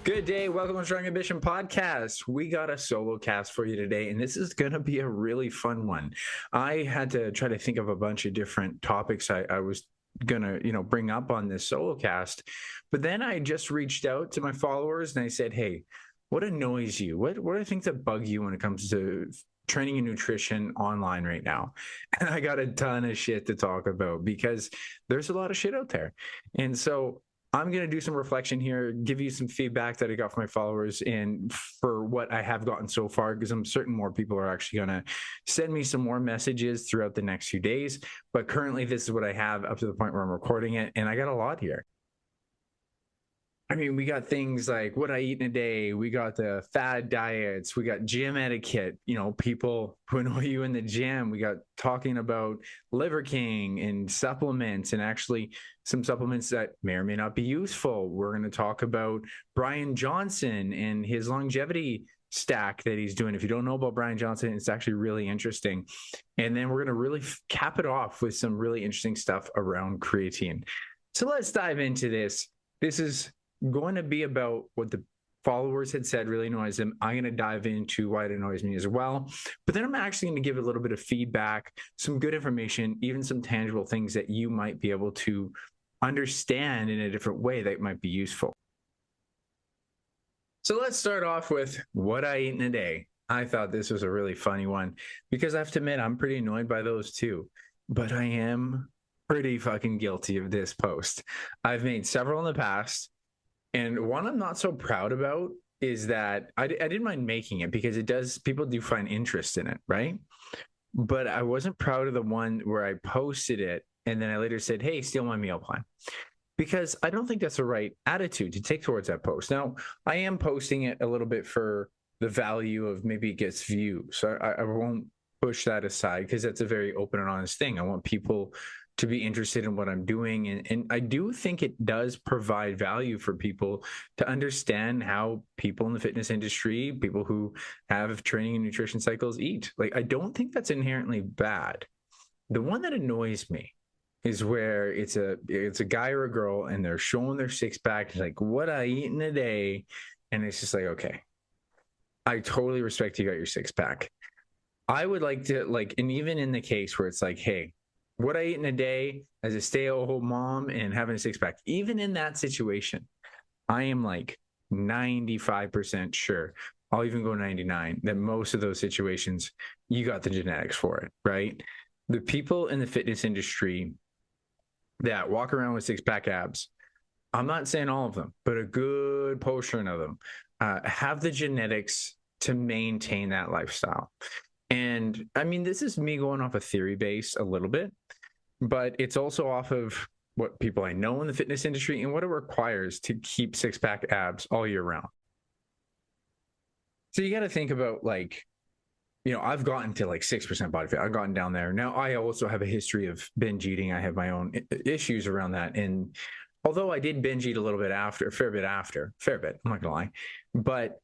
Good day. Welcome to Strong Ambition Podcast. We got a solo cast for you today, and this is going to be a really fun one. I had to try to think of a bunch of different topics I was going to, bring up on this solo cast. But then I just reached out to my followers and I said, hey, what annoys you? What are things that bug you when it comes to training and nutrition online right now? And I got a ton of shit to talk about because there's a lot of shit out there. And so I'm going to do some reflection here, give you some feedback that I got from my followers and for what I have gotten so far, because I'm certain more people are actually going to send me some more messages throughout the next few days. But currently, this is what I have up to the point where I'm recording it, and I got a lot here. I mean, we got things like what I eat in a day. We got the fad diets. We got gym etiquette, people who annoy you in the gym. We got talking about Liver King and supplements, and actually some supplements that may or may not be useful. We're going to talk about Brian Johnson and his longevity stack that he's doing. If you don't know about Brian Johnson, it's actually really interesting. And then we're going to really cap it off with some really interesting stuff around creatine. So let's dive into this. This is going to be about what the followers had said really annoys them. I'm going to dive into why it annoys me as well. But then I'm actually going to give a little bit of feedback, some good information, even some tangible things that you might be able to understand in a different way that might be useful. So let's start off with what I eat in a day. I thought this was a really funny one because I have to admit, I'm pretty annoyed by those too. But I am pretty fucking guilty of this post. I've made several in the past. And one I'm not so proud about is that I didn't mind making it because people do find interest in it, right? But I wasn't proud of the one where I posted it and then I later said, hey, steal my meal plan. Because I don't think that's the right attitude to take towards that post. Now, I am posting it a little bit for the value of maybe it gets views. So I won't push that aside because that's a very open and honest thing. I want people to be interested in what I'm doing. And I do think it does provide value for people to understand how people in the fitness industry, people who have training and nutrition cycles eat. Like, I don't think that's inherently bad. The one that annoys me is where it's a guy or a girl and they're showing their six pack, like what I eat in a day. And it's just like, okay, I totally respect you got your six pack. I would like to and even in the case where it's like, hey, what I eat in a day as a stay-at-home mom and having a six-pack, even in that situation, I am like 95% sure, I'll even go 99, that most of those situations, you got the genetics for it, right? The people in the fitness industry that walk around with six-pack abs, I'm not saying all of them, but a good portion of them have the genetics to maintain that lifestyle. And I mean, this is me going off a theory base a little bit, but it's also off of what people I know in the fitness industry and what it requires to keep six-pack abs all year round. So you got to think about I've gotten to like 6% body fat. I've gotten down there. Now, I also have a history of binge eating. I have my own issues around that. And although I did binge eat a little bit after, a fair bit, I'm not going to lie, but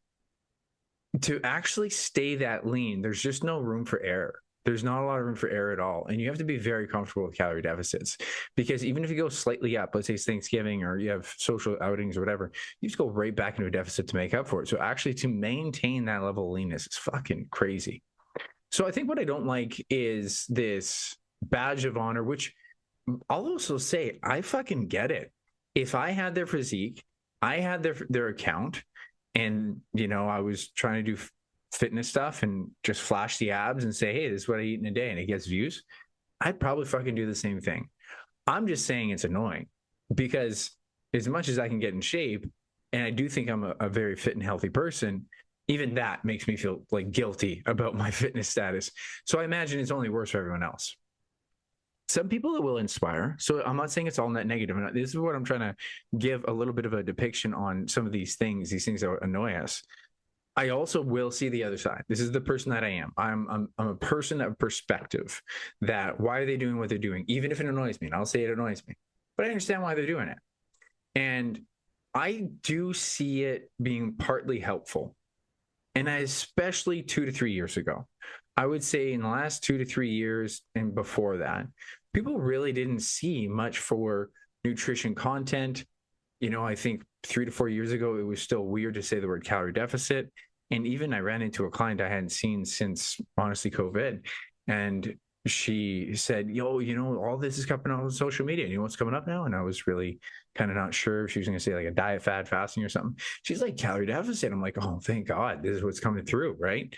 to actually stay that lean, there's just no room for error. There's not a lot of room for error at all. And you have to be very comfortable with calorie deficits because even if you go slightly up, let's say it's Thanksgiving or you have social outings or whatever, you just go right back into a deficit to make up for it. So actually to maintain that level of leanness is fucking crazy. So I think what I don't like is this badge of honor, which I'll also say, I fucking get it. If I had their physique, I had their account, and, I was trying to do fitness stuff and just flash the abs and say, hey, this is what I eat in a day and it gets views, I'd probably fucking do the same thing. I'm just saying it's annoying because as much as I can get in shape, and I do think I'm a very fit and healthy person, even that makes me feel like guilty about my fitness status. So I imagine it's only worse for everyone else. Some people it will inspire. So I'm not saying it's all net negative. This is what I'm trying to give a little bit of a depiction on some of these things that annoy us. I also will see the other side. This is the person that I am. I'm a person of perspective. That why are they doing what they're doing? Even if it annoys me, and I'll say it annoys me, but I understand why they're doing it. And I do see it being partly helpful. And especially 2 to 3 years ago, I would say in the last 2 to 3 years and before that, people really didn't see much for nutrition content. I think 3 to 4 years ago, it was still weird to say the word calorie deficit. And even I ran into a client I hadn't seen since, honestly, COVID. And she said, yo, all this is coming out on social media. You know what's coming up now? And I was really kind of not sure if she was going to say like a diet, fad, fasting or something. She's like, calorie deficit. I'm like, oh, thank God, this is what's coming through, right?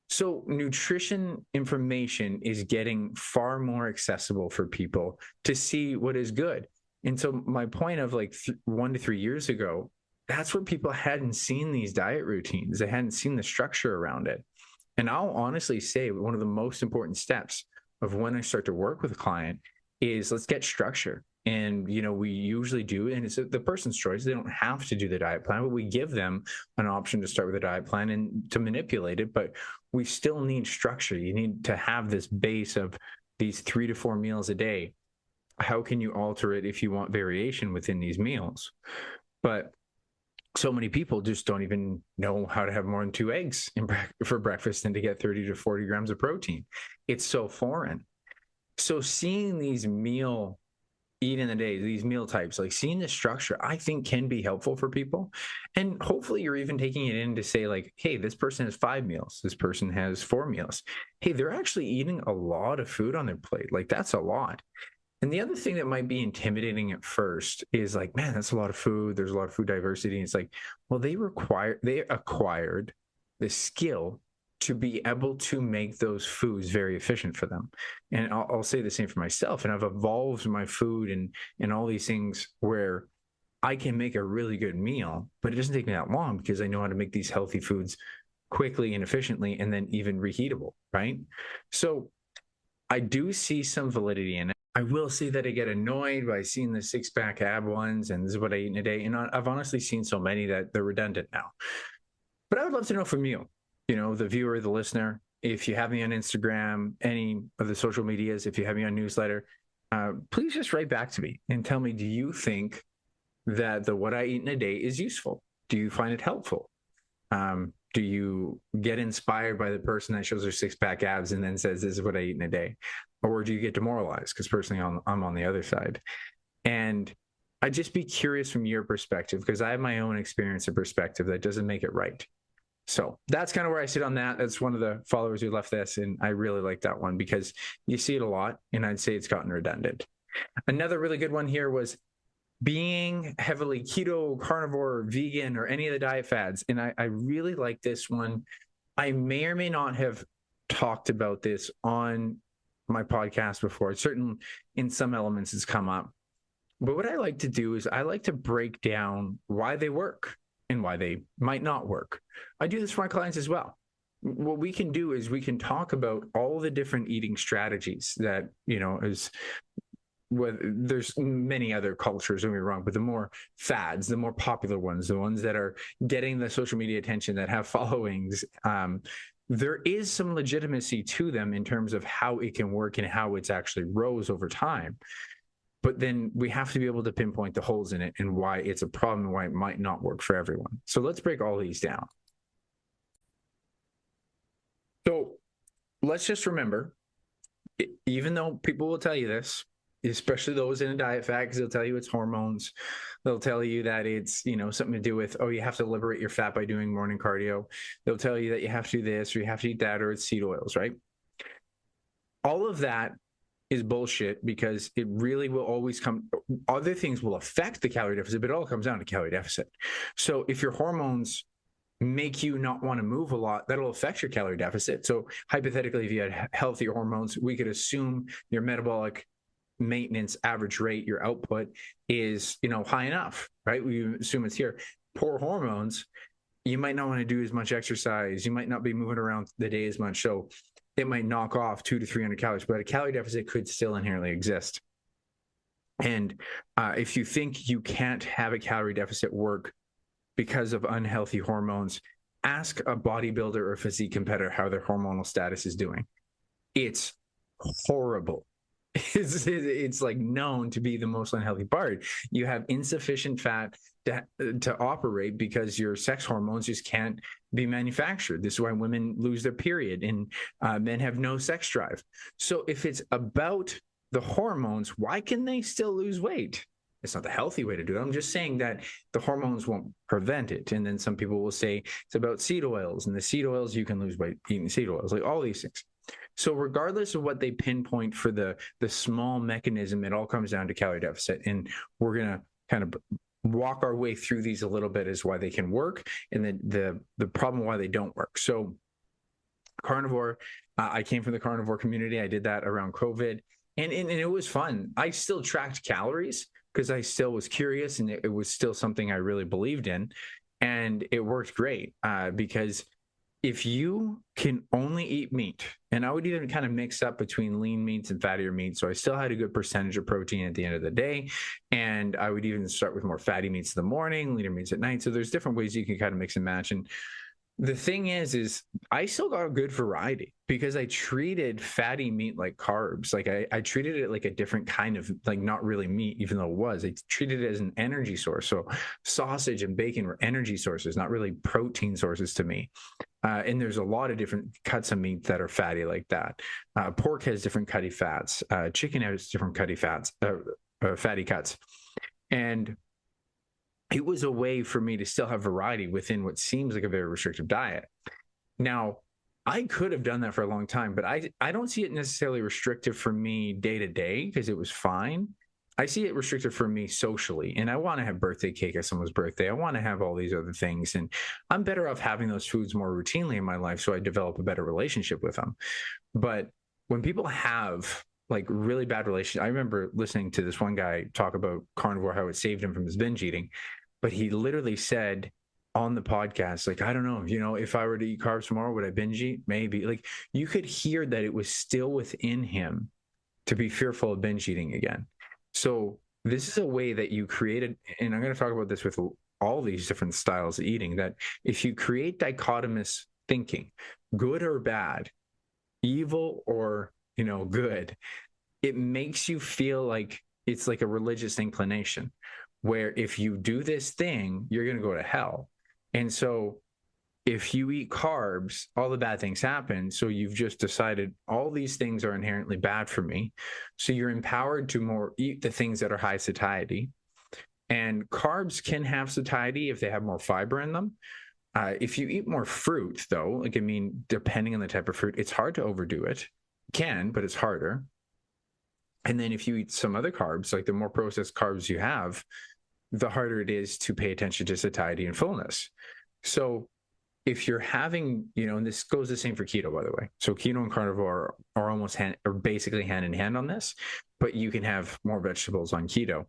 So nutrition information is getting far more accessible for people to see what is good. And so my point of like 1 to 3 years ago, that's where people hadn't seen these diet routines. They hadn't seen the structure around it. And I'll honestly say one of the most important steps of when I start to work with a client is let's get structure. And, we usually do, and it's the person's choice. They don't have to do the diet plan, but we give them an option to start with a diet plan and to manipulate it. But we still need structure. You need to have this base of these 3 to 4 meals a day. How can you alter it if you want variation within these meals? But so many people just don't even know how to have more than 2 eggs for breakfast and to get 30 to 40 grams of protein. It's so foreign. So seeing these eat in the day, these meal types, like seeing the structure, I think can be helpful for people. And hopefully you're even taking it in to say like, hey, this person has 5 meals. This person has 4 meals. Hey, they're actually eating a lot of food on their plate. Like that's a lot. And the other thing that might be intimidating at first is like, man, that's a lot of food. There's a lot of food diversity. And it's like, well, they acquired the skill to be able to make those foods very efficient for them. And I'll say the same for myself. And I've evolved my food and all these things where I can make a really good meal, but it doesn't take me that long because I know how to make these healthy foods quickly and efficiently and then even reheatable, right? So I do see some validity in it. I will say that I get annoyed by seeing the 6-pack ab ones and this is what I eat in a day. And I've honestly seen so many that they're redundant now. But I would love to know from you, the viewer, the listener, if you have me on Instagram, any of the social medias, if you have me on newsletter, please just write back to me and tell me, do you think that the what I eat in a day is useful? Do you find it helpful? Do you get inspired by the person that shows their 6-pack abs and then says, this is what I eat in a day? Or do you get demoralized? Because personally, I'm on the other side. And I'd just be curious from your perspective, because I have my own experience and perspective that doesn't make it right. So that's kind of where I sit on that. That's one of the followers who left this. And I really like that one because you see it a lot. And I'd say it's gotten redundant. Another really good one here was being heavily keto, carnivore, vegan, or any of the diet fads. And I really like this one. I may or may not have talked about this on my podcast before. Certain in some elements it's come up. But what I like to do is I like to break down why they work and why they might not work. I do this for my clients as well. What we can do is we can talk about all the different eating strategies that, there's many other cultures, don't get me wrong, but the more fads, the more popular ones, the ones that are getting the social media attention, that have followings, there is some legitimacy to them in terms of how it can work and how it's actually rose over time. But then we have to be able to pinpoint the holes in it and why it's a problem and why it might not work for everyone. So let's break all these down. So let's just remember, even though people will tell you this, especially those in a diet fad, because they'll tell you it's hormones. They'll tell you that it's, something to do with, you have to liberate your fat by doing morning cardio. They'll tell you that you have to do this or you have to eat that or it's seed oils, right? All of that is bullshit because it really will always other things will affect the calorie deficit, but it all comes down to calorie deficit. So if your hormones make you not want to move a lot, that'll affect your calorie deficit. So hypothetically, if you had healthy hormones, we could assume your metabolic maintenance average rate, your output is, high enough, right? We assume it's here. Poor hormones, you might not want to do as much exercise. You might not be moving around the day as much. So it might knock off 200 to 300 calories, but a calorie deficit could still inherently exist. And if you think you can't have a calorie deficit work because of unhealthy hormones, ask a bodybuilder or physique competitor how their hormonal status is doing. It's horrible. It's like known to be the most unhealthy part. You have insufficient fat to operate because your sex hormones just can't be manufactured. This is why women lose their period and men have no sex drive. So if it's about the hormones, why can they still lose weight? it's not the healthy way to do it. I'm just saying that the hormones won't prevent it. And then some people will say it's about seed oils, and the seed oils, you can lose weight eating seed oils, like all these things. So regardless of what they pinpoint for the small mechanism, it all comes down to calorie deficit. And we're going to kind of walk our way through these a little bit as why they can work and the problem why they don't work. So carnivore, I came from the carnivore community. I did that around COVID, and it was fun. I still tracked calories because I still was curious, and it was still something I really believed in, and it worked great because if you can only eat meat, and I would even kind of mix up between lean meats and fattier meats, so I still had a good percentage of protein at the end of the day, and I would even start with more fatty meats in the morning, leaner meats at night. So there's different ways you can kind of mix and match. And the thing is I still got a good variety because I treated fatty meat like carbs. Like I treated it like a different kind of, like, not really meat, even though it was. I treated it as an energy source. So sausage and bacon were energy sources, not really protein sources to me. And there's a lot of different cuts of meat that are fatty like that. Pork has different cutty fats. Chicken has different cutty fats, fatty cuts. And it was a way for me to still have variety within what seems like a very restrictive diet. Now, I could have done that for a long time, but I don't see it necessarily restrictive for me day to day because it was fine. I see it restricted for me socially, and I want to have birthday cake at someone's birthday. I want to have all these other things, and I'm better off having those foods more routinely in my life so I develop a better relationship with them. But when people have like really bad relations, I remember listening to this one guy talk about carnivore, how it saved him from his binge eating, but he literally said on the podcast, like, I don't know, if I were to eat carbs tomorrow, would I binge eat? Maybe. Like, you could hear that it was still within him to be fearful of binge eating again. So this is a way that you created, and I'm going to talk about this with all these different styles of eating, that if you create dichotomous thinking, good or bad, evil or, good, it makes you feel like it's like a religious inclination where if you do this thing, you're going to go to hell. And so if you eat carbs, all the bad things happen. So you've just decided all these things are inherently bad for me. So you're empowered to more eat the things that are high satiety. And carbs can have satiety if they have more fiber in them. If you eat more fruit, though, depending on the type of fruit, it's hard to overdo it. It can, but it's harder. And then if you eat some other carbs, like the more processed carbs you have, the harder it is to pay attention to satiety and fullness. So if you're having, and this goes the same for keto, by the way. So keto and carnivore are basically hand in hand on this, but you can have more vegetables on keto.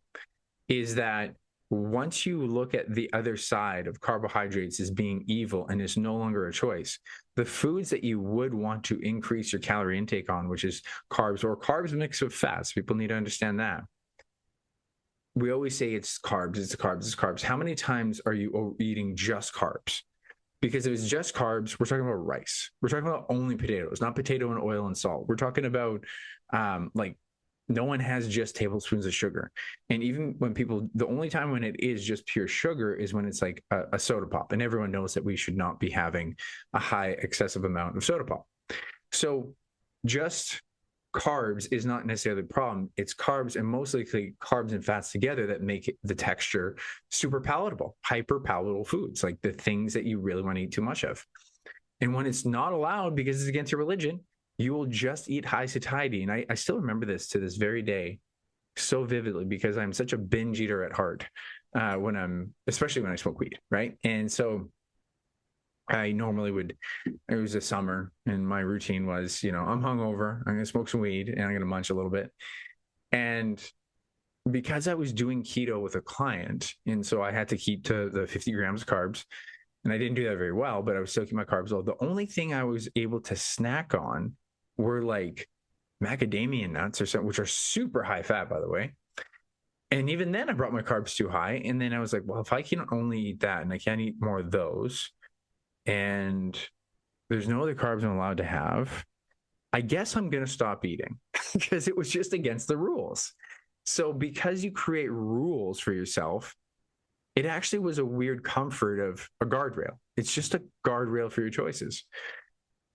Is that once you look at the other side of carbohydrates as being evil and is no longer a choice, the foods that you would want to increase your calorie intake on, which is carbs or carbs mixed with fats, people need to understand that. We always say it's carbs, it's carbs, it's carbs. How many times are you eating just carbs? Because if it's just carbs, we're talking about rice. We're talking about only potatoes, not potato and oil and salt. We're talking about no one has just tablespoons of sugar. And even when the only time when it is just pure sugar is when it's like a soda pop. And everyone knows that we should not be having a high excessive amount of soda pop. So just carbs is not necessarily the problem. It's carbs, and most likely carbs and fats together, that make the texture super palatable, hyper palatable foods, like the things that you really want to eat too much of. And when it's not allowed because it's against your religion, you will just eat high satiety. And I still remember this to this very day so vividly because I'm such a binge eater at heart especially when I smoke weed, right? And so I normally it was a summer and my routine was, I'm hungover, I'm going to smoke some weed and I'm going to munch a little bit. And because I was doing keto with a client, and so I had to keep to the 50 grams of carbs, and I didn't do that very well, but I was still keeping my carbs low. The only thing I was able to snack on were like macadamia nuts or something, which are super high fat, by the way. And even then I brought my carbs too high. And then I was like, well, if I can only eat that and I can't eat more of those, and there's no other carbs I'm allowed to have, I guess I'm going to stop eating because it was just against the rules. So because you create rules for yourself, it actually was a weird comfort of a guardrail. It's just a guardrail for your choices.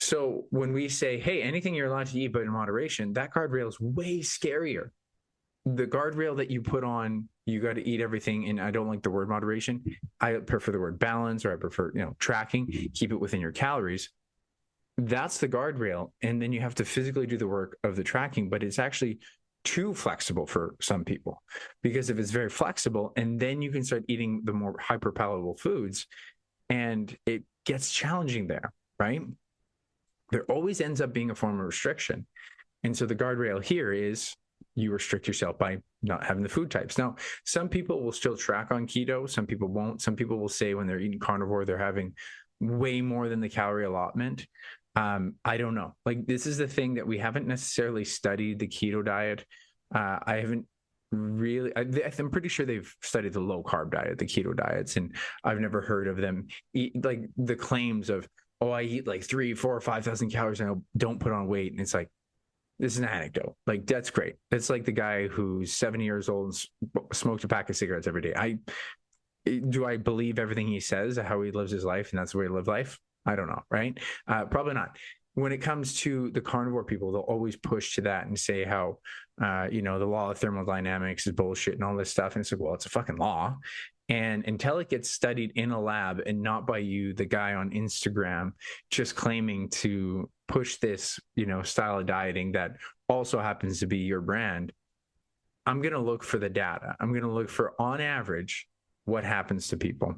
So when we say, hey, anything you're allowed to eat, but in moderation, that guardrail is way scarier the guardrail that you put on, you got to eat everything. And I don't like the word moderation. I prefer the word balance, or I prefer, tracking, keep it within your calories. That's the guardrail. And then you have to physically do the work of the tracking, but it's actually too flexible for some people, because if it's very flexible, and then you can start eating the more hyper palatable foods, and it gets challenging there, right? There always ends up being a form of restriction. And so the guardrail here is you restrict yourself by not having the food types. Now, some people will still track on keto. Some people won't. Some people will say when they're eating carnivore, they're having way more than the calorie allotment. I don't know. Like, this is the thing that we haven't necessarily studied the keto diet. I haven't really, I'm pretty sure they've studied the low carb diet, the keto diets, and I've never heard of them eat, like the claims of, oh, I eat like 3, 4, 5,000 calories and I don't put on weight. And it's like, this is an anecdote. Like, that's great. It's like the guy who's 70 years old and smoked a pack of cigarettes every day. Do I believe everything he says, how he lives his life, and that's the way to live life? I don't know, right? Probably not. When it comes to the carnivore people, they'll always push to that and say how, the law of thermodynamics is bullshit and all this stuff. And it's like, well, it's a fucking law. And until it gets studied in a lab and not by you, the guy on Instagram, just claiming to push this, style of dieting that also happens to be your brand, I'm going to look for the data. I'm going to look for, on average, what happens to people.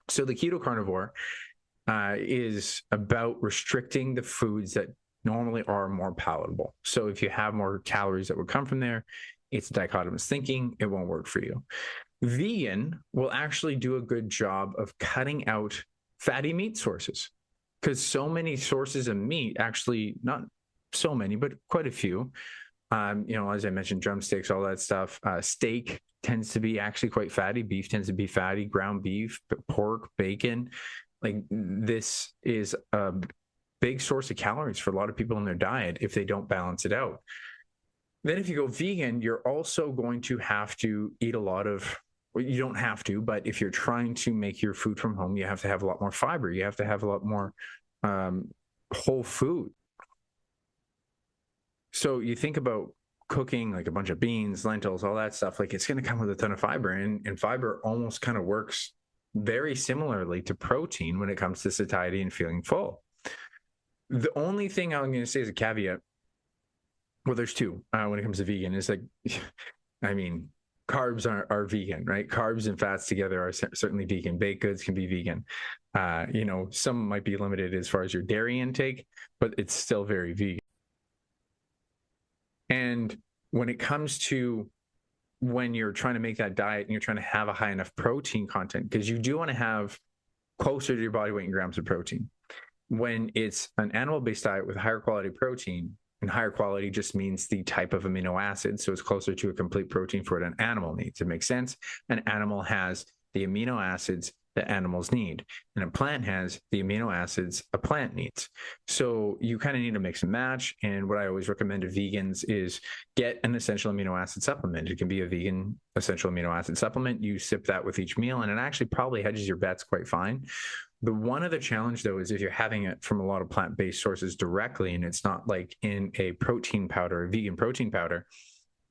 So the keto carnivore is about restricting the foods that normally are more palatable. So if you have more calories that would come from there, it's dichotomous thinking. It won't work for you. Vegan will actually do a good job of cutting out fatty meat sources, because so many sources of meat, actually not so many, but quite a few, as I mentioned, drumsticks, all that stuff. Steak tends to be actually quite fatty. Beef tends to be fatty. Ground beef, pork, bacon. Like, this is a big source of calories for a lot of people in their diet if they don't balance it out. Then if you go vegan, you're also going to have to eat a lot of, well, you don't have to, but if you're trying to make your food from home, you have to have a lot more fiber. You have to have a lot more whole food. So you think about cooking like a bunch of beans, lentils, all that stuff, like, it's going to come with a ton of fiber, and fiber almost kind of works very similarly to protein when it comes to satiety and feeling full. The only thing I'm going to say as a caveat, well, there's two when it comes to vegan, is like, I mean, carbs are vegan, right? Carbs and fats together are certainly vegan. Baked goods can be vegan. Some might be limited as far as your dairy intake, but it's still very vegan. And when it comes to when you're trying to make that diet and you're trying to have a high enough protein content, because you do want to have closer to your body weight in grams of protein. When it's an animal-based diet with higher quality protein, and higher quality just means the type of amino acid, so it's closer to a complete protein for what an animal needs. It makes sense. An animal has the amino acids that animals need, and a plant has the amino acids a plant needs. So you kind of need to mix and match. And what I always recommend to vegans is get an essential amino acid supplement. It can be a vegan essential amino acid supplement. You sip that with each meal, and it actually probably hedges your bets quite fine. The one other challenge, though, is if you're having it from a lot of plant-based sources directly, and it's not like in a protein powder, a vegan protein powder,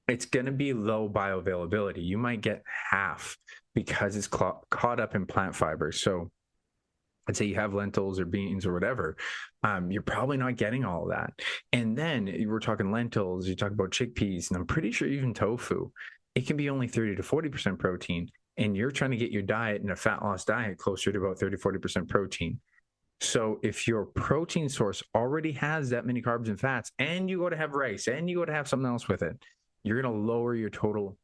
it's going to be low bioavailability. You might get half because it's caught up in plant fibers. So I'd say you have lentils or beans or whatever, you're probably not getting all of that. And then we're talking lentils, you talk about chickpeas, and I'm pretty sure even tofu, it can be only 30 to 40% protein. And you're trying to get your diet in a fat loss diet closer to about 30, 40% protein. So if your protein source already has that many carbs and fats, and you go to have rice, and you go to have something else with it, you're going to lower your total,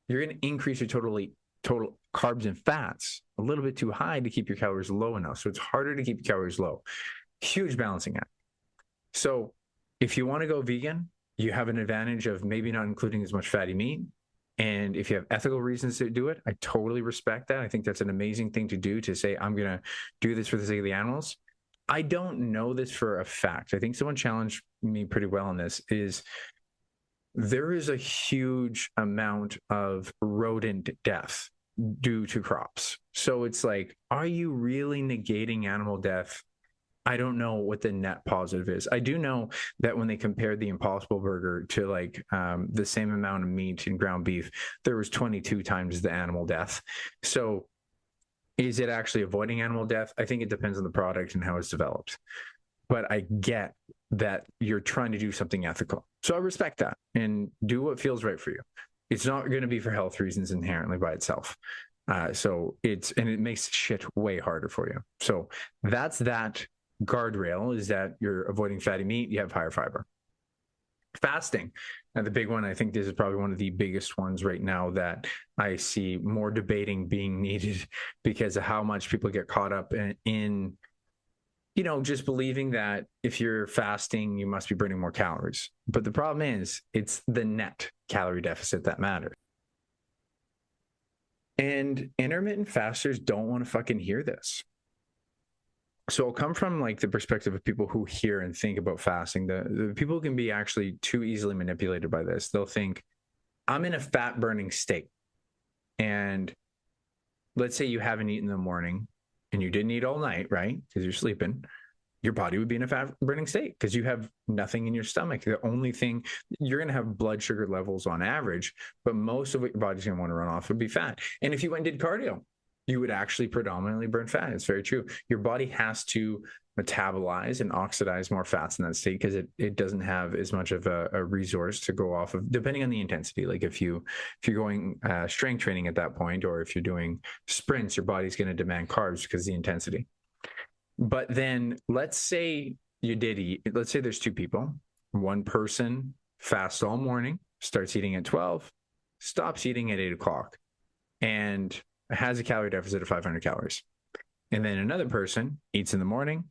you're going to increase your total carbs and fats a little bit too high to keep your calories low enough. So it's harder to keep your calories low. Huge balancing act. So if you want to go vegan, you have an advantage of maybe not including as much fatty meat. And if you have ethical reasons to do it, I totally respect that. I think that's an amazing thing to do, to say, I'm going to do this for the sake of the animals. I don't know this for a fact. I think someone challenged me pretty well on this, is there is a huge amount of rodent death due to crops. So it's like, are you really negating animal death I don't know what the net positive is. I do know that when they compared the Impossible Burger to like the same amount of meat in ground beef, there was 22 times the animal death. So is it actually avoiding animal death? I think it depends on the product and how it's developed. But I get that you're trying to do something ethical. So I respect that and do what feels right for you. It's not going to be for health reasons inherently by itself. And it makes shit way harder for you. So that's that guardrail, is that you're avoiding fatty meat, you have higher fiber. Fasting, and the big one, I think this is probably one of the biggest ones right now that I see more debating being needed because of how much people get caught up in just believing that if you're fasting, you must be burning more calories. But the problem is, it's the net calorie deficit that matters. And intermittent fasters don't want to fucking hear this. So I'll come from like the perspective of people who hear and think about fasting. The people can be actually too easily manipulated by this. They'll think, I'm in a fat burning state. And let's say you haven't eaten in the morning and you didn't eat all night, right? Because you're sleeping. Your body would be in a fat burning state because you have nothing in your stomach. The only thing, you're going to have blood sugar levels on average, but most of what your body's going to want to run off would be fat. And if you went and did cardio, you would actually predominantly burn fat. It's very true. Your body has to metabolize and oxidize more fats in that state because it doesn't have as much of a resource to go off of, depending on the intensity. Like if you're going strength training at that point, or if you're doing sprints, your body's going to demand carbs because of the intensity. But then let's say you did eat, let's say there's two people. One person fasts all morning, starts eating at 12, stops eating at 8 o'clock, and has a calorie deficit of 500 calories. And then another person eats in the morning,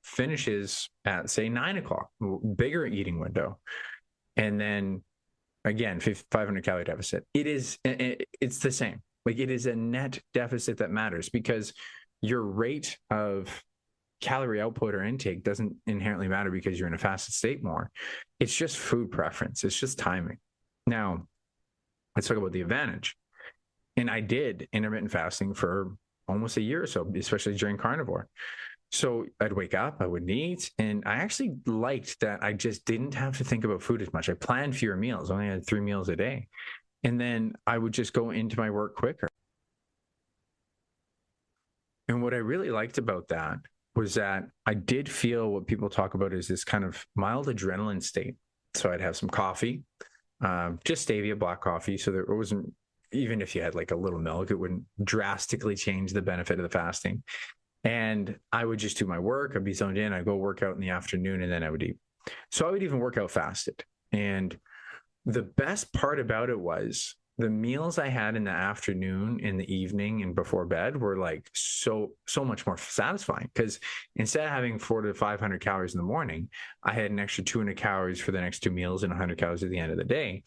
finishes at, say, 9 o'clock, bigger eating window. And then again, 500 calorie deficit. It's the same. Like, it is a net deficit that matters, because your rate of calorie output or intake doesn't inherently matter because you're in a fasted state more. It's just food preference. It's just timing. Now, let's talk about the advantage. And I did intermittent fasting for almost a year or so, especially during Carnivore. So I'd wake up, I would eat, and I actually liked that I just didn't have to think about food as much. I planned fewer meals, only had 3 meals a day. And then I would just go into my work quicker. And what I really liked about that was that I did feel what people talk about is this kind of mild adrenaline state. So I'd have some coffee, just stevia black coffee. So there wasn't, even if you had like a little milk, it wouldn't drastically change the benefit of the fasting. And I would just do my work. I'd be zoned in. I'd go work out in the afternoon, and then I would eat. So I would even work out fasted. And the best part about it was the meals I had in the afternoon, in the evening, and before bed were like so much more satisfying, because instead of having 400 to 500 calories in the morning, I had an extra 200 calories for the next 2 meals and 100 calories at the end of the day.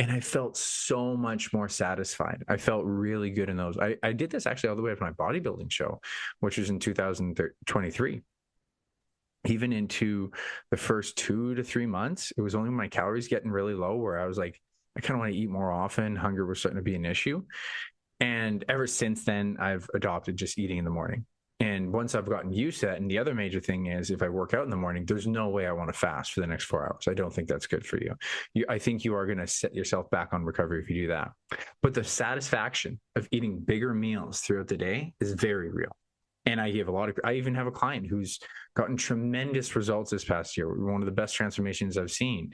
And I felt so much more satisfied. I felt really good in those. I did this actually all the way up to my bodybuilding show, which was in 2023. Even into the first 2 to 3 months, it was only my calories getting really low where I was like, I kind of want to eat more often. Hunger was starting to be an issue. And ever since then, I've adopted just eating in the morning. And once I've gotten used to that, and the other major thing is, if I work out in the morning, there's no way I want to fast for the next 4 hours. I don't think that's good for you. I think you are going to set yourself back on recovery if you do that. But the satisfaction of eating bigger meals throughout the day is very real. And I even have a client who's gotten tremendous results this past year. One of the best transformations I've seen.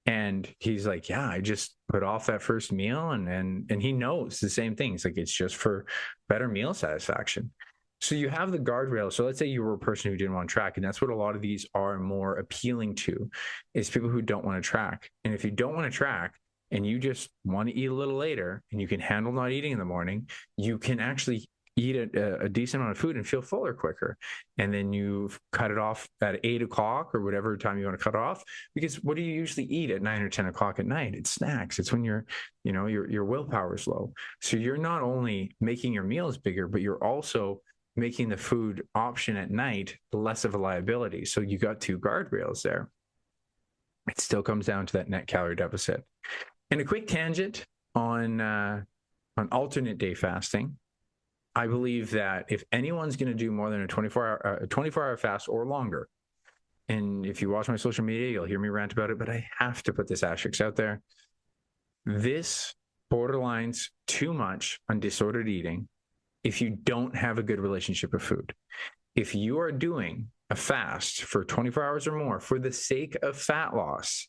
And he's like, yeah, I just put off that first meal, and he knows the same thing. It's like, it's just for better meal satisfaction. So you have the guardrail. So let's say you were a person who didn't want to track, and that's what a lot of these are more appealing to, is people who don't want to track. And if you don't want to track and you just want to eat a little later, and you can handle not eating in the morning, you can actually eat a decent amount of food and feel fuller quicker. And then you cut it off at 8 o'clock or whatever time you want to cut off. Because what do you usually eat at 9 or 10 o'clock at night? It's snacks. It's when your willpower is low. So you're not only making your meals bigger, but you're also making the food option at night less of a liability. So you got 2 guardrails there. It still comes down to that net calorie deficit. And a quick tangent on alternate day fasting. I believe that if anyone's going to do more than a 24-hour fast or longer, and if you watch my social media, you'll hear me rant about it, but I have to put this asterisk out there. This borderlines too much on disordered eating if you don't have a good relationship with food. If you are doing a fast for 24 hours or more for the sake of fat loss,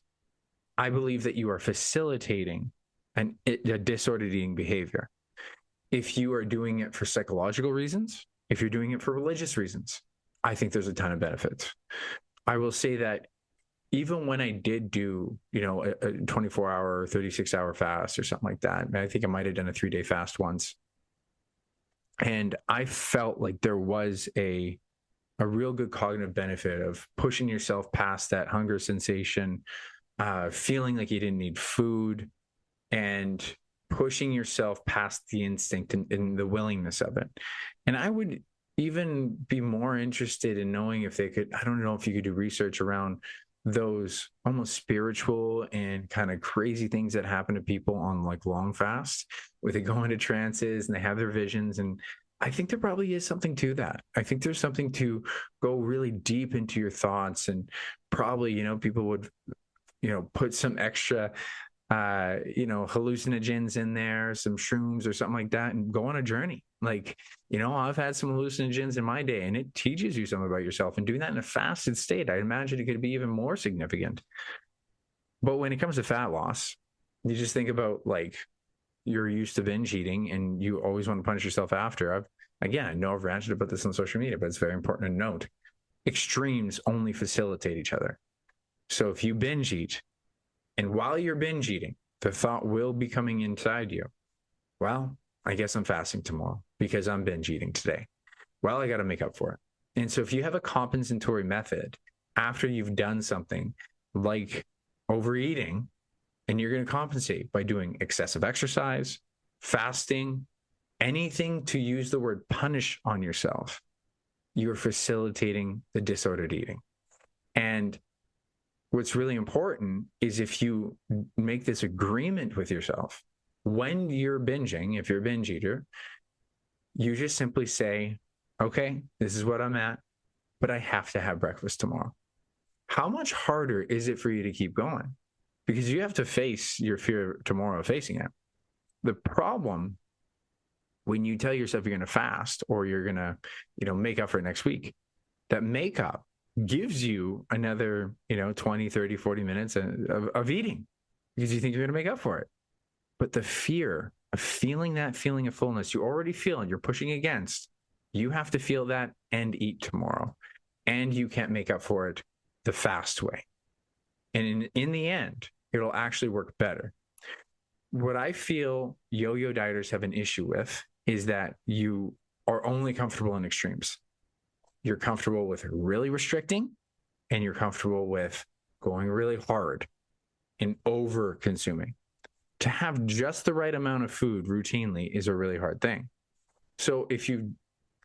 I believe that you are facilitating a disordered eating behavior. If you are doing it for psychological reasons, if you're doing it for religious reasons, I think there's a ton of benefits. I will say that even when I did do, a 24-hour, 36-hour fast or something like that, I think I might have done a 3-day fast once. And I felt like there was a real good cognitive benefit of pushing yourself past that hunger sensation, feeling like you didn't need food, and pushing yourself past the instinct and the willingness of it. And I would even be more interested in knowing if they could, I don't know if you could do research around those almost spiritual and kind of crazy things that happen to people on like long fasts, where they go into trances and they have their visions. And I think there probably is something to that. I think there's something to go really deep into your thoughts, and probably, people would, put some extra hallucinogens in there, some shrooms or something like that, and go on a journey. Like, I've had some hallucinogens in my day, and it teaches you something about yourself. And doing that in a fasted state, I imagine it could be even more significant. But when it comes to fat loss, you just think about, like, you're used to binge eating and you always want to punish yourself after. I know I've ranted about this on social media, but it's very important to note, extremes only facilitate each other. So if you binge eat, and while you're binge eating, the thought will be coming inside you, well, I guess I'm fasting tomorrow because I'm binge eating today. Well, I got to make up for it. And so if you have a compensatory method after you've done something like overeating, and you're going to compensate by doing excessive exercise, fasting, anything to use the word punish on yourself, you're facilitating the disordered eating. And what's really important is if you make this agreement with yourself, when you're binging, if you're a binge eater, you just simply say, okay, this is what I'm at, but I have to have breakfast tomorrow. How much harder is it for you to keep going? Because you have to face your fear tomorrow of facing it. The problem when you tell yourself you're going to fast or you're going to, make up for it next week, that makeup gives you another, 20, 30, 40 minutes of eating because you think you're going to make up for it. But the fear of feeling that feeling of fullness you already feel and you're pushing against, you have to feel that and eat tomorrow. And you can't make up for it the fast way. And in the end, it'll actually work better. What I feel yo-yo dieters have an issue with is that you are only comfortable in extremes. You're comfortable with really restricting, and you're comfortable with going really hard and over consuming. To have just the right amount of food routinely is a really hard thing. So if you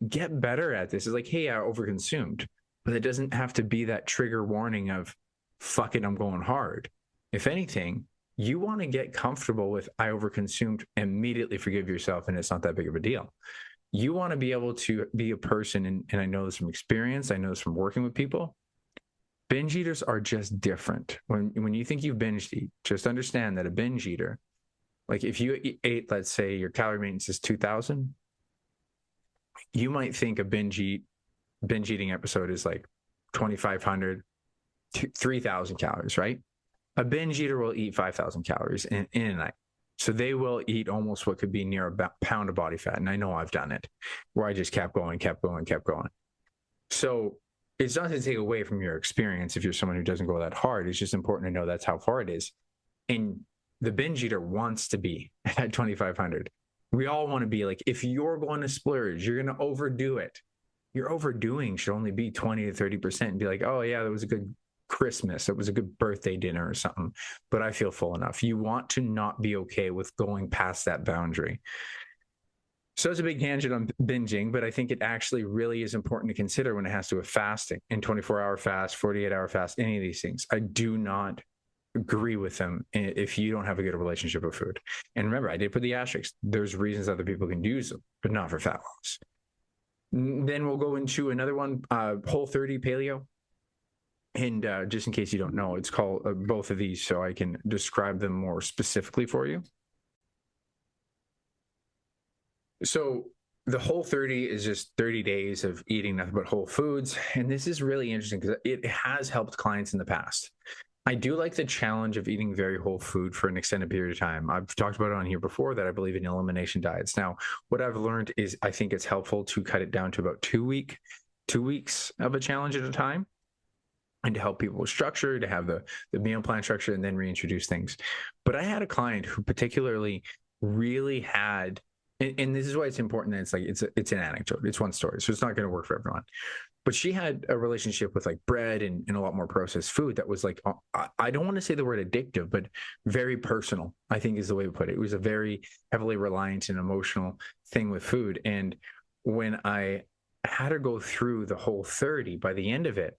get better at this, it's like, hey, I overconsumed, but it doesn't have to be that trigger warning of, fuck it, I'm going hard. If anything, you want to get comfortable with, I overconsumed, immediately forgive yourself, and it's not that big of a deal. You want to be able to be a person, and I know this from experience, I know this from working with people, binge eaters are just different. When you think you've binged eat, just understand that a binge eater, like if you ate, let's say your calorie maintenance is 2,000, you might think a binge eating episode is like 2,500 to 3,000 calories, right? A binge eater will eat 5,000 calories in a night. So they will eat almost what could be near a pound of body fat. And I know I've done it, where I just kept going. So it's not to take away from your experience if you're someone who doesn't go that hard. It's just important to know that's how far it is. And the binge eater wants to be at 2,500. We all want to be like, if you're going to splurge, you're going to overdo it. Your overdoing should only be 20 to 30% and be like, oh yeah, that was a good Christmas. It was a good birthday dinner or something, but I feel full enough. You want to not be okay with going past that boundary. So it's a big tangent on binging, but I think it actually really is important to consider when it has to do with fasting and 24-hour fast, 48-hour fast, any of these things. I do not agree with them if you don't have a good relationship with food. And remember, I did put the asterisk. There's reasons other people can use them, but not for fat loss. Then we'll go into another one, Whole30 Paleo. And just in case you don't know, it's called both of these, so I can describe them more specifically for you. So the Whole30 is just 30 days of eating nothing but whole foods. And this is really interesting because it has helped clients in the past. I do like the challenge of eating very whole food for an extended period of time. I've talked about it on here before that I believe in elimination diets. Now, what I've learned is I think it's helpful to cut it down to about 2 weeks of a challenge at a time, and to help people with structure, to have the meal plan structure, and then reintroduce things. But I had a client who particularly really had, and this is why it's important that it's an anecdote. It's one story, so it's not going to work for everyone. But she had a relationship with like bread and a lot more processed food that was like, I don't want to say the word addictive, but very personal, I think is the way to put it. It was a very heavily reliant and emotional thing with food. And when I had her go through the Whole30, by the end of it,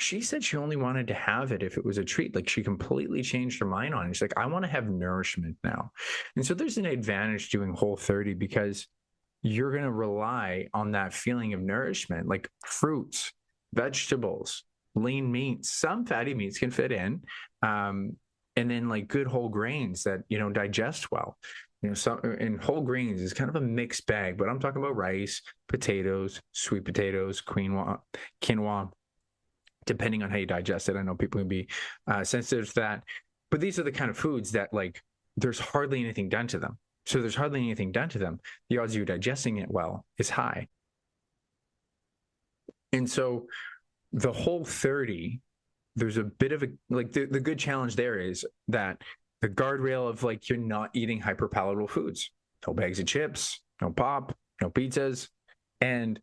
she said she only wanted to have it if it was a treat. Like she completely changed her mind on it. She's like, I want to have nourishment now. And so there's an advantage doing Whole30 because you're going to rely on that feeling of nourishment, like fruits, vegetables, lean meats. Some fatty meats can fit in. And then like good whole grains that, digest well. And whole grains is kind of a mixed bag, but I'm talking about rice, potatoes, sweet potatoes, quinoa, depending on how you digest it. I know people can be sensitive to that, but these are the kind of foods that like there's hardly anything done to them. So there's hardly anything done to them. The odds of you digesting it well is high. And so the Whole30, there's a bit of the good challenge there is that the guardrail of like, you're not eating hyper palatable foods, no bags of chips, no pop, no pizzas. And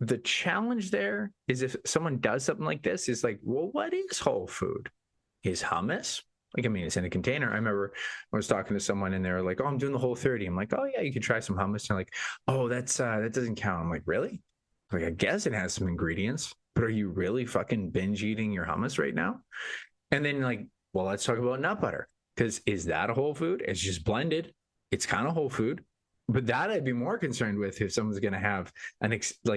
the challenge there is if someone does something like this, is like, well, what is whole food? Is hummus? Like, I mean, it's in a container. I remember I was talking to someone and they're like, oh, I'm doing the Whole30. I'm like, oh yeah, you could try some hummus. And they're like, oh, that doesn't count. I'm like, really? Like, I guess it has some ingredients, but are you really fucking binge eating your hummus right now? And then like, well, let's talk about nut butter. Because is that a whole food? It's just blended. It's kind of whole food. But that I'd be more concerned with if someone's going to have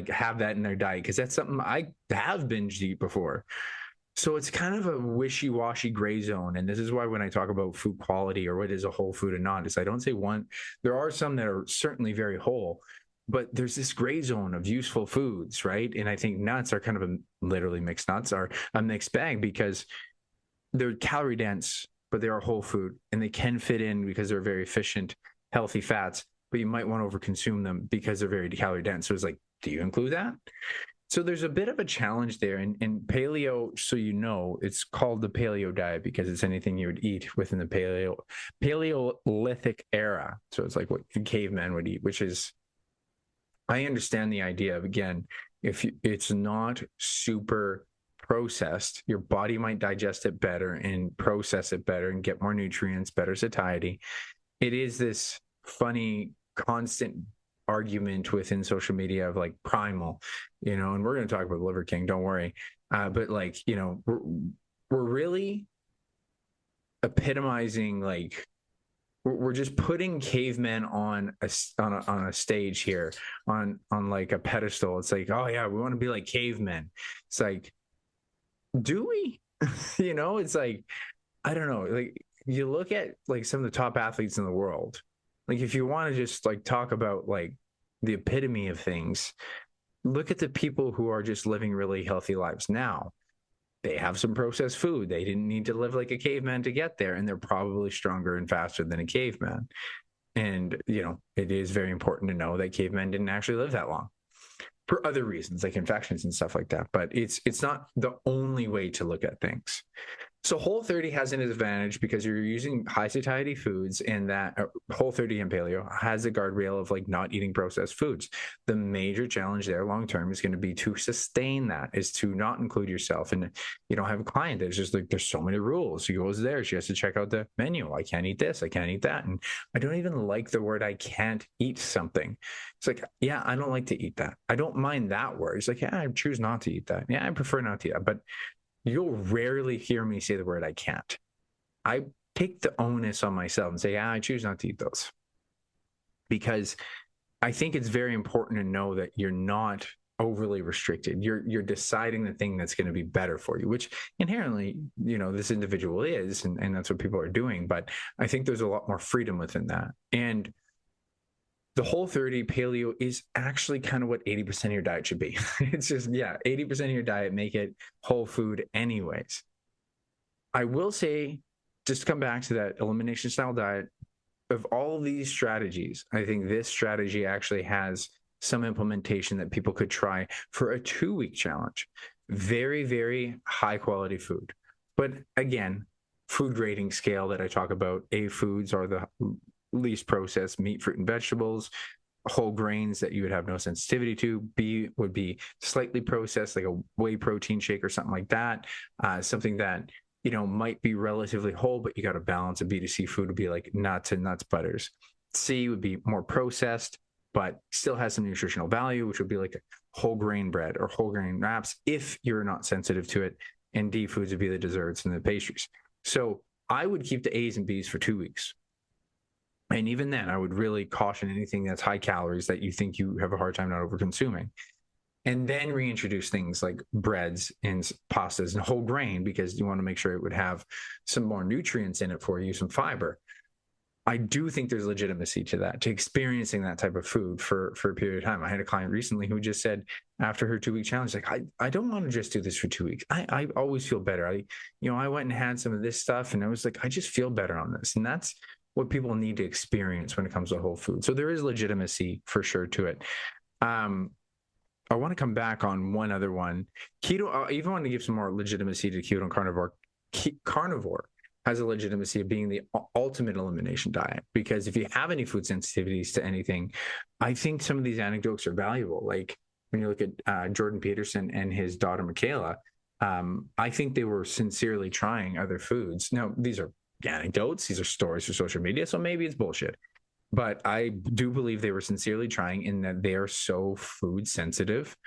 have that in their diet, because that's something I have binged eat before. So it's kind of a wishy-washy gray zone. And this is why when I talk about food quality or what is a whole food and not, is I don't say one. There are some that are certainly very whole, but there's this gray zone of useful foods, right? And I think nuts are kind of literally mixed nuts are a mixed bag because they're calorie dense, but they are whole food and they can fit in because they're very efficient, healthy fats, but you might want to overconsume them because they're very calorie dense. So it's like, do you include that? So there's a bit of a challenge there. And paleo, so it's called the paleo diet because it's anything you would eat within the Paleolithic era. So it's like what cavemen would eat, which is, I understand the idea of, again, if it's not super processed, your body might digest it better and process it better and get more nutrients, better satiety. It is this funny, constant argument within social media of like primal, and we're going to talk about Liver King, don't worry. But like, we're really epitomizing, like, we're just putting cavemen on a stage here, on like a pedestal. It's like, oh yeah, we want to be like cavemen. It's like, do we? It's like, I don't know. Like, you look at like some of the top athletes in the world. Like, if you want to just like talk about like the epitome of things, look at the people who are just living really healthy lives now. They have some processed food. They didn't need to live like a caveman to get there, and they're probably stronger and faster than a caveman. And, it is very important to know that cavemen didn't actually live that long for other reasons, like infections and stuff like that. But it's not the only way to look at things. So Whole30 has an advantage because you're using high satiety foods, and that Whole30 and paleo has a guardrail of like not eating processed foods. The major challenge there long term is going to be to sustain that, is to not include yourself. And you don't have a client that's just like, there's so many rules. She goes there, she has to check out the menu. I can't eat this, I can't eat that. And I don't even like the word I can't eat something. It's like, yeah, I don't like to eat that. I don't mind that word. It's like, yeah, I choose not to eat that. Yeah, I prefer not to eat that. But you'll rarely hear me say the word I can't. I take the onus on myself and say, yeah, I choose not to eat those, because I think it's very important to know that you're not overly restricted. You're deciding the thing that's going to be better for you, which inherently, this individual is, and that's what people are doing. But I think there's a lot more freedom within that. And the Whole30 paleo is actually kind of what 80% of your diet should be. It's just, 80% of your diet, make it whole food anyways. I will say, just to come back to that elimination style diet, of all these strategies, I think this strategy actually has some implementation that people could try for a 2-week challenge. Very, very high quality food. But again, food rating scale that I talk about, A foods are the least processed meat, fruit, and vegetables. Whole grains that you would have no sensitivity to. B would be slightly processed, like a whey protein shake or something like that. Something that might be relatively whole, but you got to balance. A B to C food would be like nuts and nuts butters. C would be more processed, but still has some nutritional value, which would be like a whole grain bread or whole grain wraps if you're not sensitive to it. And D foods would be the desserts and the pastries. So I would keep the A's and B's for 2 weeks. And even then, I would really caution anything that's high calories that you think you have a hard time not over consuming. And then reintroduce things like breads and pastas and whole grain, because you want to make sure it would have some more nutrients in it for you, some fiber. I do think there's legitimacy to that, to experiencing that type of food for a period of time. I had a client recently who just said after her 2-week challenge, like, I don't want to just do this for 2 weeks. I always feel better. I went and had some of this stuff and I was like, I just feel better on this. And that's what people need to experience when it comes to whole food. So there is legitimacy for sure to it. I want to come back on one other one. Keto, I even want to give some more legitimacy to keto and carnivore. Carnivore has a legitimacy of being the ultimate elimination diet, because if you have any food sensitivities to anything, I think some of these anecdotes are valuable. Like when you look at Jordan Peterson and his daughter, Michaela, I think they were sincerely trying other foods. Now, these are anecdotes. These are stories for social media, so maybe it's bullshit. But I do believe they were sincerely trying, in that they are so food sensitive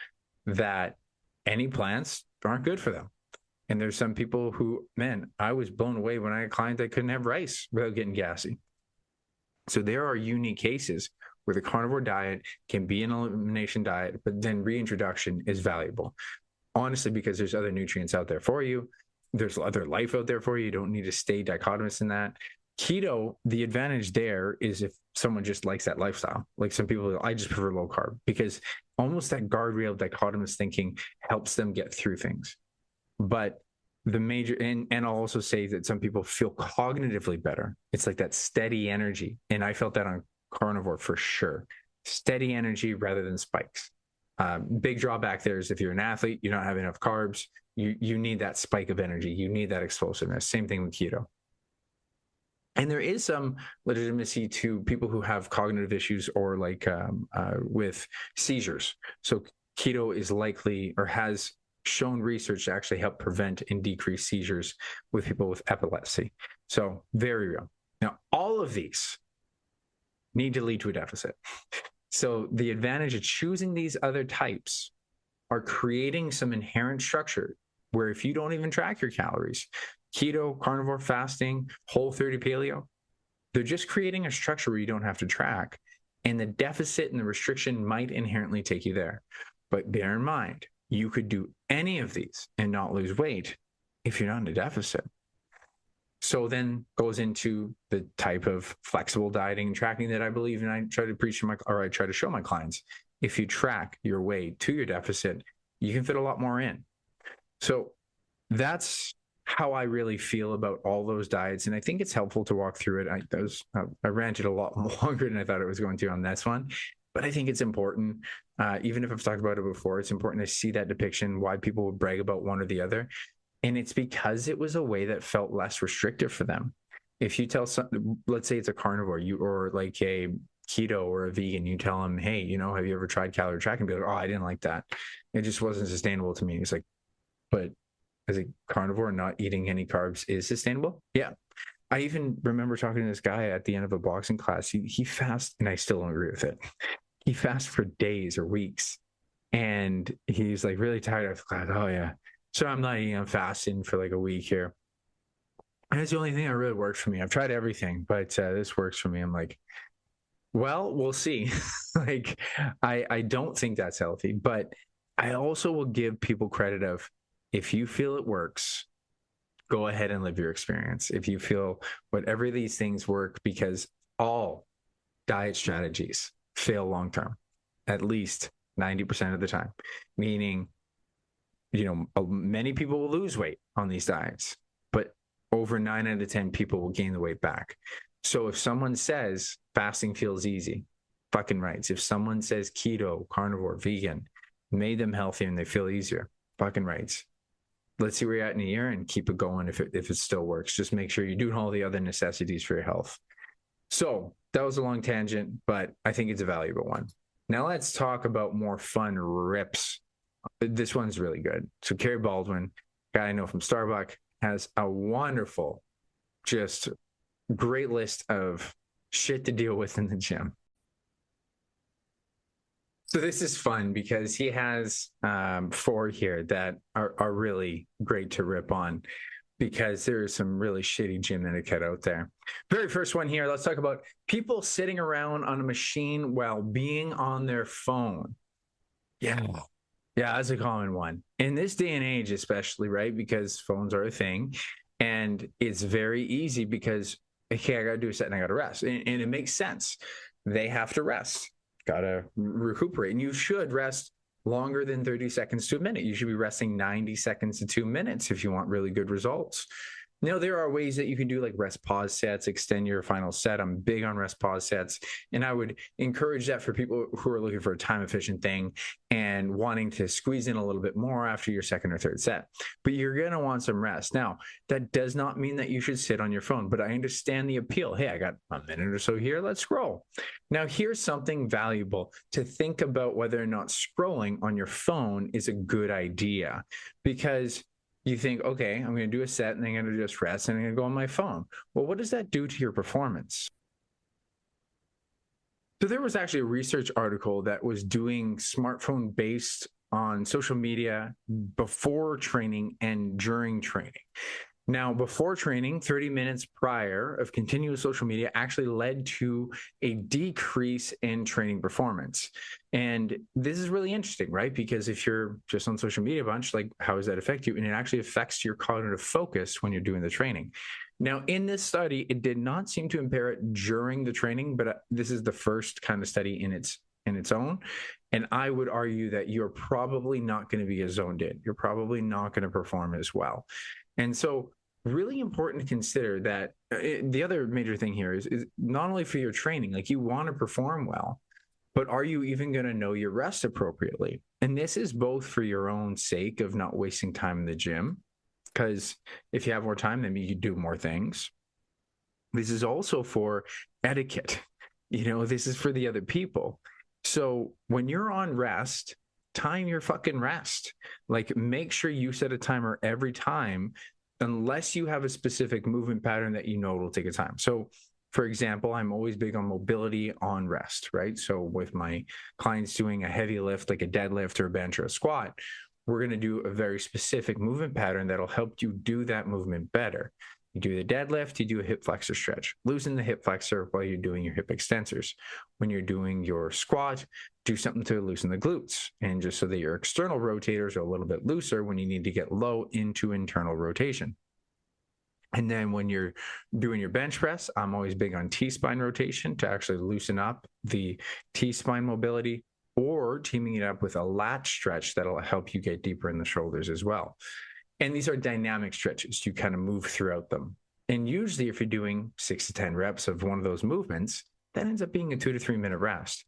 that any plants aren't good for them. And there's some people who, man, I was blown away when I had a client that couldn't have rice without getting gassy. So there are unique cases where the carnivore diet can be an elimination diet, but then reintroduction is valuable. Honestly, because there's other nutrients out there for you. There's other life out there for you. You don't need to stay dichotomous in that. Keto, the advantage there is if someone just likes that lifestyle. Like some people, I just prefer low carb, because almost that guardrail dichotomous thinking helps them get through things. But the major, and I'll also say that some people feel cognitively better. It's like that steady energy. And I felt that on carnivore for sure. Steady energy rather than spikes. Big drawback there is if you're an athlete, you don't have enough carbs. You need that spike of energy. You need that explosiveness. Same thing with keto. And there is some legitimacy to people who have cognitive issues or like with seizures. So keto is likely, or has shown research to actually help prevent and decrease seizures with people with epilepsy. So very real. Now, all of these need to lead to a deficit. So the advantage of choosing these other types are creating some inherent structure where if you don't even track your calories, keto, carnivore, fasting, Whole30 paleo, they're just creating a structure where you don't have to track. And the deficit and the restriction might inherently take you there. But bear in mind, you could do any of these and not lose weight if you're not in a deficit. So then goes into the type of flexible dieting and tracking that I believe, and I try to preach to I try to show my clients. If you track your way to your deficit, you can fit a lot more in. So that's how I really feel about all those diets. And I think it's helpful to walk through it. I ranted a lot longer than I thought it was going to on this one, but I think it's important. Even if I've talked about it before, it's important to see that depiction, why people would brag about one or the other. And it's because it was a way that felt less restrictive for them. If you tell let's say it's a carnivore, or like a keto or a vegan, you tell them, hey, have you ever tried calorie tracking? Be like, oh, I didn't like that. It just wasn't sustainable to me. It's like, but as a carnivore, not eating any carbs is sustainable? Yeah. I even remember talking to this guy at the end of a boxing class. He fasts, and I still don't agree with it. He fasts for days or weeks. And he's like really tired of class. Oh, yeah. So I'm not eating, I'm fasting for like a week here. And it's the only thing that really works for me. I've tried everything, but this works for me. I'm like, well, we'll see. Like, I don't think that's healthy, but I also will give people credit of, if you feel it works, go ahead and live your experience. If you feel whatever these things work, because all diet strategies fail long term, at least 90% of the time, meaning, many people will lose weight on these diets, but over 9 out of 10 people will gain the weight back. So if someone says fasting feels easy, fucking rights. If someone says keto, carnivore, vegan made them healthier and they feel easier, fucking rights. Let's see where you're at in a year and keep it going if it still works. Just make sure you're doing all the other necessities for your health. So that was a long tangent, but I think it's a valuable one. Now let's talk about more fun rips. This one's really good. So Kerry Baldwin, guy I know from Starbucks, has a wonderful, just great list of shit to deal with in the gym. So this is fun because he has 4 here that are really great to rip on, because there's some really shitty gym etiquette out there. Very first one here, let's talk about people sitting around on a machine while being on their phone. Yeah, that's a common one. In this day and age, especially, right? Because phones are a thing, and it's very easy because, okay, I got to do a set and I got to rest. And it makes sense. They have to rest, got to recuperate. And you should rest longer than 30 seconds to a minute. You should be resting 90 seconds to 2 minutes if you want really good results. Now, there are ways that you can do like rest pause sets, extend your final set. I'm big on rest pause sets, and I would encourage that for people who are looking for a time efficient thing and wanting to squeeze in a little bit more after your second or third set. But you're going to want some rest. Now, that does not mean that you should sit on your phone, but I understand the appeal. Hey, I got a minute or so here. Let's scroll. Now, here's something valuable to think about: whether or not scrolling on your phone is a good idea, because you think, okay, I'm going to do a set and then I'm going to just rest and I'm going to go on my phone. Well, what does that do to your performance? So there was actually a research article that was doing smartphone based on social media before training and during training. Now, before training, 30 minutes prior of continuous social media actually led to a decrease in training performance. And this is really interesting, right? Because if you're just on social media a bunch, like, how does that affect you? And it actually affects your cognitive focus when you're doing the training. Now, in this study, it did not seem to impair it during the training, but this is the first kind of study in its own. And I would argue that you're probably not going to be as zoned in. You're probably not going to perform as well. And so really important to consider that the other major thing here is not only for your training, like, you want to perform well, but are you even going to know your rest appropriately? And this is both for your own sake of not wasting time in the gym, because if you have more time, then you can do more things. This is also for etiquette. This is for the other people. So when you're on rest, time your fucking rest. Like, make sure you set a timer every time, unless you have a specific movement pattern that will take a time. So, for example, I'm always big on mobility on rest, right? So with my clients doing a heavy lift, like a deadlift or a bench or a squat, we're going to do a very specific movement pattern that'll help you do that movement better. You do the deadlift, you do a hip flexor stretch. Loosen the hip flexor while you're doing your hip extensors. When you're doing your squat, do something to loosen the glutes, and just so that your external rotators are a little bit looser when you need to get low into internal rotation. And then when you're doing your bench press, I'm always big on T-spine rotation to actually loosen up the T-spine mobility, or teaming it up with a lat stretch that'll help you get deeper in the shoulders as well. And these are dynamic stretches. You kind of move throughout them. And usually if you're doing 6 to 10 reps of one of those movements, that ends up being a 2 to 3 minute rest.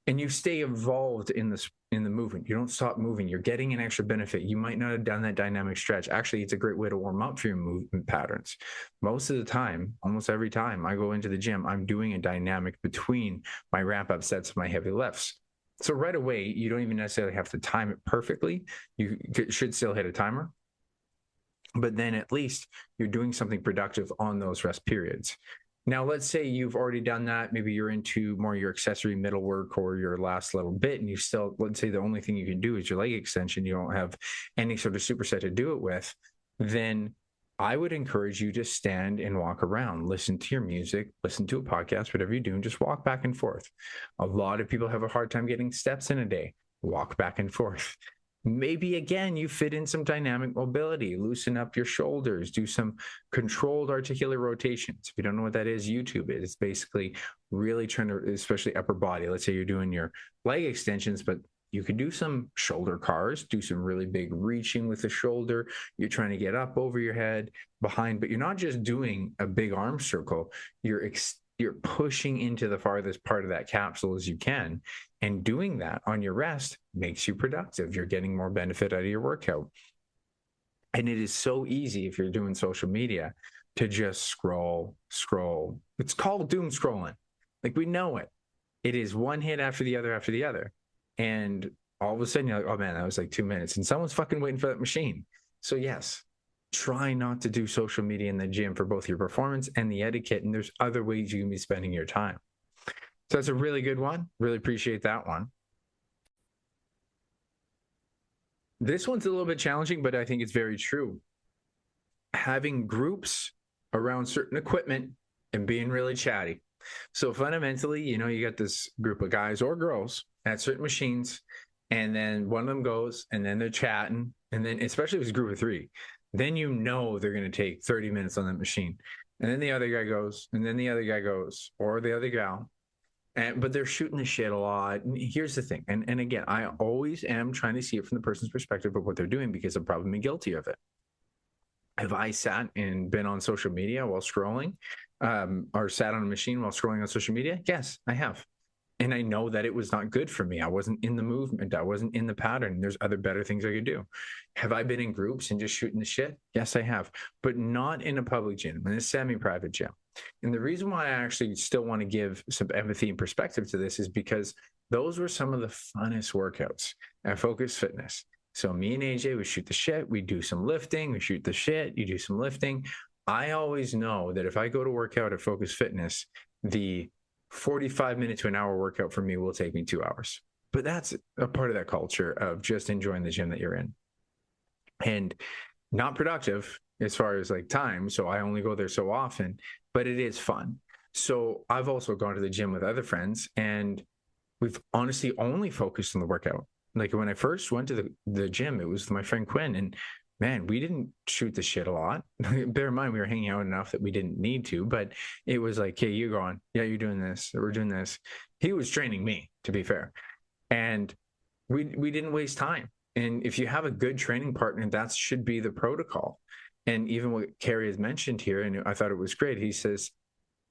And you stay involved in the movement. You don't stop moving. You're getting an extra benefit. You might not have done that dynamic stretch. Actually, it's a great way to warm up for your movement patterns. Most of the time, almost every time I go into the gym, I'm doing a dynamic between my ramp up sets and my heavy lifts. So right away, you don't even necessarily have to time it perfectly. You should still hit a timer, but then at least you're doing something productive on those rest periods. Now, let's say you've already done that. Maybe you're into more your accessory middle work or your last little bit, and you still, let's say the only thing you can do is your leg extension. You don't have any sort of superset to do it with. Then I would encourage you to stand and walk around, listen to your music, listen to a podcast, whatever you do, and just walk back and forth. A lot of people have a hard time getting steps in a day. Walk back and forth. Maybe again, you fit in some dynamic mobility, loosen up your shoulders, do some controlled articular rotations. If you don't know what that is, YouTube it. It's basically really trying to, especially upper body. Let's say you're doing your leg extensions, but you could do some shoulder cars, do some really big reaching with the shoulder. You're trying to get up over your head, behind, but you're not just doing a big arm circle. You're pushing into the farthest part of that capsule as you can. And doing that on your rest makes you productive. You're getting more benefit out of your workout. And it is so easy if you're doing social media to just scroll. It's called doom scrolling. Like, we know it. It is one hit after the other. And all of a sudden you're like, oh man, that was like 2 minutes. And someone's fucking waiting for that machine. So yes, try not to do social media in the gym for both your performance and the etiquette. And there's other ways you can be spending your time. So that's a really good one. Really appreciate that one. This one's a little bit challenging, but I think it's very true. Having groups around certain equipment and being really chatty. So fundamentally, you know, you got this group of guys or girls at certain machines, and then one of them goes, and then they're chatting, and then especially if it's a group of 3, then you know they're going to take 30 minutes on that machine. And then the other guy goes, and then the other guy goes, or the other gal. But they're shooting the shit a lot. And here's the thing. And again, I always am trying to see it from the person's perspective of what they're doing, because I've probably been guilty of it. Have I sat and been on social media while scrolling, or sat on a machine while scrolling on social media? Yes, I have. And I know that it was not good for me. I wasn't in the movement. I wasn't in the pattern. There's other better things I could do. Have I been in groups and just shooting the shit? Yes, I have, but not in a public gym, in a semi-private gym. And the reason why I actually still want to give some empathy and perspective to this is because those were some of the funnest workouts at Focus Fitness. So me and AJ, we shoot the shit. We do some lifting. We shoot the shit. You do some lifting. I always know that if I go to work out at Focus Fitness, the 45-minute to an hour workout for me will take me 2 hours. But that's a part of that culture of just enjoying the gym that you're in. And not productive as far as like time. So I only go there so often, but it is fun. So I've also gone to the gym with other friends, and we've honestly only focused on the workout. Like when I first went to the gym, it was with my friend Quinn, and man, we didn't shoot the shit a lot. Bear in mind, we were hanging out enough that we didn't need to, but it was like, hey, you're going, yeah, you're doing this, we're doing this. He was training me, to be fair. And we didn't waste time. And if you have a good training partner, that should be the protocol. And even what Carrie has mentioned here, and I thought it was great, he says,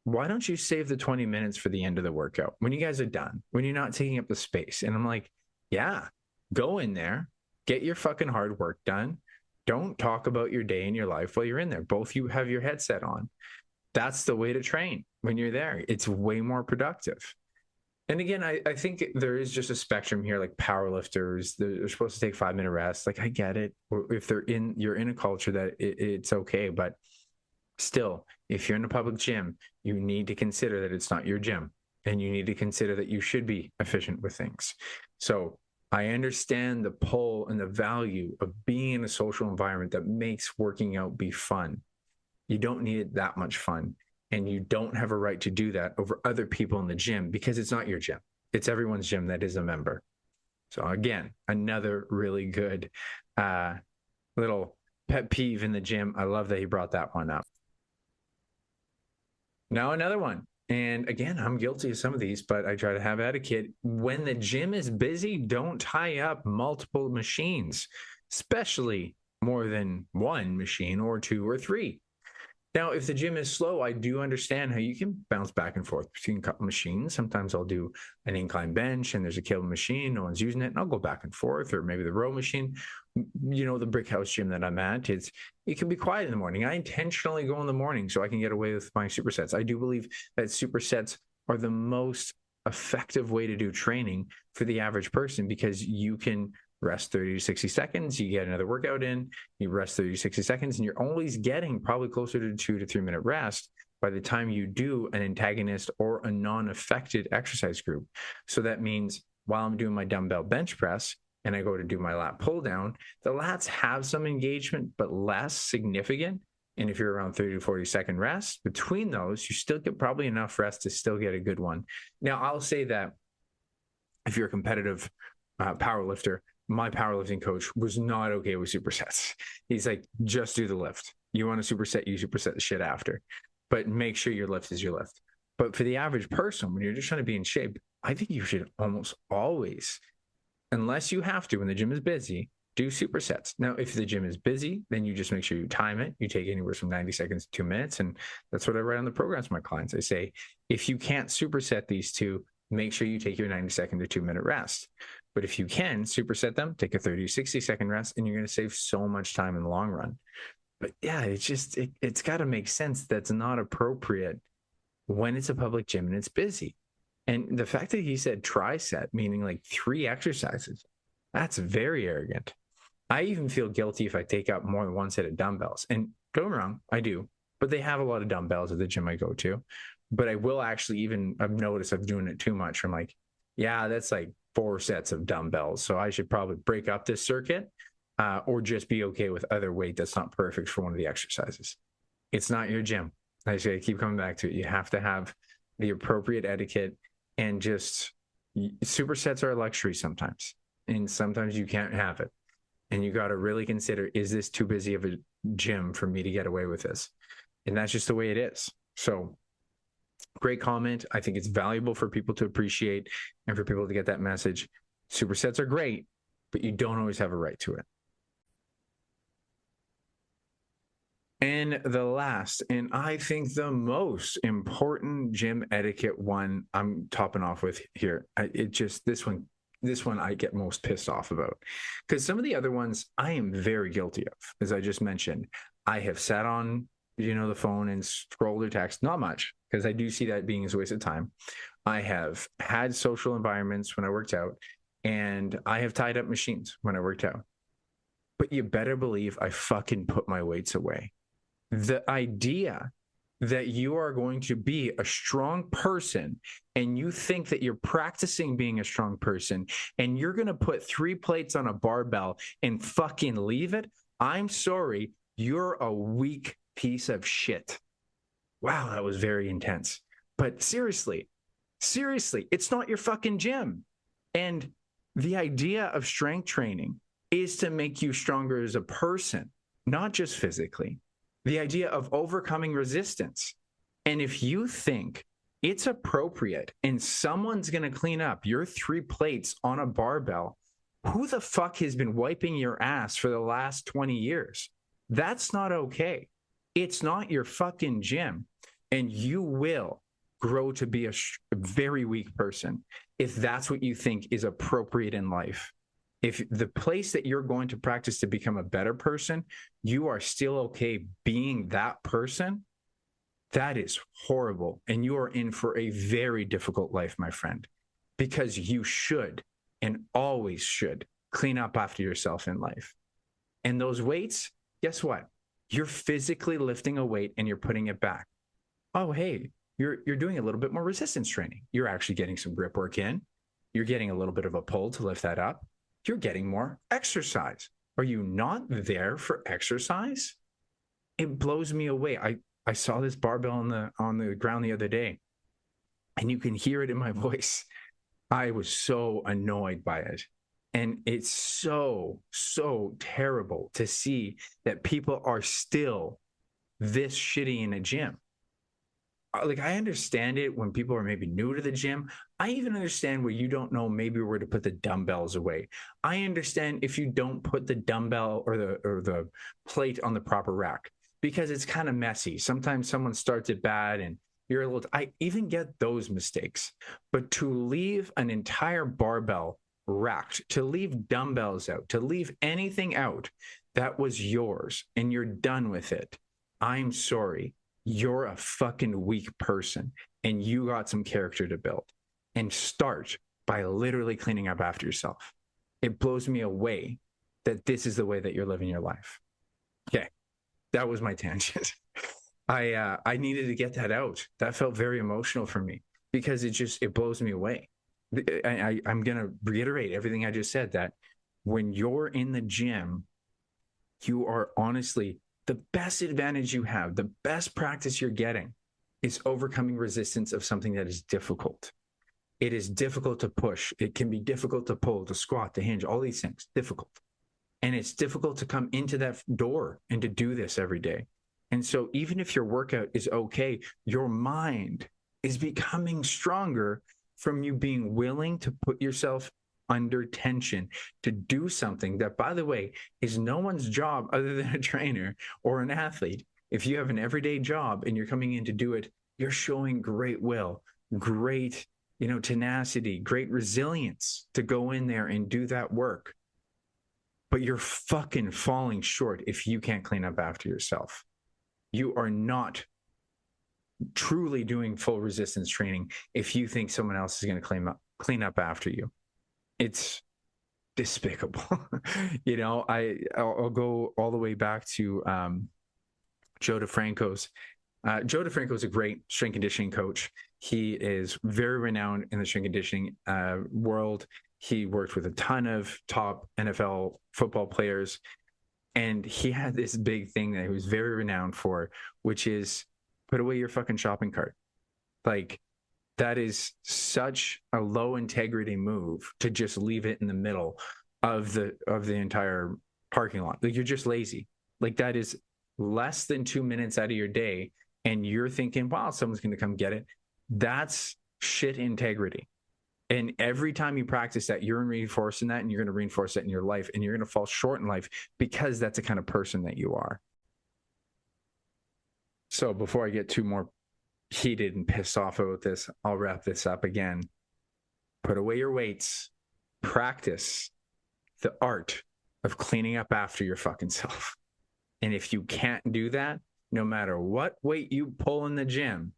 why don't you save the 20 minutes for the end of the workout when you guys are done, when you're not taking up the space? And I'm like, yeah, go in there, get your fucking hard work done. Don't talk about your day and your life while you're in there. Both you have your headset on. That's the way to train when you're there. It's way more productive. And again, I think there is just a spectrum here, like powerlifters, they're supposed to take 5-minute rest. Like, I get it. Or if you're in a culture that it's okay, but still, if you're in a public gym, you need to consider that it's not your gym, and you need to consider that you should be efficient with things. So I understand the pull and the value of being in a social environment that makes working out be fun. You don't need it that much fun. And you don't have a right to do that over other people in the gym, because it's not your gym. It's everyone's gym that is a member. So again, another really good little pet peeve in the gym. I love that he brought that one up. Now another one. And again, I'm guilty of some of these, but I try to have etiquette. When the gym is busy, don't tie up multiple machines, especially more than one machine or 2 or 3. Now, if the gym is slow, I do understand how you can bounce back and forth between a couple machines. Sometimes I'll do an incline bench and there's a cable machine, no one's using it, and I'll go back and forth, or maybe the row machine. You know, the brick house gym that I'm at, it can be quiet in the morning. I intentionally go in the morning so I can get away with my supersets. I do believe that supersets are the most effective way to do training for the average person, because you can rest 30 to 60 seconds, you get another workout in, you rest 30 to 60 seconds, and you're always getting probably closer to 2 to 3 minute rest by the time you do an antagonist or a non-affected exercise group. So that means while I'm doing my dumbbell bench press and I go to do my lat pull down, the lats have some engagement, but less significant And if you're around 30 to 40-second rest, between those, you still get probably enough rest to still get a good one. Now, I'll say that if you're a competitive power lifter, my powerlifting coach was not okay with supersets. He's like, just do the lift. You want to superset, you superset the shit after, but make sure your lift is your lift. But for the average person, when you're just trying to be in shape, I think you should almost always, unless you have to, when the gym is busy, do supersets. Now, if the gym is busy, then you just make sure you time it. You take anywhere from 90 seconds to 2 minutes. And that's what I write on the programs for my clients. I say, if you can't superset these two, make sure you take your 90-second to 2-minute rest. But if you can superset them, take a 30 to 60-second rest, and you're going to save so much time in the long run. But yeah, it's got to make sense. That's not appropriate when it's a public gym and it's busy. And the fact that he said tri-set, meaning like 3 exercises, that's very arrogant. I even feel guilty if I take out more than 1 set of dumbbells. And don't get me wrong, I do. But they have a lot of dumbbells at the gym I go to. But I will actually I've noticed I'm doing it too much. I'm like, yeah, that's like 4 sets of dumbbells. So I should probably break up this circuit or just be okay with other weight that's not perfect for one of the exercises. It's not your gym. I say, I keep coming back to it. You have to have the appropriate etiquette, and just supersets are a luxury sometimes. And sometimes you can't have it. And you got to really consider, is this too busy of a gym for me to get away with this? And that's just the way it is. So great comment. I think it's valuable for people to appreciate and for people to get that message. Supersets are great, but you don't always have a right to it. And the last, and I think the most important gym etiquette one I'm topping off with here. This one I get most pissed off about, because some of the other ones I am very guilty of. As I just mentioned, I have sat on, the phone and scrolled or text, not much, because I do see that being a waste of time. I have had social environments when I worked out, and I have tied up machines when I worked out. But you better believe I fucking put my weights away. The idea that you are going to be a strong person and you think that you're practicing being a strong person and you're going to put 3 plates on a barbell and fucking leave it, I'm sorry, you're a weak piece of shit. Wow, that was very intense. But seriously, it's not your fucking gym. And the idea of strength training is to make you stronger as a person, not just physically. The idea of overcoming resistance. And if you think it's appropriate and someone's going to clean up your 3 plates on a barbell, who the fuck has been wiping your ass for the last 20 years? That's not okay. It's not your fucking gym. And you will grow to be a very weak person if that's what you think is appropriate in life. If the place that you're going to practice to become a better person, you are still okay being that person, that is horrible. And you are in for a very difficult life, my friend, because you should and always should clean up after yourself in life. And those weights, guess what? You're physically lifting a weight and you're putting it back. Oh, hey, you're doing a little bit more resistance training. You're actually getting some grip work in. You're getting a little bit of a pull to lift that up. You're getting more exercise. Are you not there for exercise? It blows me away. I saw this barbell on the ground the other day, and you can hear it in my voice. I was so annoyed by it. And it's so terrible to see that people are still this shitty in a gym. Like, I understand it when people are maybe new to the gym. I even understand where you don't know maybe where to put the dumbbells away. I understand if you don't put the dumbbell or the plate on the proper rack, because it's kind of messy. Sometimes someone starts it bad and you're a little, I even get those mistakes. But to leave an entire barbell racked, to leave dumbbells out, to leave anything out that was yours and you're done with it, I'm sorry. You're a fucking weak person and you got some character to build. And start by literally cleaning up after yourself. It blows me away that this is the way that you're living your life. Okay, that was my tangent. I needed to get that out. That felt very emotional for me because it blows me away. I'm going to reiterate everything I just said, that when you're in the gym, you are honestly the best advantage you have, the best practice you're getting is overcoming resistance of something that is difficult. It is difficult to push. It can be difficult to pull, to squat, to hinge, all these things, difficult. And it's difficult to come into that door and to do this every day. And so even if your workout is okay, your mind is becoming stronger from you being willing to put yourself under tension to do something that, by the way, is no one's job other than a trainer or an athlete. If you have an everyday job and you're coming in to do it, you're showing great will, great, tenacity, great resilience to go in there and do that work. But you're fucking falling short if you can't clean up after yourself. You are not truly doing full resistance training if you think someone else is going to clean up after you. It's despicable. I'll go all the way back to Joe DeFranco's. Joe DeFranco is a great strength conditioning coach. He is very renowned in the strength conditioning world. He worked with a ton of top NFL football players. And he had this big thing that he was very renowned for, which is put away your fucking shopping cart. Like, that is such a low integrity move to just leave it in the middle of the entire parking lot. Like, you're just lazy. Like, that is less than 2 minutes out of your day. And you're thinking, wow, someone's going to come get it. That's shit integrity. And every time you practice that, you're reinforcing that, and you're going to reinforce that in your life, and you're going to fall short in life because that's the kind of person that you are. So before I get too more heated and pissed off about this, I'll wrap this up again. Put away your weights. Practice the art of cleaning up after your fucking self. And if you can't do that, no matter what weight you pull in the gym,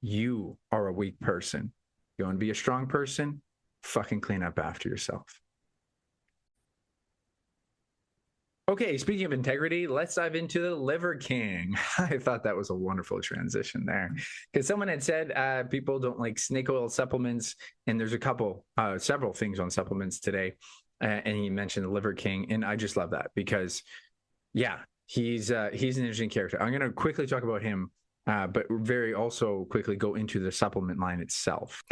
you are a weak person. You want to be a strong person? Fucking clean up after yourself. Okay, speaking of integrity, let's dive into the Liver King. I thought that was a wonderful transition there. Because someone had said people don't like snake oil supplements, and there's several things on supplements today. And he mentioned the Liver King, and I just love that because, yeah, he's an interesting character. I'm going to quickly talk about him, but very also quickly go into the supplement line itself.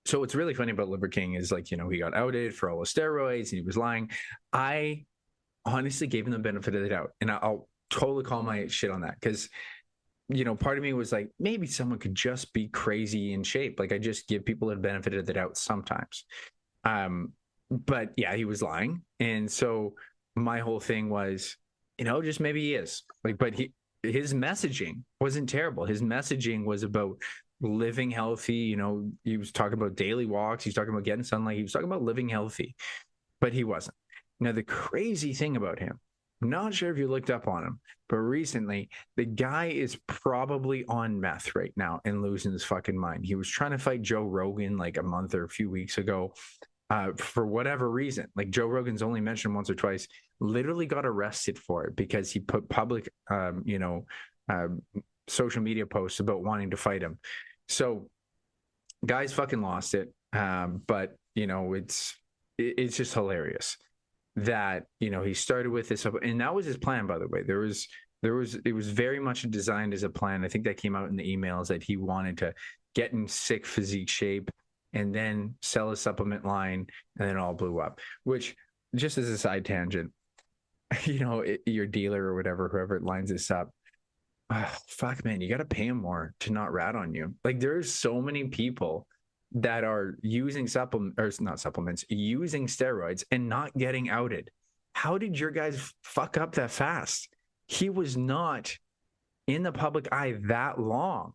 So what's really funny about Liver King is, like, he got outed for all the steroids and he was lying. I honestly gave him the benefit of the doubt, and I'll totally call my shit on that because, part of me was like, maybe someone could just be crazy in shape. Like, I just give people the benefit of the doubt sometimes. But yeah, he was lying. And so my whole thing was, just maybe he is like, but his messaging wasn't terrible. His messaging was about living healthy. He was talking about daily walks. He was talking about getting sunlight. He was talking about living healthy, but he wasn't. Now, the crazy thing about him, I'm not sure if you looked up on him, but recently the guy is probably on meth right now and losing his fucking mind. He was trying to fight Joe Rogan like a month or a few weeks ago. For whatever reason, like Joe Rogan's only mentioned once or twice, literally got arrested for it because he put public, social media posts about wanting to fight him. So guys fucking lost it. But it's just hilarious that, he started with this, and that was his plan, by the way. It was very much designed as a plan. I think that came out in the emails that he wanted to get in sick physique shape and then sell a supplement line, and then it all blew up. Which, just as a side tangent, your dealer or whatever, whoever lines this up, fuck, man, you got to pay him more to not rat on you. Like, there's so many people that are using using steroids and not getting outed. How did your guys fuck up that fast? He was not in the public eye that long.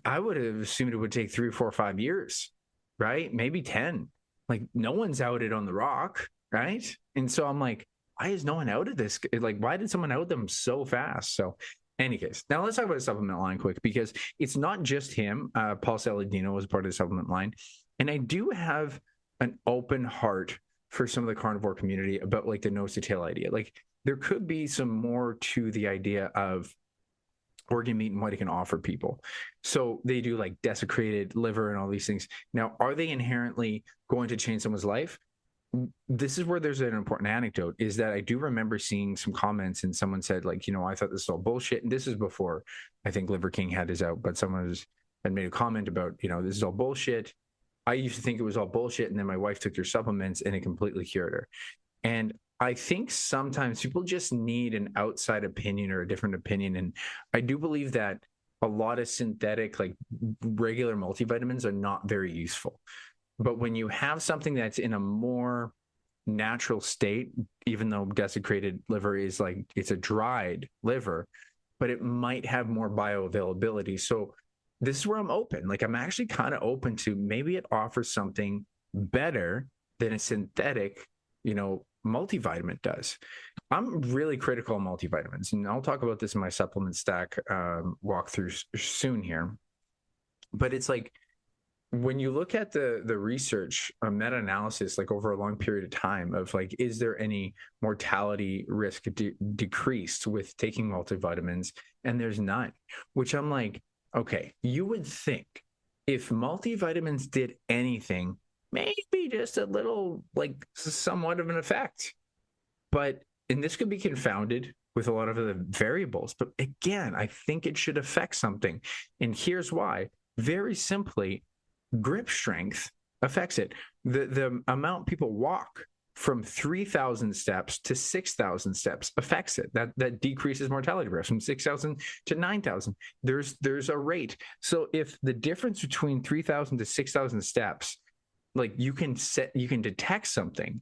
I would have assumed it would take 3 or 4 or 5 years, right? Maybe 10. Like, no one's outed on The Rock, right? And so I'm like, why is no one outed this? Like, why did someone out them so fast? So, any case, now let's talk about the supplement line quick, because it's not just him. Paul Saladino was part of the supplement line. And I do have an open heart for some of the carnivore community about like the nose to tail idea. Like, there could be some more to the idea of organ meat and what it can offer people. So they do like desecrated liver and all these things. Now, are they inherently going to change someone's life? this is where there's an important anecdote, is that I do remember seeing some comments and someone said, like, I thought this is all bullshit. And this is before I think Liver King had his out, but had made a comment about, this is all bullshit. I used to think it was all bullshit. And then my wife took your supplements and it completely cured her. And I think sometimes people just need an outside opinion or a different opinion. And I do believe that a lot of synthetic, like regular multivitamins, are not very useful. But when you have something that's in a more natural state, even though desiccated liver is like, it's a dried liver, but it might have more bioavailability. So this is where I'm open. Like, I'm actually kind of open to maybe it offers something better than a synthetic, multivitamin does. I'm really critical of multivitamins, and I'll talk about this in my supplement stack walkthrough soon here. But it's like, when you look at the research, a meta-analysis, like over a long period of time, of like, is there any mortality risk decreased with taking multivitamins? And there's none, which I'm like, okay, you would think if multivitamins did anything, maybe just a little, like somewhat of an effect. And this could be confounded with a lot of the variables. But again, I think it should affect something. And here's why. Very simply, grip strength affects it. The amount people walk from 3,000 steps to 6,000 steps affects it. That decreases mortality risk from 6,000 to 9,000. There's a rate. So if the difference between 3,000 to 6,000 steps, like you can detect something,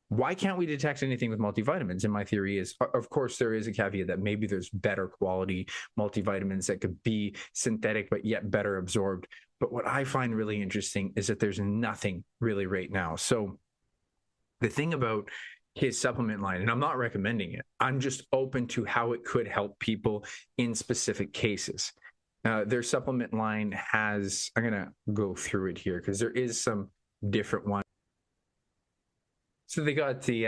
why can't we detect anything with multivitamins? And my theory is, of course, there is a caveat that maybe there's better quality multivitamins that could be synthetic, but yet better absorbed. But what I find really interesting is that there's nothing really right now. So the thing about his supplement line, and I'm not recommending it, I'm just open to how it could help people in specific cases. Their supplement line has, I'm going to go through it here because there is some different ones. So they got the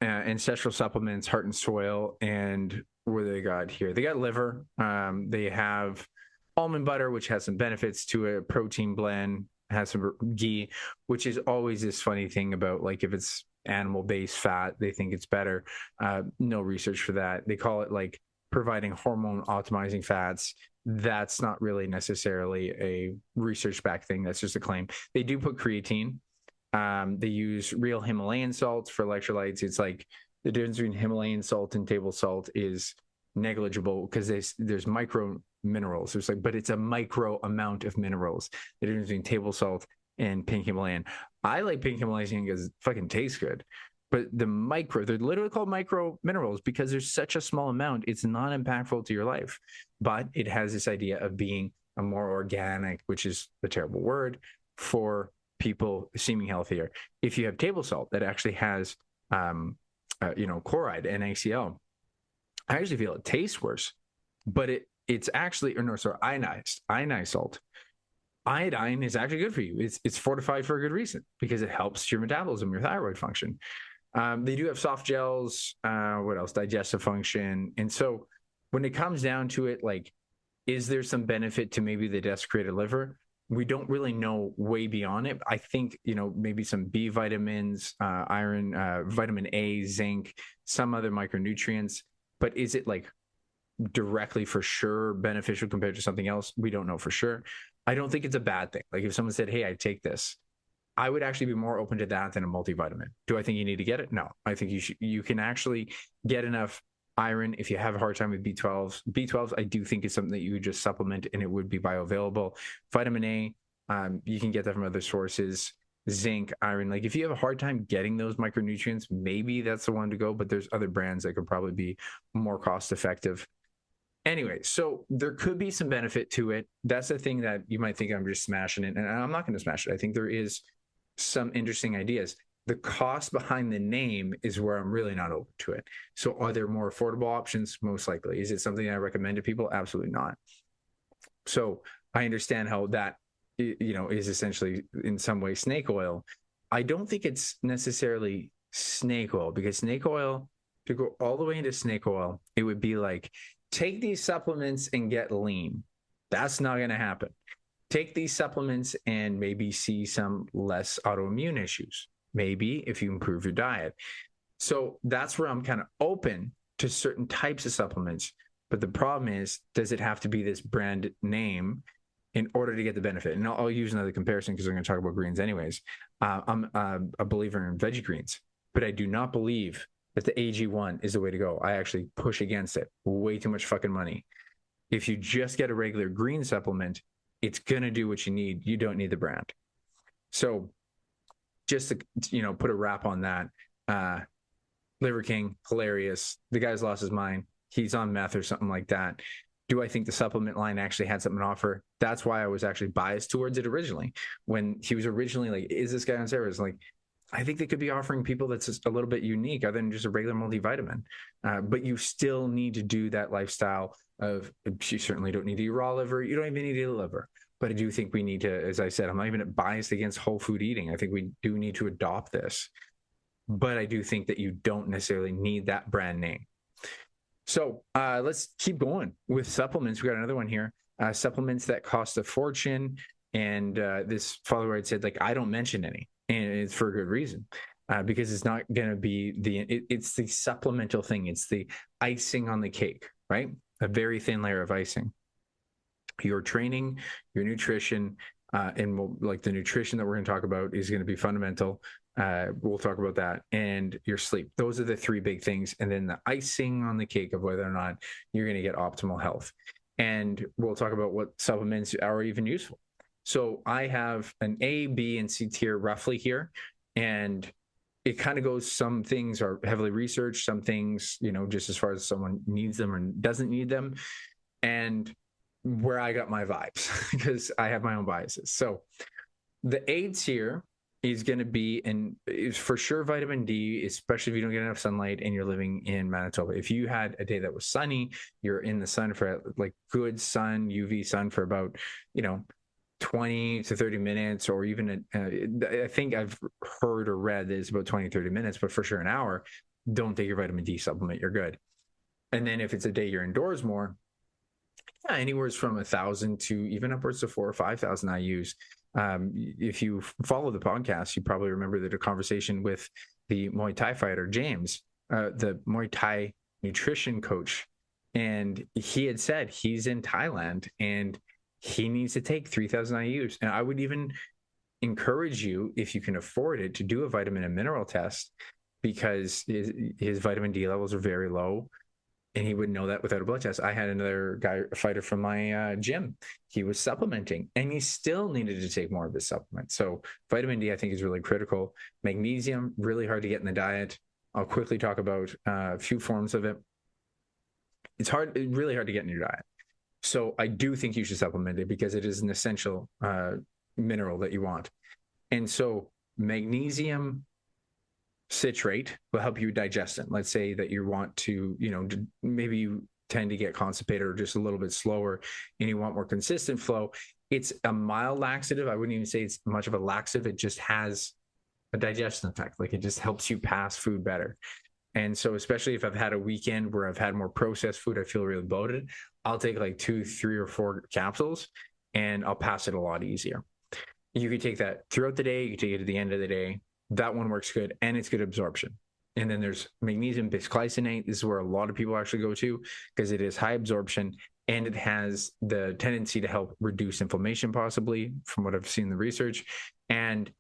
ancestral supplements, Heart and Soil, and what do they got here? They got liver. They have almond butter, which has some benefits to a protein blend, has some ghee, which is always this funny thing about, like, if it's animal-based fat, they think it's better. No research for that. They call it like providing hormone optimizing fats. That's not really necessarily a research-backed thing. That's just a claim. They do put creatine. They use real Himalayan salts for electrolytes. It's like the difference between Himalayan salt and table salt is negligible because there's micro minerals. But it's a micro amount of minerals. The difference between table salt and pink Himalayan. I like pink Himalayan because it fucking tastes good. But they're literally called micro minerals because there's such a small amount. It's not impactful to your life, but it has this idea of being a more organic, which is a terrible word for people seeming healthier. If you have table salt that actually has, chloride and HCl, I actually feel it tastes worse, but it's actually, ionized salt. Iodine is actually good for you. It's fortified for a good reason because it helps your metabolism, your thyroid function. They do have soft gels. What else? Digestive function. And so when it comes down to it, like, is there some benefit to maybe the desiccated liver? We don't really know way beyond it. I think, maybe some B vitamins, iron, vitamin A, zinc, some other micronutrients. But is it like directly for sure beneficial compared to something else? We don't know for sure. I don't think it's a bad thing. Like if someone said, hey, I take this, I would actually be more open to that than a multivitamin. Do I think you need to get it? No, I think you can actually get enough iron if you have a hard time with B12s. B12s, I do think is something that you would just supplement and it would be bioavailable. Vitamin A, you can get that from other sources. Zinc, iron, like if you have a hard time getting those micronutrients, maybe that's the one to go, but there's other brands that could probably be more cost effective. Anyway, so there could be some benefit to it. That's the thing that you might think I'm just smashing it, and I'm not going to smash it. I think there is some interesting ideas. The cost behind the name is where I'm really not open to it. So are there more affordable options? Most likely. Is it something I recommend to people? Absolutely not. So I understand how that, is essentially in some way snake oil. I don't think it's necessarily snake oil, because snake oil, to go all the way into snake oil, it would be like, take these supplements and get lean. That's not going to happen. Take these supplements and maybe see some less autoimmune issues. maybe if you improve your diet. So that's where I'm kind of open to certain types of supplements. But the problem is, does it have to be this brand name in order to get the benefit? And I'll use another comparison because we're going to talk about greens anyways. I'm a believer in veggie greens, but I do not believe that the AG1 is the way to go. I actually push against it. Way too much fucking money. If you just get a regular green supplement, it's going to do what you need. You don't need the brand. So just to, put a wrap on that, Liver King, hilarious. The guy's lost his mind. He's on meth or something like that. Do I think the supplement line actually had something to offer? That's why I was actually biased towards it originally. When he was originally like, is this guy on steroids? Like, I think they could be offering people that's just a little bit unique other than just a regular multivitamin. But you still need to do that lifestyle of, you certainly don't need to eat raw liver. You don't even need to eat liver. But I do think we need to, as I said, I'm not even biased against whole food eating. I think we do need to adopt this. But I do think that you don't necessarily need that brand name. So let's keep going with supplements. We got another one here. Supplements that cost a fortune. And this follower had said, like, I don't mention any. And it's for a good reason, because it's not going to be it's the supplemental thing. It's the icing on the cake, right? A very thin layer of icing. Your training, your nutrition, and like the nutrition that we're going to talk about is going to be fundamental. We'll talk about that, and your sleep. Those are the three big things. And then the icing on the cake of whether or not you're going to get optimal health. And we'll talk about what supplements are even useful. So I have an A, B, and C tier roughly here. And it kind of goes, some things are heavily researched, some things, just as far as someone needs them or doesn't need them. And where I got my vibes, because I have my own biases. So the A tier is going to be, and is for sure vitamin D, especially if you don't get enough sunlight and you're living in Manitoba. If you had a day that was sunny, you're in the sun for like good sun, UV sun for about, 20 to 30 minutes, or even, I think I've heard or read that it's about 20, 30 minutes, but for sure an hour, don't take your vitamin D supplement. You're good. And then if it's a day you're indoors more, anywhere from 1,000 to even upwards to 4,000 or 5,000 IUs. If you follow the podcast, you probably remember that a conversation with the Muay Thai fighter, James, the Muay Thai nutrition coach. And he had said he's in Thailand and he needs to take 3,000 IUs. And I would even encourage you, if you can afford it, to do a vitamin and mineral test, because his vitamin D levels are very low. And he wouldn't know that without a blood test. I had another guy, a fighter from my gym. He was supplementing, and he still needed to take more of his supplement. So vitamin D, I think, is really critical. Magnesium, really hard to get in the diet. I'll quickly talk about a few forms of it. It's really hard to get in your diet. So I do think you should supplement it because it is an essential mineral that you want. And so magnesium citrate will help you digest it. Let's say that you want to, maybe you tend to get constipated or just a little bit slower and you want more consistent flow. It's a mild laxative. I wouldn't even say it's much of a laxative. It just has a digestion effect. Like, it just helps you pass food better. And so, especially if I've had a weekend where I've had more processed food, I feel really bloated, I'll take like 2, 3, or 4 capsules and I'll pass it a lot easier. You could take that throughout the day. You can take it at the end of the day. That one works good, and it's good absorption. And then there's magnesium bisglycinate. This is where a lot of people actually go to because it is high absorption and it has the tendency to help reduce inflammation, possibly, from what I've seen in the research. And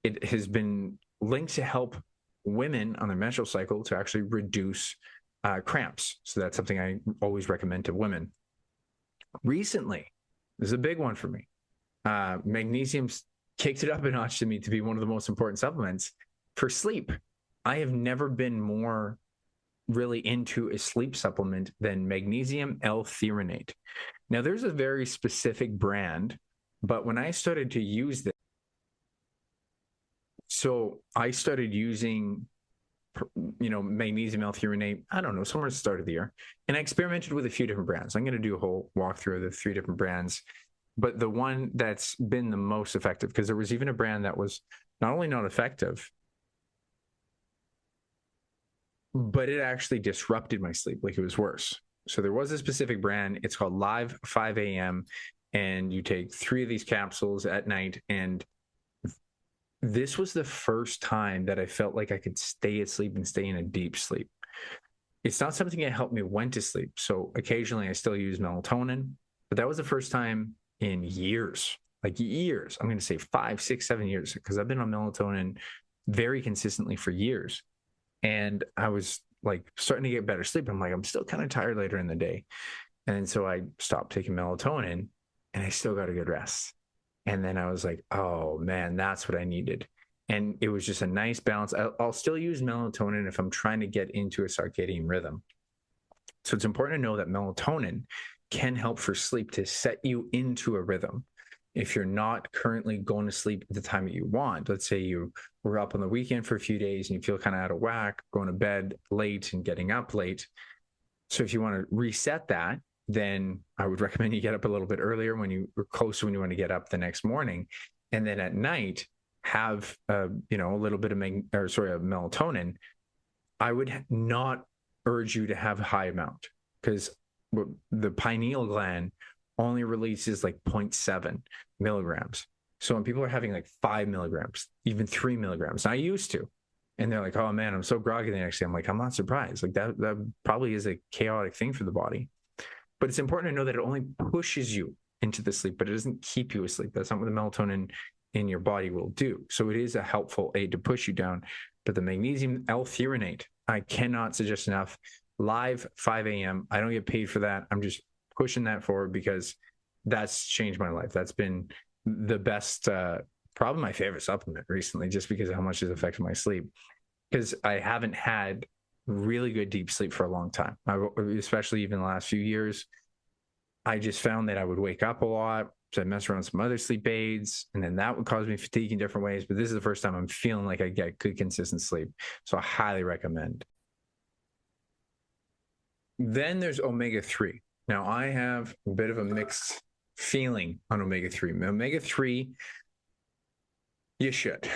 it has been linked to help women on their menstrual cycle to actually reduce cramps. So that's something I always recommend to women. Recently, this is a big one for me. Magnesium's kicked it up a notch to me to be one of the most important supplements for sleep. I have never been more really into a sleep supplement than magnesium L-threonate. Now, there's a very specific brand, but when I started to use this, so I started using, magnesium L-threonate, I don't know, somewhere at the start of the year, and I experimented with a few different brands. I'm going to do a whole walkthrough of the 3 different brands. But the one that's been the most effective, because there was even a brand that was not only not effective, but it actually disrupted my sleep. Like, it was worse. So there was a specific brand. It's called Live 5 a.m. And you take 3 of these capsules at night. And this was the first time that I felt like I could stay asleep and stay in a deep sleep. It's not something that helped me when to sleep. So occasionally I still use melatonin, but that was the first time in years, like years. I'm going to say 5, 6, 7 years, because I've been on melatonin very consistently for years. And I was like starting to get better sleep. I'm like, I'm still kind of tired later in the day. And so I stopped taking melatonin and I still got a good rest. And then I was like, oh man, that's what I needed. And it was just a nice balance. I'll still use melatonin if I'm trying to get into a circadian rhythm. So it's important to know that melatonin can help for sleep to set you into a rhythm. If you're not currently going to sleep at the time that you want, let's say you were up on the weekend for a few days and you feel kind of out of whack, going to bed late and getting up late. So if you want to reset that, then I would recommend you get up a little bit earlier when you are close to when you want to get up the next morning. And then at night, have a little bit of melatonin. I would not urge you to have a high amount, because the pineal gland only releases like 0.7 milligrams. So when people are having like 5 milligrams, even 3 milligrams, I used to, and they're like, oh man, I'm so groggy the next day. I'm like, I'm not surprised. Like that probably is a chaotic thing for the body. But it's important to know that it only pushes you into the sleep, but it doesn't keep you asleep. That's not what the melatonin in your body will do. So it is a helpful aid to push you down. But the magnesium L-threonate, I cannot suggest enough. Live 5 a.m. I don't get paid for that. I'm just pushing that forward because that's changed my life. That's been the best, probably my favorite supplement recently, just because of how much it's affected my sleep. Because I haven't had really good deep sleep for a long time, especially even the last few years. I just found that I would wake up a lot. So I messed around with some other sleep aids, and then that would cause me fatigue in different ways. But this is the first time I'm feeling like I get good, consistent sleep. So I highly recommend. Then there's omega-3. Now, I have a bit of a mixed feeling on omega-3. Omega-3, you should.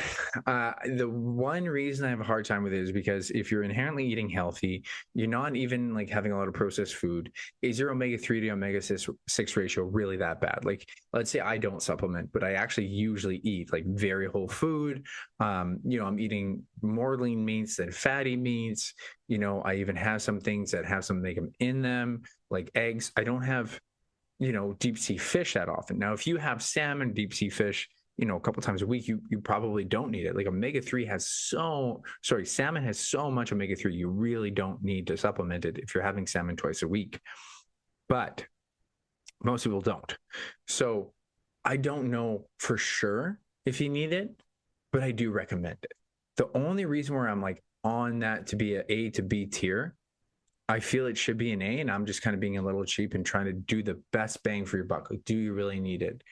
The one reason I have a hard time with it is because if you're inherently eating healthy, you're not even like having a lot of processed food. Is your omega-3 to omega-6 ratio really that bad? Like, let's say I don't supplement, but I actually usually eat like very whole food. I'm eating more lean meats than fatty meats. I even have some things that have some omega in them, like eggs. I don't have, deep sea fish that often. Now, if you have salmon, deep sea fish, a couple times a week, you probably don't need it. Like salmon has so much omega-3, you really don't need to supplement it if you're having salmon twice a week. But most people don't. So I don't know for sure if you need it, but I do recommend it. The only reason where I'm like on that to be an A to B tier, I feel it should be an A, and I'm just kind of being a little cheap and trying to do the best bang for your buck. Like, do you really need it?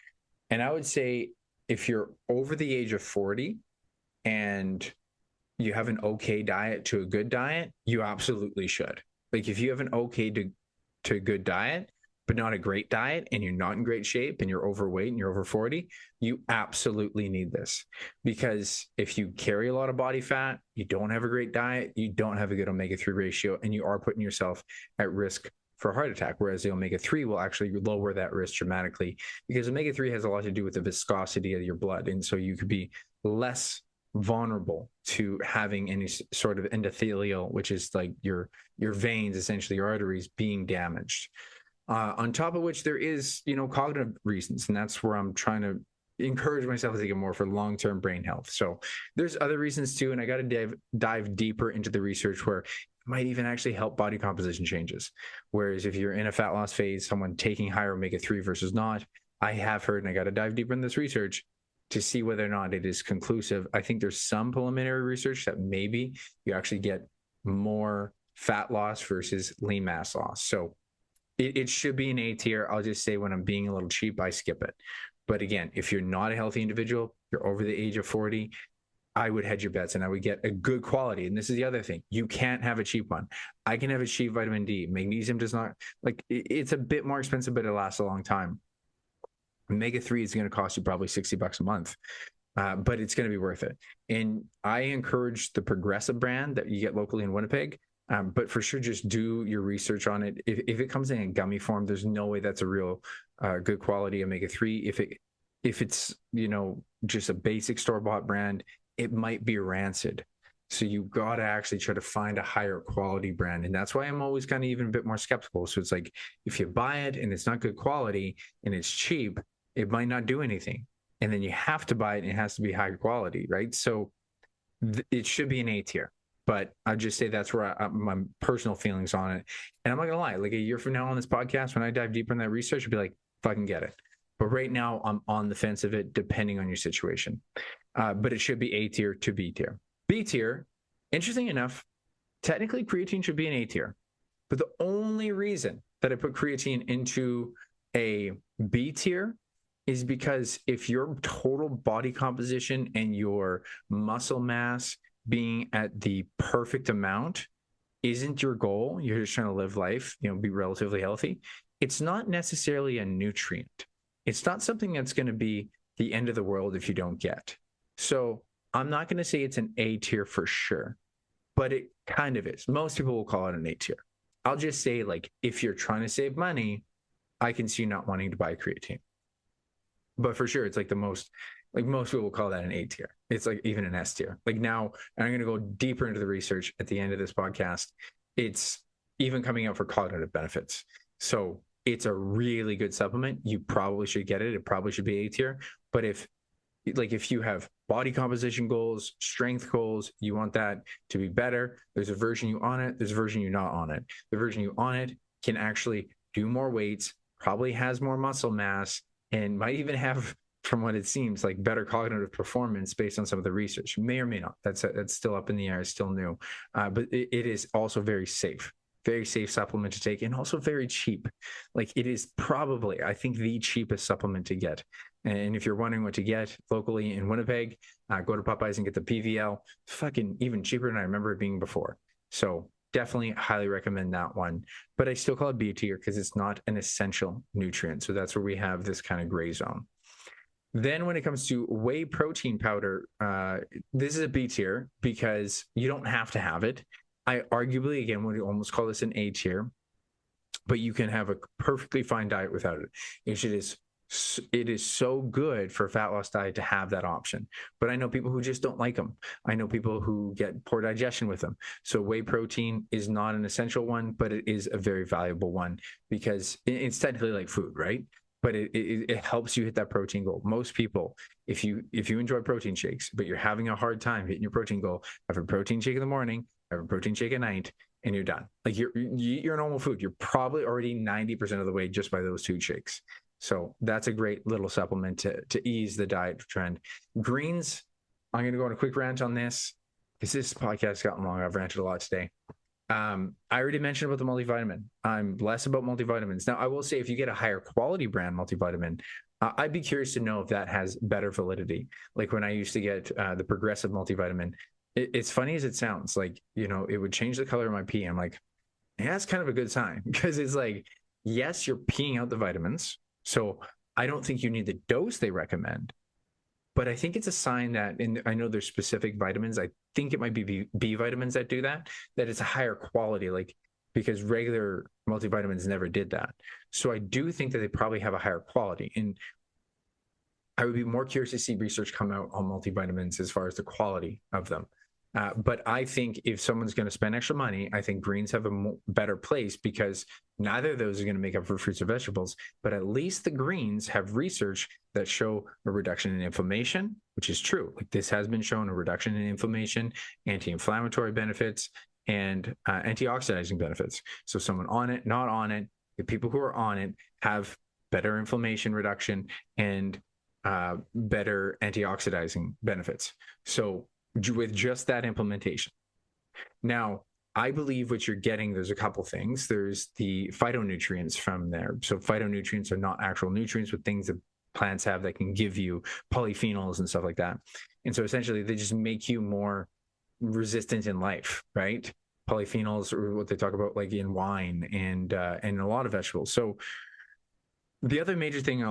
And I would say, if you're over the age of 40 and you have an okay diet to a good diet, you absolutely should. Like, if you have an okay to good diet, but not a great diet, and you're not in great shape and you're overweight and you're over 40, you absolutely need this. Because if you carry a lot of body fat, you don't have a great diet, you don't have a good omega-3 ratio, and you are putting yourself at risk for a heart attack, whereas the omega-3 will actually lower that risk dramatically, because omega-3 has a lot to do with the viscosity of your blood. And so you could be less vulnerable to having any sort of endothelial, which is like your veins, essentially your arteries, being damaged. On top of which there is, cognitive reasons. And that's where I'm trying to encourage myself to take it more for long-term brain health. So there's other reasons too. And I got to dive deeper into the research where might even actually help body composition changes. Whereas if you're in a fat loss phase, someone taking higher omega-3 versus not, I have heard, and I got to dive deeper in this research to see whether or not it is conclusive. I think there's some preliminary research that maybe you actually get more fat loss versus lean mass loss. So it should be an A tier. I'll just say, when I'm being a little cheap, I skip it. But again, if you're not a healthy individual, you're over the age of 40, I would hedge your bets and I would get a good quality. And this is the other thing. You can't have a cheap one. I can have a cheap vitamin D. Magnesium does not, it's a bit more expensive, but it lasts a long time. Omega-3 is going to cost you probably $60 a month, but it's going to be worth it. And I encourage the Progressive brand that you get locally in Winnipeg. But for sure, just do your research on it. If it comes in a gummy form, there's no way that's a real good quality omega-3. if it's, just a basic store-bought brand, it might be rancid. So you got to actually try to find a higher quality brand. And that's why I'm always kind of even a bit more skeptical. So it's like, if you buy it and it's not good quality and it's cheap, it might not do anything. And then you have to buy it and it has to be high quality, right? So it should be an A tier. But I'd just say that's where my personal feelings on it. And I'm not going to lie, like a year from now on this podcast, when I dive deeper in that research, I'll be like, fucking get it. But right now, I'm on the fence of it, depending on your situation. But it should be A tier to B tier. B tier, interesting enough, technically creatine should be an A tier. But the only reason that I put creatine into a B tier is because if your total body composition and your muscle mass being at the perfect amount isn't your goal, you're just trying to live life, be relatively healthy, it's not necessarily a nutrient. It's not something that's going to be the end of the world if you don't get. So I'm not going to say it's an A tier for sure, but it kind of is. Most people will call it an A tier. I'll just say, like, if you're trying to save money, I can see you not wanting to buy creatine. But for sure, it's like most people will call that an A tier. It's like even an S tier. Like now, and I'm going to go deeper into the research at the end of this podcast. It's even coming out for cognitive benefits. So it's a really good supplement. You probably should get it. It probably should be A tier. But if you have body composition goals, strength goals, you want that to be better, there's a version you on it, there's a version you not on it. The version you on it can actually do more weights, probably has more muscle mass, and might even have, from what it seems, like better cognitive performance based on some of the research. May or may not. That's still up in the air. It's still new. But it is also very safe supplement to take, and also very cheap. Like it is probably, I think, the cheapest supplement to get. And if you're wondering what to get locally in Winnipeg, go to Popeyes and get the PVL. It's fucking even cheaper than I remember it being before. So definitely highly recommend that one. But I still call it B tier because it's not an essential nutrient. So that's where we have this kind of gray zone. Then when it comes to whey protein powder, this is a B tier because you don't have to have it. I arguably, again, would almost call this an A tier, but you can have a perfectly fine diet without it. It is so good for a fat loss diet to have that option. But I know people who just don't like them. I know people who get poor digestion with them. So whey protein is not an essential one, but it is a very valuable one because it's technically like food, right? But it helps you hit that protein goal. Most people, if you enjoy protein shakes, but you're having a hard time hitting your protein goal, have a protein shake in the morning, have a protein shake at night, and you're done. Like you eat your normal food, you're probably already 90% of the way just by those 2 shakes. So that's a great little supplement to ease the diet trend. Greens, I'm going to go on a quick rant on this because this podcast has gotten long. I've ranted a lot today. I already mentioned about the multivitamin. I'm less about multivitamins. Now, I will say if you get a higher quality brand multivitamin, I'd be curious to know if that has better validity. Like when I used to get the Progressive multivitamin, it's funny as it sounds, like, it would change the color of my pee. I'm like, yeah, that's kind of a good sign because it's like, yes, you're peeing out the vitamins. So I don't think you need the dose they recommend, but I think it's a sign that, and I know there's specific vitamins, I think it might be B vitamins that do that it's a higher quality, like because regular multivitamins never did that. So I do think that they probably have a higher quality. And I would be more curious to see research come out on multivitamins as far as the quality of them. But I think if someone's going to spend extra money, I think greens have a better place because neither of those are going to make up for fruits or vegetables. But at least the greens have research that show a reduction in inflammation, which is true. Like this has been shown, a reduction in inflammation, anti-inflammatory benefits, and antioxidizing benefits. So someone on it, not on it, the people who are on it have better inflammation reduction and better antioxidizing benefits. So with just that implementation. Now, I believe what you're getting, there's a couple things. There's the phytonutrients from there. So phytonutrients are not actual nutrients, but things that plants have that can give you polyphenols and stuff like that. And so essentially they just make you more resistant in life, right? Polyphenols are what they talk about like in wine and a lot of vegetables. So the other major thing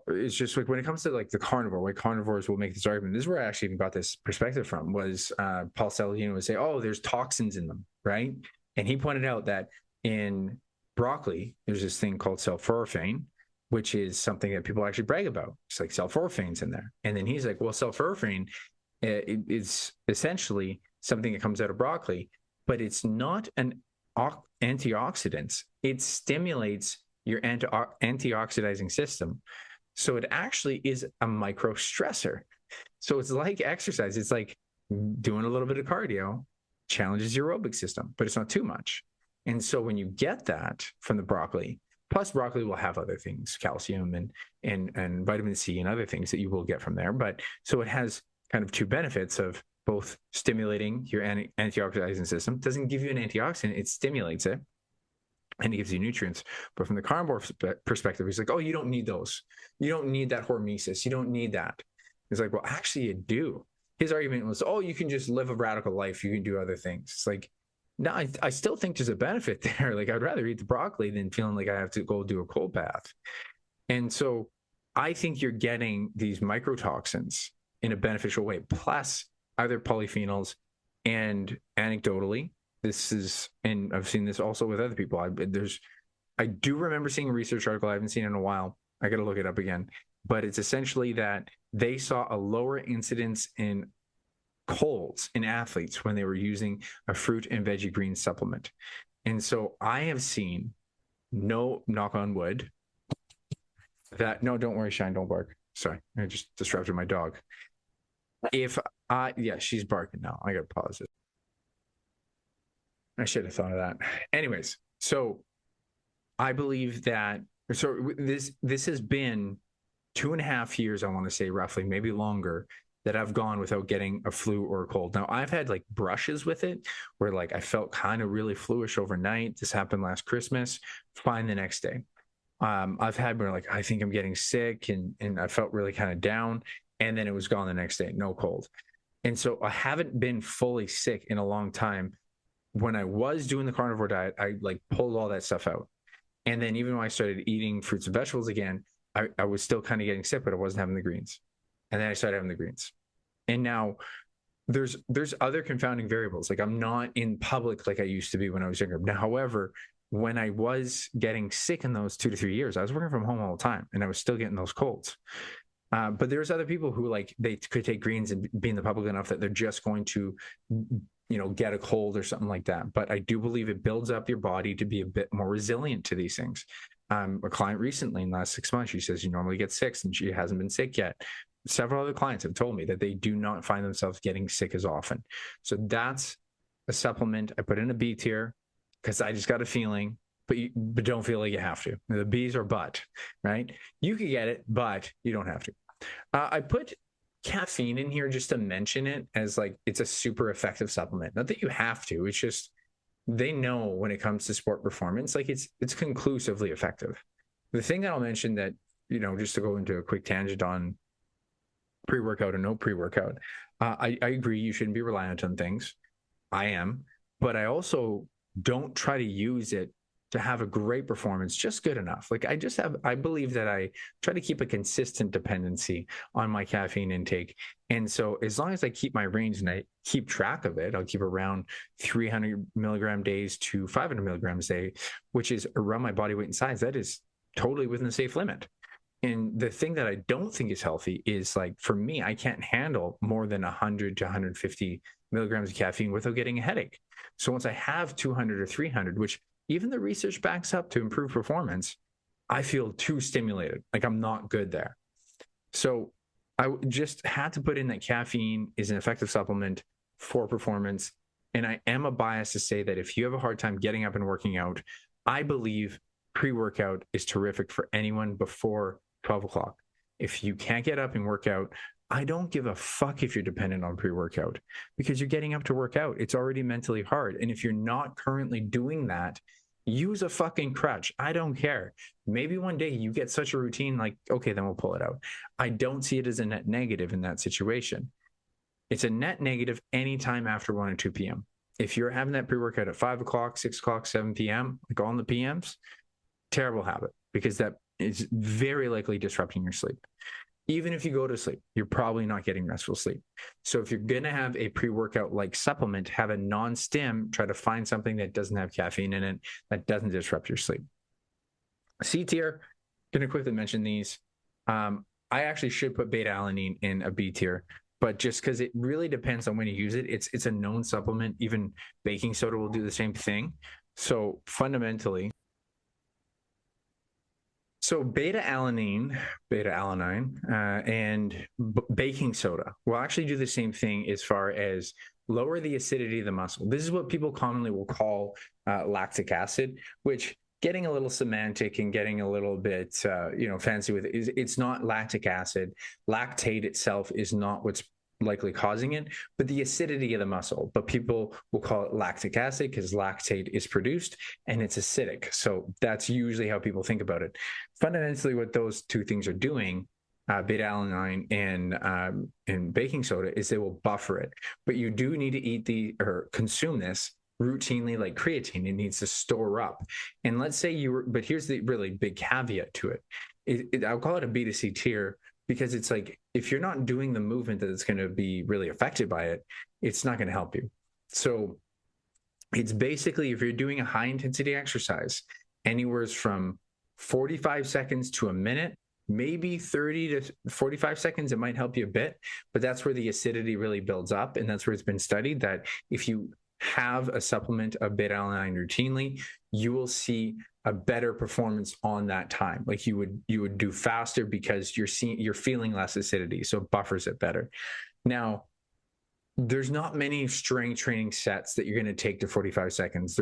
is just like when it comes to like the carnivore, why carnivores will make this argument. This is where I actually even got this perspective from was Paul Saladino would say, oh, there's toxins in them, right? And he pointed out that in broccoli, there's this thing called sulforaphane which is something that people actually brag about. It's like sulforaphane's in there. And then he's like, well, sulforaphane is essentially something that comes out of broccoli, but it's not an antioxidant. It stimulates your antioxidizing system. So it actually is a micro stressor. So it's like exercise. It's like doing a little bit of cardio challenges your aerobic system, but it's not too much. And so when you get that from the broccoli, plus broccoli will have other things, calcium and vitamin C and other things that you will get from there. But so it has kind of two benefits of both stimulating your antioxidant system. It doesn't give you an antioxidant, it stimulates it and it gives you nutrients. But from the carnivore perspective, he's like, oh, you don't need those. You don't need that hormesis. You don't need that. It's like, well, actually you do. His argument was, oh, you can just live a radical life. You can do other things. It's like, no, I still think there's a benefit there. Like, I'd rather eat the broccoli than feeling like I have to go do a cold bath. And so I think you're getting these microtoxins in a beneficial way, plus other polyphenols. And anecdotally, this is, and I've seen this also with other people. I do remember seeing a research article I haven't seen in a while. I got to look it up again. But it's essentially that they saw a lower incidence in colds in athletes when they were using a fruit and veggie green supplement. And so I have seen, no, knock on wood, that, no, don't worry, Shine, don't bark. Sorry, I just disrupted my dog. Yeah, she's barking now. I got to pause it. I should have thought of that. Anyways, so I believe that, so this has been 2.5 years, I want to say roughly, maybe longer, that I've gone without getting a flu or a cold. Now, I've had like brushes with it where like I felt kind of really fluish overnight. This happened last Christmas, fine the next day. I've had where like, I think I'm getting sick and I felt really kind of down, and then it was gone the next day, no cold. And so I haven't been fully sick in a long time. When I was doing the carnivore diet, I like pulled all that stuff out. And then even when I started eating fruits and vegetables again, I was still kind of getting sick, but I wasn't having the greens. And then I started having the greens. And now there's other confounding variables. Like, I'm not in public like I used to be when I was younger. Now, however, when I was getting sick in those 2 to 3 years, I was working from home all the time and I was still getting those colds. But there's other people who like, they could take greens and be in the public enough that they're just going to, get a cold or something like that. But I do believe it builds up your body to be a bit more resilient to these things. A client recently in the last 6 months, she says she normally gets sick and she hasn't been sick yet. Several other clients have told me that they do not find themselves getting sick as often. So that's a supplement I put in a B tier because I just got a feeling, but don't feel like you have to. The B's are but, right? You could get it, but you don't have to. I put caffeine in here just to mention it as like, it's a super effective supplement. Not that you have to, it's just, they know when it comes to sport performance, like it's conclusively effective. The thing that I'll mention that, just to go into a quick tangent on pre-workout or no pre-workout, I agree you shouldn't be reliant on things. I am, but I also don't try to use it to have a great performance, just good enough. Like I believe that I try to keep a consistent dependency on my caffeine intake. And so as long as I keep my range and I keep track of it, I'll keep around 300 milligram days to 500 milligrams a day, which is around my body weight and size. That is totally within the safe limit. And the thing that I don't think is healthy is, like, for me, I can't handle more than 100 to 150 milligrams of caffeine without getting a headache. So once I have 200 or 300, which even the research backs up to improve performance, I feel too stimulated. Like, I'm not good there. So I just had to put in that caffeine is an effective supplement for performance. And I am a bias to say that if you have a hard time getting up and working out, I believe pre-workout is terrific for anyone before 12 o'clock. If you can't get up and work out, I don't give a fuck if you're dependent on pre-workout, because you're getting up to work out. It's already mentally hard. And if you're not currently doing that, use a fucking crutch. I don't care. Maybe one day you get such a routine, like, okay, then we'll pull it out. I don't see it as a net negative in that situation. It's a net negative anytime after 1 or 2 p.m. If you're having that pre-workout at 5 o'clock, 6 o'clock, 7 p.m., like on the PMs, terrible habit, because that is very likely disrupting your sleep. Even if you go to sleep, you're probably not getting restful sleep. So if you're going to have a pre-workout like supplement, have a non-stim, try to find something that doesn't have caffeine in it, that doesn't disrupt your sleep. C tier, Gonna quickly mention these. I actually should put beta alanine in a B tier, but just because it really depends on when you use it. It's a known supplement. Even baking soda will do the same thing. So fundamentally, so beta alanine, and baking soda will actually do the same thing as far as lower the acidity of the muscle. This is what people commonly will call lactic acid, which getting a little semantic and getting a little bit fancy with it is it's not lactic acid. Lactate itself is not what's likely causing it, but the acidity of the muscle. But people will call it lactic acid because lactate is produced and it's acidic. So that's usually how people think about it. Fundamentally, what those two things are doing, beta alanine and baking soda, is they will buffer it. But you do need to eat or consume this routinely, like creatine. It needs to store up. And let's say but here's the really big caveat to it. I'll call it a B to C tier, because it's like, if you're not doing the movement that it's going to be really affected by it, it's not going to help you. So it's basically, if you're doing a high intensity exercise, anywhere from 45 seconds to a minute, maybe 30 to 45 seconds, it might help you a bit, but that's where the acidity really builds up. And that's where it's been studied that if you have a supplement of beta alanine routinely, you will see a better performance on that time. Like you would do faster because you're feeling less acidity, so it buffers it better. Now, there's not many strength training sets that you're going to take to 45 seconds.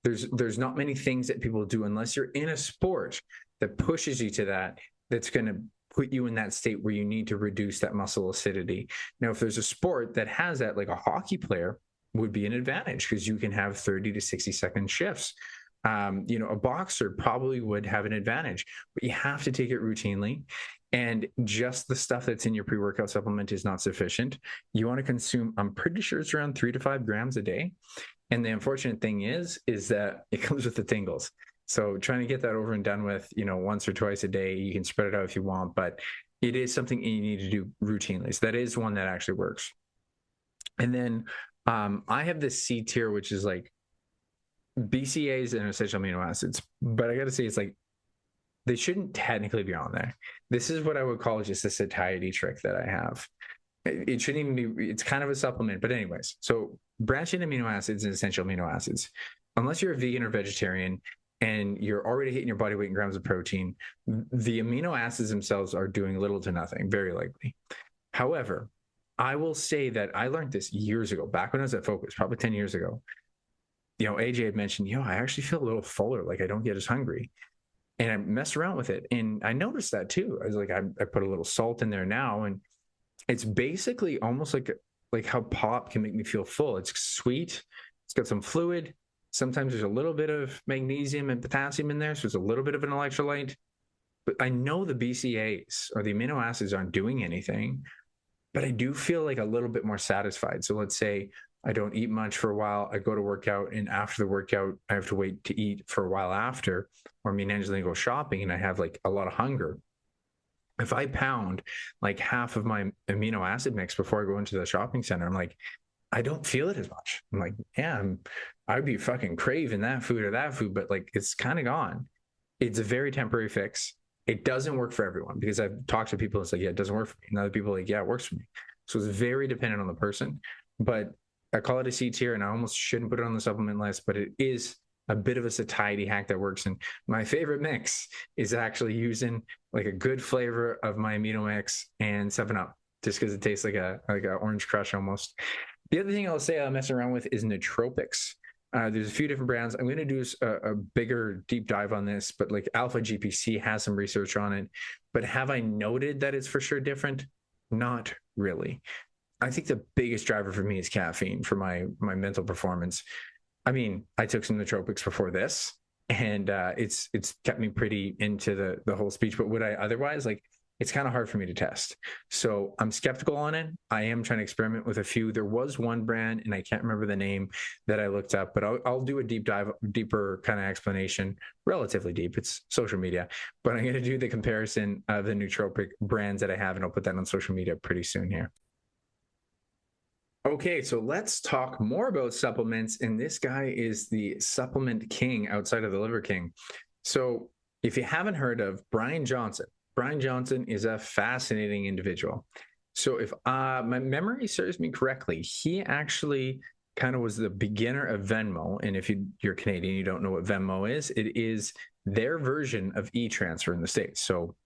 There's not many things that people do unless you're in a sport that pushes you to that's going to put you in that state where you need to reduce that muscle acidity. Now, if there's a sport that has that, like a hockey player would be an advantage because you can have 30 to 60 second shifts. A boxer probably would have an advantage, but you have to take it routinely. And just the stuff that's in your pre-workout supplement is not sufficient. You want to consume, I'm pretty sure it's around 3 to 5 grams a day. And the unfortunate thing is that it comes with the tingles. So trying to get that over and done with, once or twice a day, you can spread it out if you want, but it is something you need to do routinely. So that is one that actually works. And then I have this C tier, which is like BCAAs and essential amino acids, but I got to say, it's like, they shouldn't technically be on there. This is what I would call just a satiety trick that I have. It shouldn't even be, it's kind of a supplement, but anyways, so branched chain amino acids and essential amino acids, unless you're a vegan or vegetarian and you're already hitting your body weight in grams of protein, the amino acids themselves are doing little to nothing, very likely. However, I will say that I learned this years ago, back when I was at Focus, probably 10 years ago. AJ had mentioned, I actually feel a little fuller, like I don't get as hungry. And I messed around with it. And I noticed that too. I was like, I put a little salt in there now. And it's basically almost like how pop can make me feel full. It's sweet. It's got some fluid. Sometimes there's a little bit of magnesium and potassium in there. So it's a little bit of an electrolyte. But I know the BCAAs or the amino acids aren't doing anything, but I do feel like a little bit more satisfied. So let's say I don't eat much for a while. I go to workout, and after the workout, I have to wait to eat for a while after, or me and Angelina go shopping and I have like a lot of hunger. If I pound like half of my amino acid mix before I go into the shopping center, I'm like, I don't feel it as much. I'm like, yeah, I'd be fucking craving that food or that food, but like it's kind of gone. It's a very temporary fix. It doesn't work for everyone, because I've talked to people, it's like, yeah, it doesn't work for me. And other people are like, yeah, it works for me. So it's very dependent on the person, but I call it a C tier, and I almost shouldn't put it on the supplement list, but it is a bit of a satiety hack that works. And my favorite mix is actually using like a good flavor of my amino mix and 7-Up, just because it tastes like a orange crush almost. The other thing I'll say I'm messing around with is nootropics. There's a few different brands. I'm going to do a bigger deep dive on this, but like Alpha GPC has some research on it. But have I noted that it's for sure different? Not really. I think the biggest driver for me is caffeine for my mental performance. I mean, I took some nootropics before this, and it's kept me pretty into the whole speech. But would I otherwise? Like, it's kind of hard for me to test. So I'm skeptical on it. I am trying to experiment with a few. There was one brand, and I can't remember the name, that I looked up, but I'll do a deeper kind of explanation, relatively deep. It's social media, but I'm going to do the comparison of the nootropic brands that I have, and I'll put that on social media pretty soon here. Okay, so let's talk more about supplements. And this guy is the supplement king outside of the Liver King. So if you haven't heard of Brian Johnson is a fascinating individual. So if my memory serves me correctly, he actually kind of was the beginner of Venmo. And if you're Canadian, you don't know what Venmo is. It is their version of e-transfer in the States. So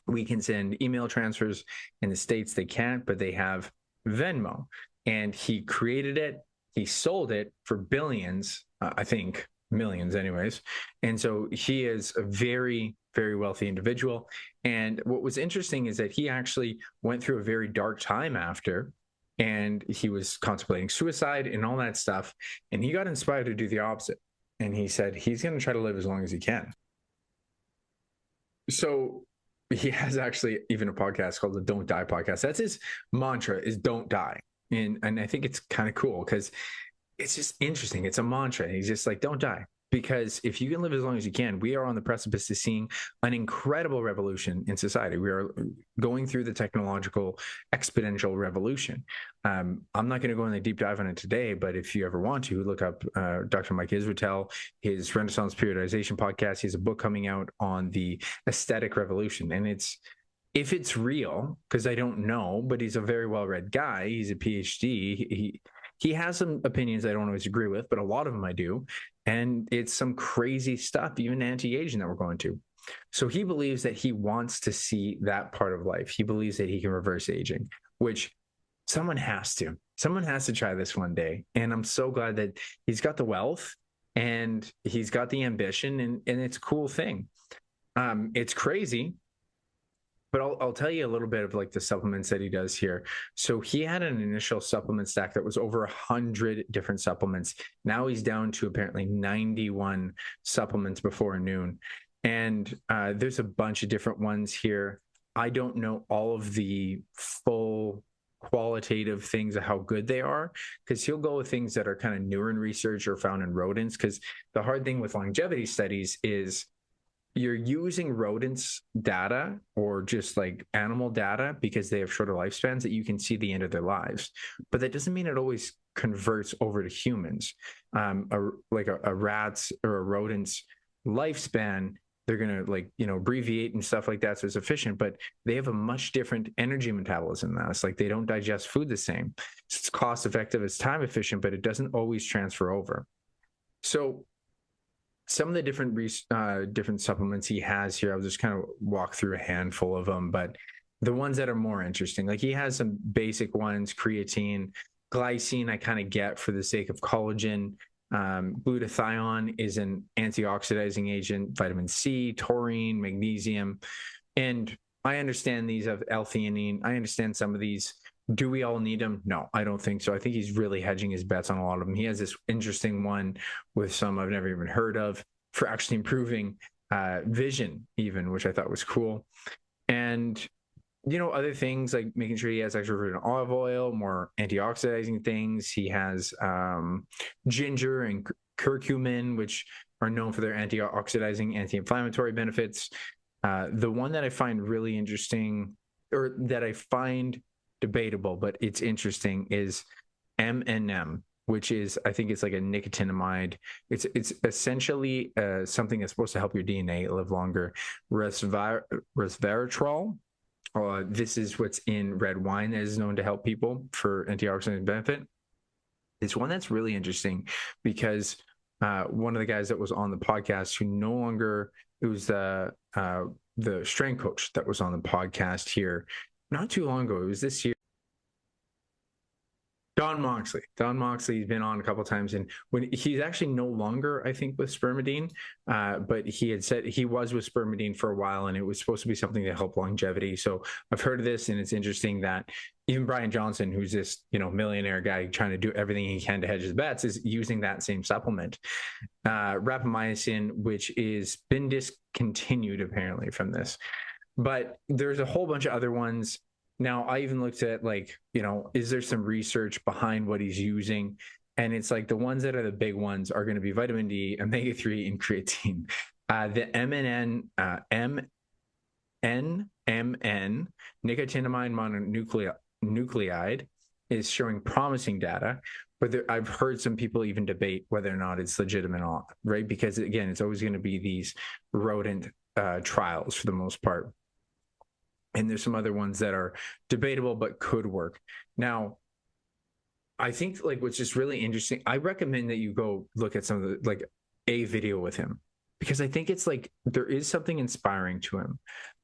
we can send email transfers in the States. They can't, but they have Venmo. And he created it. He sold it for billions, I think millions anyways. And so he is a very, very wealthy individual. And what was interesting is that he actually went through a very dark time after, and he was contemplating suicide and all that stuff. And he got inspired to do the opposite. And he said he's going to try to live as long as he can. So he has actually even a podcast called the Don't Die podcast. That's his mantra, is don't die. And I think it's kind of cool because it's just interesting. It's a mantra. He's just like, don't die. Because if you can live as long as you can, we are on the precipice of seeing an incredible revolution in society. We are going through the technological exponential revolution. I'm not going to go in a deep dive on it today, but if you ever want to, look up Dr. Mike Israetel, his Renaissance Periodization podcast. He has a book coming out on the aesthetic revolution. And if it's real, because I don't know, but he's a very well-read guy. He's a PhD. He has some opinions I don't always agree with, but a lot of them I do. And it's some crazy stuff, even anti-aging, that we're going to. So he believes that he wants to see that part of life. He believes that he can reverse aging, which someone has to. Someone has to try this one day. And I'm so glad that he's got the wealth and he's got the ambition, and it's a cool thing. It's crazy. But I'll tell you a little bit of like the supplements that he does here. So he had an initial supplement stack that was over 100 different supplements. Now he's down to apparently 91 supplements before noon. And there's a bunch of different ones here. I don't know all of the full qualitative things of how good they are, because he'll go with things that are kind of newer in research or found in rodents. Because the hard thing with longevity studies is you're using rodents data or just like animal data because they have shorter lifespans that you can see the end of their lives. But that doesn't mean it always converts over to humans. A rat's or a rodent's lifespan, they're going to abbreviate and stuff like that. So it's efficient, but they have a much different energy metabolism than us. Like they don't digest food the same. So it's cost effective, it's time efficient, but it doesn't always transfer over. So some of the different supplements he has here, I'll just kind of walk through a handful of them, but the ones that are more interesting, like he has some basic ones: creatine, glycine, I kind of get for the sake of collagen. Glutathione is an antioxidizing agent, vitamin C, taurine, magnesium. And I understand these have L-theanine. I understand some of these. Do we all need them? No, I don't think so. I think he's really hedging his bets on a lot of them. He has this interesting one with some I've never even heard of for actually improving vision even, which I thought was cool. And, other things like making sure he has extra virgin olive oil, more antioxidizing things. He has ginger and curcumin, which are known for their antioxidizing, anti-inflammatory benefits. The one that I find really interesting, or that I find debatable, but it's interesting, is MNM, which is, I think it's like a nicotinamide. It's essentially something that's supposed to help your DNA live longer. Resveratrol. This is what's in red wine that is known to help people for antioxidant benefit. It's one that's really interesting because one of the guys that was on the podcast, who no longer, it was the strength coach that was on the podcast here not too long ago. It was this year. Don Moxley. Don Moxley's been on a couple of times, and when he's actually no longer, I think, with spermidine, but he had said he was with spermidine for a while, and it was supposed to be something to help longevity. So I've heard of this, and it's interesting that even Brian Johnson, who's this millionaire guy trying to do everything he can to hedge his bets, is using that same supplement, rapamycin, which is been discontinued apparently from this. But there's a whole bunch of other ones. Now, I even looked at is there some research behind what he's using? And it's like the ones that are the big ones are going to be vitamin D, omega-3, and creatine. The NMN, nicotinamide mononucleotide, is showing promising data, but I've heard some people even debate whether or not it's legitimate or not, right? Because again, it's always going to be these rodent trials for the most part. And there's some other ones that are debatable but could work. Now, I think like what's just really interesting, I recommend that you go look at some of the like a video with him, because I think it's like there is something inspiring to him.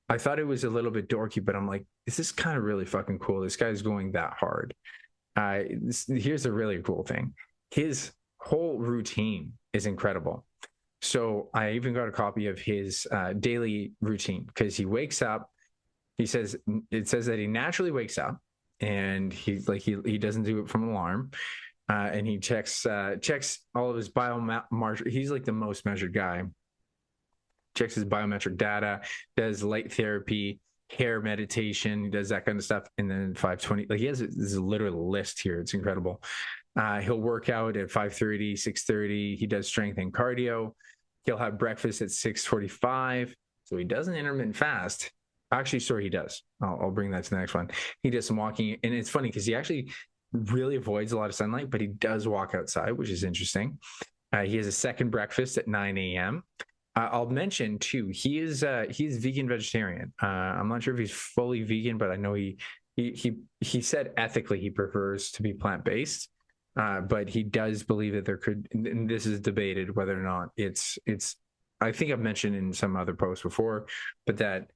I thought it was a little bit dorky, but I'm like, this is kind of really fucking cool. This guy's going that hard. Here's a really cool thing. His whole routine is incredible. So I even got a copy of his daily routine, because he wakes up. It says that he naturally wakes up, and he doesn't do it from alarm, and he checks all of his biomarker. He's like the most measured guy. Checks his biometric data, does light therapy, hair meditation, he does that kind of stuff. And then 5:20, like he has this literal list here. It's incredible. He'll work out at 5:30, 6:30. He does strength and cardio. He'll have breakfast at 6:45. So he doesn't intermittent fast. Actually, sorry, he does. I'll bring that to the next one. He does some walking. And it's funny because he actually really avoids a lot of sunlight, but he does walk outside, which is interesting. He has a second breakfast at 9 a.m. I'll mention too, he's vegan vegetarian. I'm not sure if he's fully vegan, but I know he said ethically he prefers to be plant-based. But he does believe that there could, and this is debated whether or not it's, I think I've mentioned in some other posts before, but that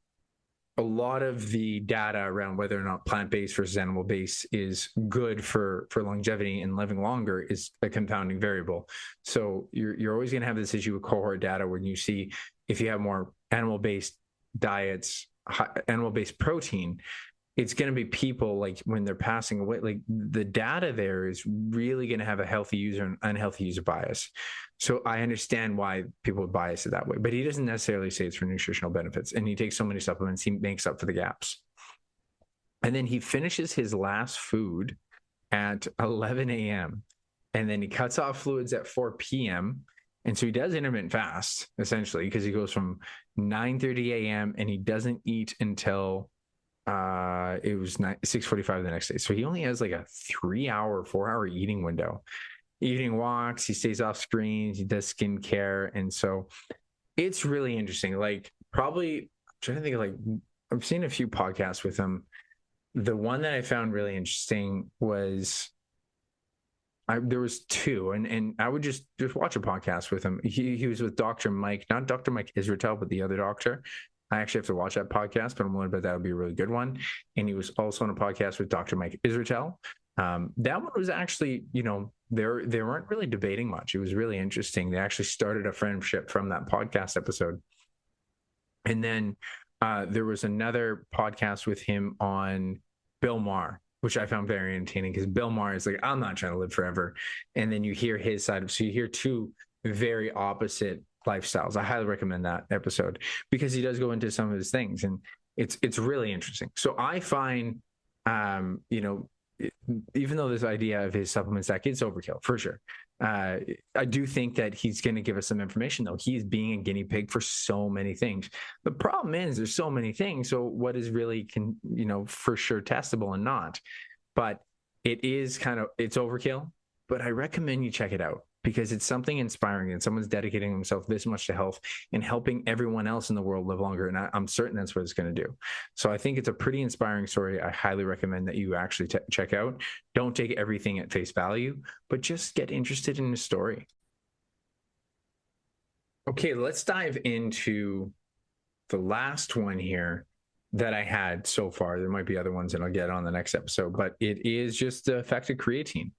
a lot of the data around whether or not plant-based versus animal-based is good for longevity and living longer is a compounding variable. So you're always going to have this issue with cohort data when you see if you have more animal-based diets, animal-based protein, it's going to be people like when they're passing away, like the data there is really going to have a healthy user and unhealthy user bias. So I understand why people would bias it that way, but he doesn't necessarily say it's for nutritional benefits. And he takes so many supplements, he makes up for the gaps. And then he finishes his last food at 11 a.m. And then he cuts off fluids at 4 p.m. And so he does intermittent fast, essentially, because he goes from 9:30 a.m. and he doesn't eat until it was 6:45 the next day. So he only has like a 4-hour eating window. Eating walks, he stays off screens, he does skincare. And so it's really interesting. Like probably I'm trying to think of like, I've seen a few podcasts with him. The one that I found really interesting was there was two, and I would just watch a podcast with him. He was with Dr. Mike, not Dr. Mike Israetel, but the other doctor. I actually have to watch that podcast, but I'm wondering about that would be a really good one. And he was also on a podcast with Dr. Mike Israetel. That one was actually, you know, they weren't really debating much. It was really interesting. They actually started a friendship from that podcast episode. And then there was another podcast with him on Bill Maher, which I found very entertaining because Bill Maher is like, I'm not trying to live forever. And then you hear his side of, so you hear two very opposite lifestyles. I highly recommend that episode because he does go into some of his things and it's really interesting. So I find, you know, even though this idea of his supplements stack is overkill for sure, I do think that he's going to give us some information though. He's being a guinea pig for so many things. The problem is there's so many things. So what is really you know, for sure testable and not, but it is it's overkill, but I recommend you check it out because it's something inspiring and someone's dedicating themselves this much to health and helping everyone else in the world live longer. And I'm certain that's what it's going to do. So I think it's a pretty inspiring story. I highly recommend that you actually check out. Don't take everything at face value, but just get interested in the story. Okay, let's dive into the last one here that I had so far. There might be other ones that I'll get on the next episode, but it is just the effect of creatine.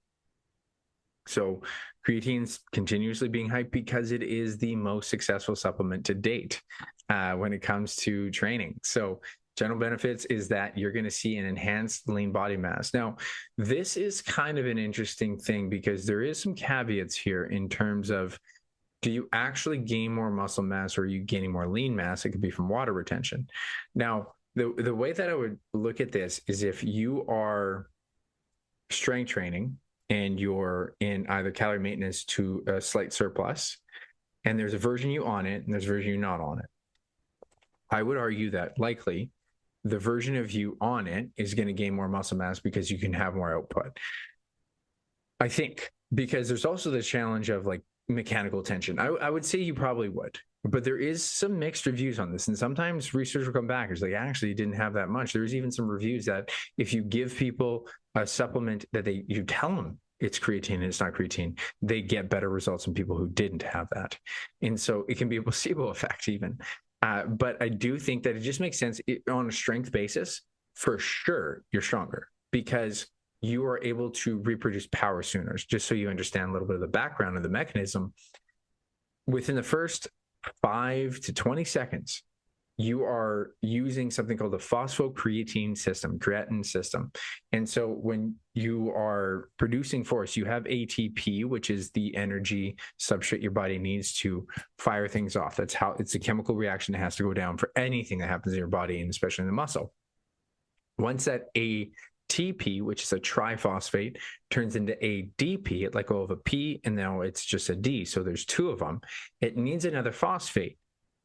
So creatine's continuously being hyped because it is the most successful supplement to date when it comes to training. So general benefits is that you're going to see an enhanced lean body mass. Now, this is kind of an interesting thing because there is some caveats here in terms of, do you actually gain more muscle mass or are you gaining more lean mass? It could be from water retention. Now, the way that I would look at this is if you are strength training and you're in either calorie maintenance to a slight surplus, and there's a version you on it and there's a version you not on it, I would argue that likely the version of you on it is going to gain more muscle mass because you can have more output. I think, because there's also the challenge of like mechanical tension. I would say you probably would, but there is some mixed reviews on this. And sometimes research will come back. It's like, actually, you didn't have that much. There's even some reviews that if you give people a supplement that you tell them it's creatine and it's not creatine, they get better results than people who didn't have that. And so it can be a placebo effect even. But I do think that it just makes sense on a strength basis. For sure, you're stronger because you are able to reproduce power sooner. Just so you understand a little bit of the background of the mechanism, within the first 5 to 20 seconds, you are using something called the phosphocreatine system. And so when you are producing force, you have ATP, which is the energy substrate your body needs to fire things off. That's how it's a chemical reaction that has to go down for anything that happens in your body, and especially in the muscle. Once that ATP, which is a triphosphate, turns into ADP, it let go of a P, and now it's just a D. So there's two of them. It needs another phosphate.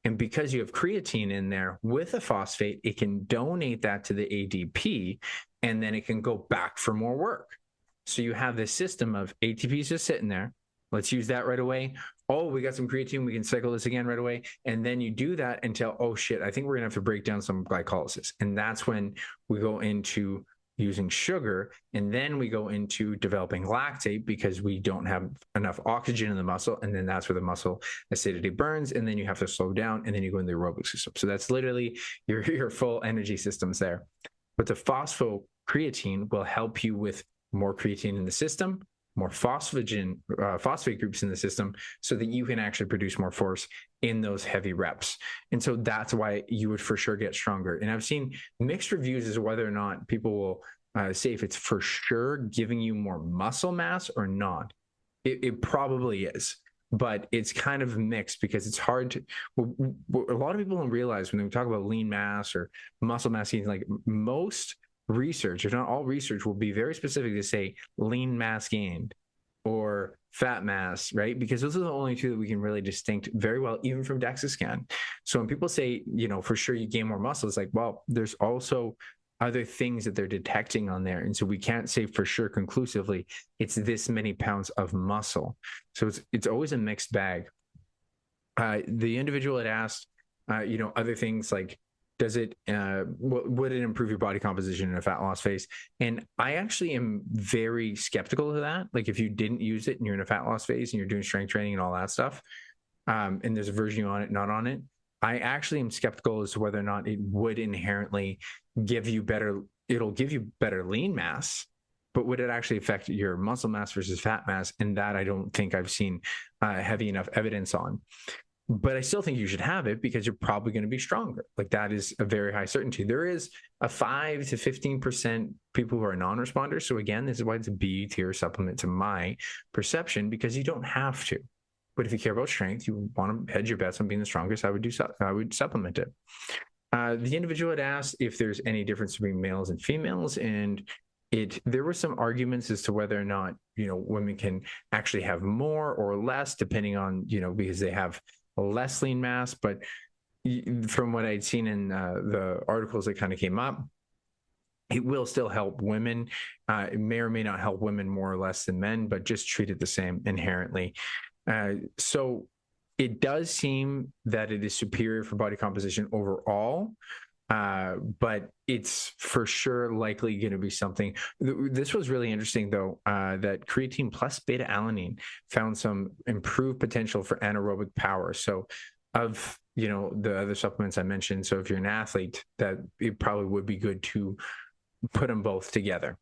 And because you have creatine in there with a phosphate, it can donate that to the ADP, and then it can go back for more work. So you have this system of ATPs just sitting there. Let's use that right away. Oh, we got some creatine. We can cycle this again right away. And then you do that until, oh shit, I think we're gonna have to break down some glycolysis. And that's when we go into using sugar, and then we go into developing lactate because we don't have enough oxygen in the muscle, and then that's where the muscle acidity burns, and then you have to slow down, and then you go in the aerobic system. So that's literally your full energy systems there. But the phosphocreatine will help you with more creatine in the system, more phosphate groups in the system, so that you can actually produce more force in those heavy reps. And so that's why you would for sure get stronger. And I've seen mixed reviews as to whether or not people will say if it's for sure giving you more muscle mass or not. It probably is, but it's kind of mixed because it's hard to, a lot of people don't realize when we talk about lean mass or muscle mass, like most research, if not all research, will be very specific to say lean mass gained or fat mass, right? Because those are the only two that we can really distinct very well, even from DEXA scan. So when people say, for sure you gain more muscle, it's like, well, there's also other things that they're detecting on there. And so we can't say for sure conclusively, it's this many pounds of muscle. So it's always a mixed bag. The individual had asked, other things like, does it, would it improve your body composition in a fat loss phase? And I actually am very skeptical of that. Like if you didn't use it and you're in a fat loss phase and you're doing strength training and all that stuff, and there's a version on it, not on it, I actually am skeptical as to whether or not it would inherently give you better, it'll give you better lean mass, but would it actually affect your muscle mass versus fat mass? And that I don't think I've seen heavy enough evidence on. But I still think you should have it because you're probably going to be stronger. Like that is a very high certainty. There is a 5 to 15% people who are non-responders. So again, this is why it's a B tier supplement to my perception, because you don't have to. But if you care about strength, you want to hedge your bets on being the strongest, I would supplement it. The individual had asked if there's any difference between males and females, and there were some arguments as to whether or not, women can actually have more or less depending on, because they have less lean mass. But from what I'd seen in the articles that kind of came up, it will still help women. It may or may not help women more or less than men, but just treat it the same inherently. So it does seem that it is superior for body composition overall, but it's for sure likely going to be something. This was really interesting, though, that creatine plus beta alanine found some improved potential for anaerobic power. So of, the other supplements I mentioned, so if you're an athlete, that it probably would be good to put them both together.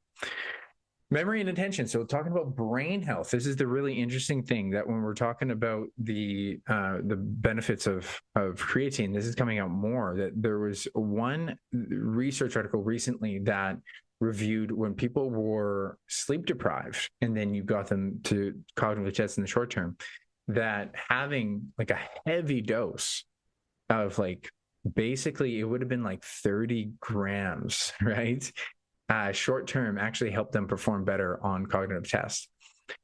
Memory and attention. So talking about brain health, this is the really interesting thing, that when we're talking about the benefits of creatine, this is coming out more, that there was one research article recently that reviewed when people were sleep deprived and then you got them to cognitive tests in the short term, that having like a heavy dose of basically it would have been 30 grams, right? Short term actually helped them perform better on cognitive tests.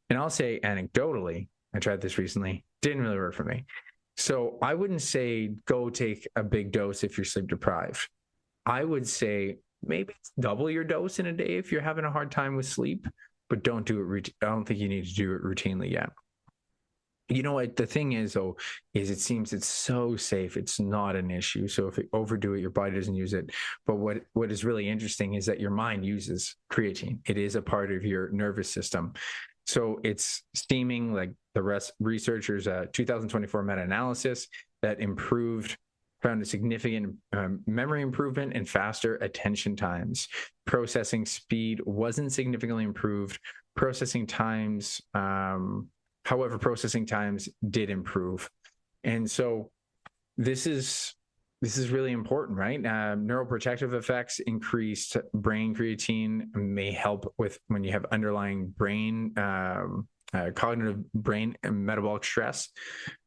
And I'll say anecdotally, I tried this recently, didn't really work for me. So I wouldn't say go take a big dose if you're sleep deprived. I would say maybe double your dose in a day if you're having a hard time with sleep, but don't do it. I don't think you need to do it routinely yet. You know what the thing is, though, is it seems it's so safe. It's not an issue. So if you overdo it, your body doesn't use it. But what is really interesting is that your mind uses creatine. It is a part of your nervous system. So it's steaming, like the researchers, 2024 meta-analysis that found a significant memory improvement and faster attention times. Processing speed wasn't significantly improved. However, processing times did improve. And so this is really important, right? Neuroprotective effects, increased brain creatine may help with when you have underlying brain, cognitive brain and metabolic stress.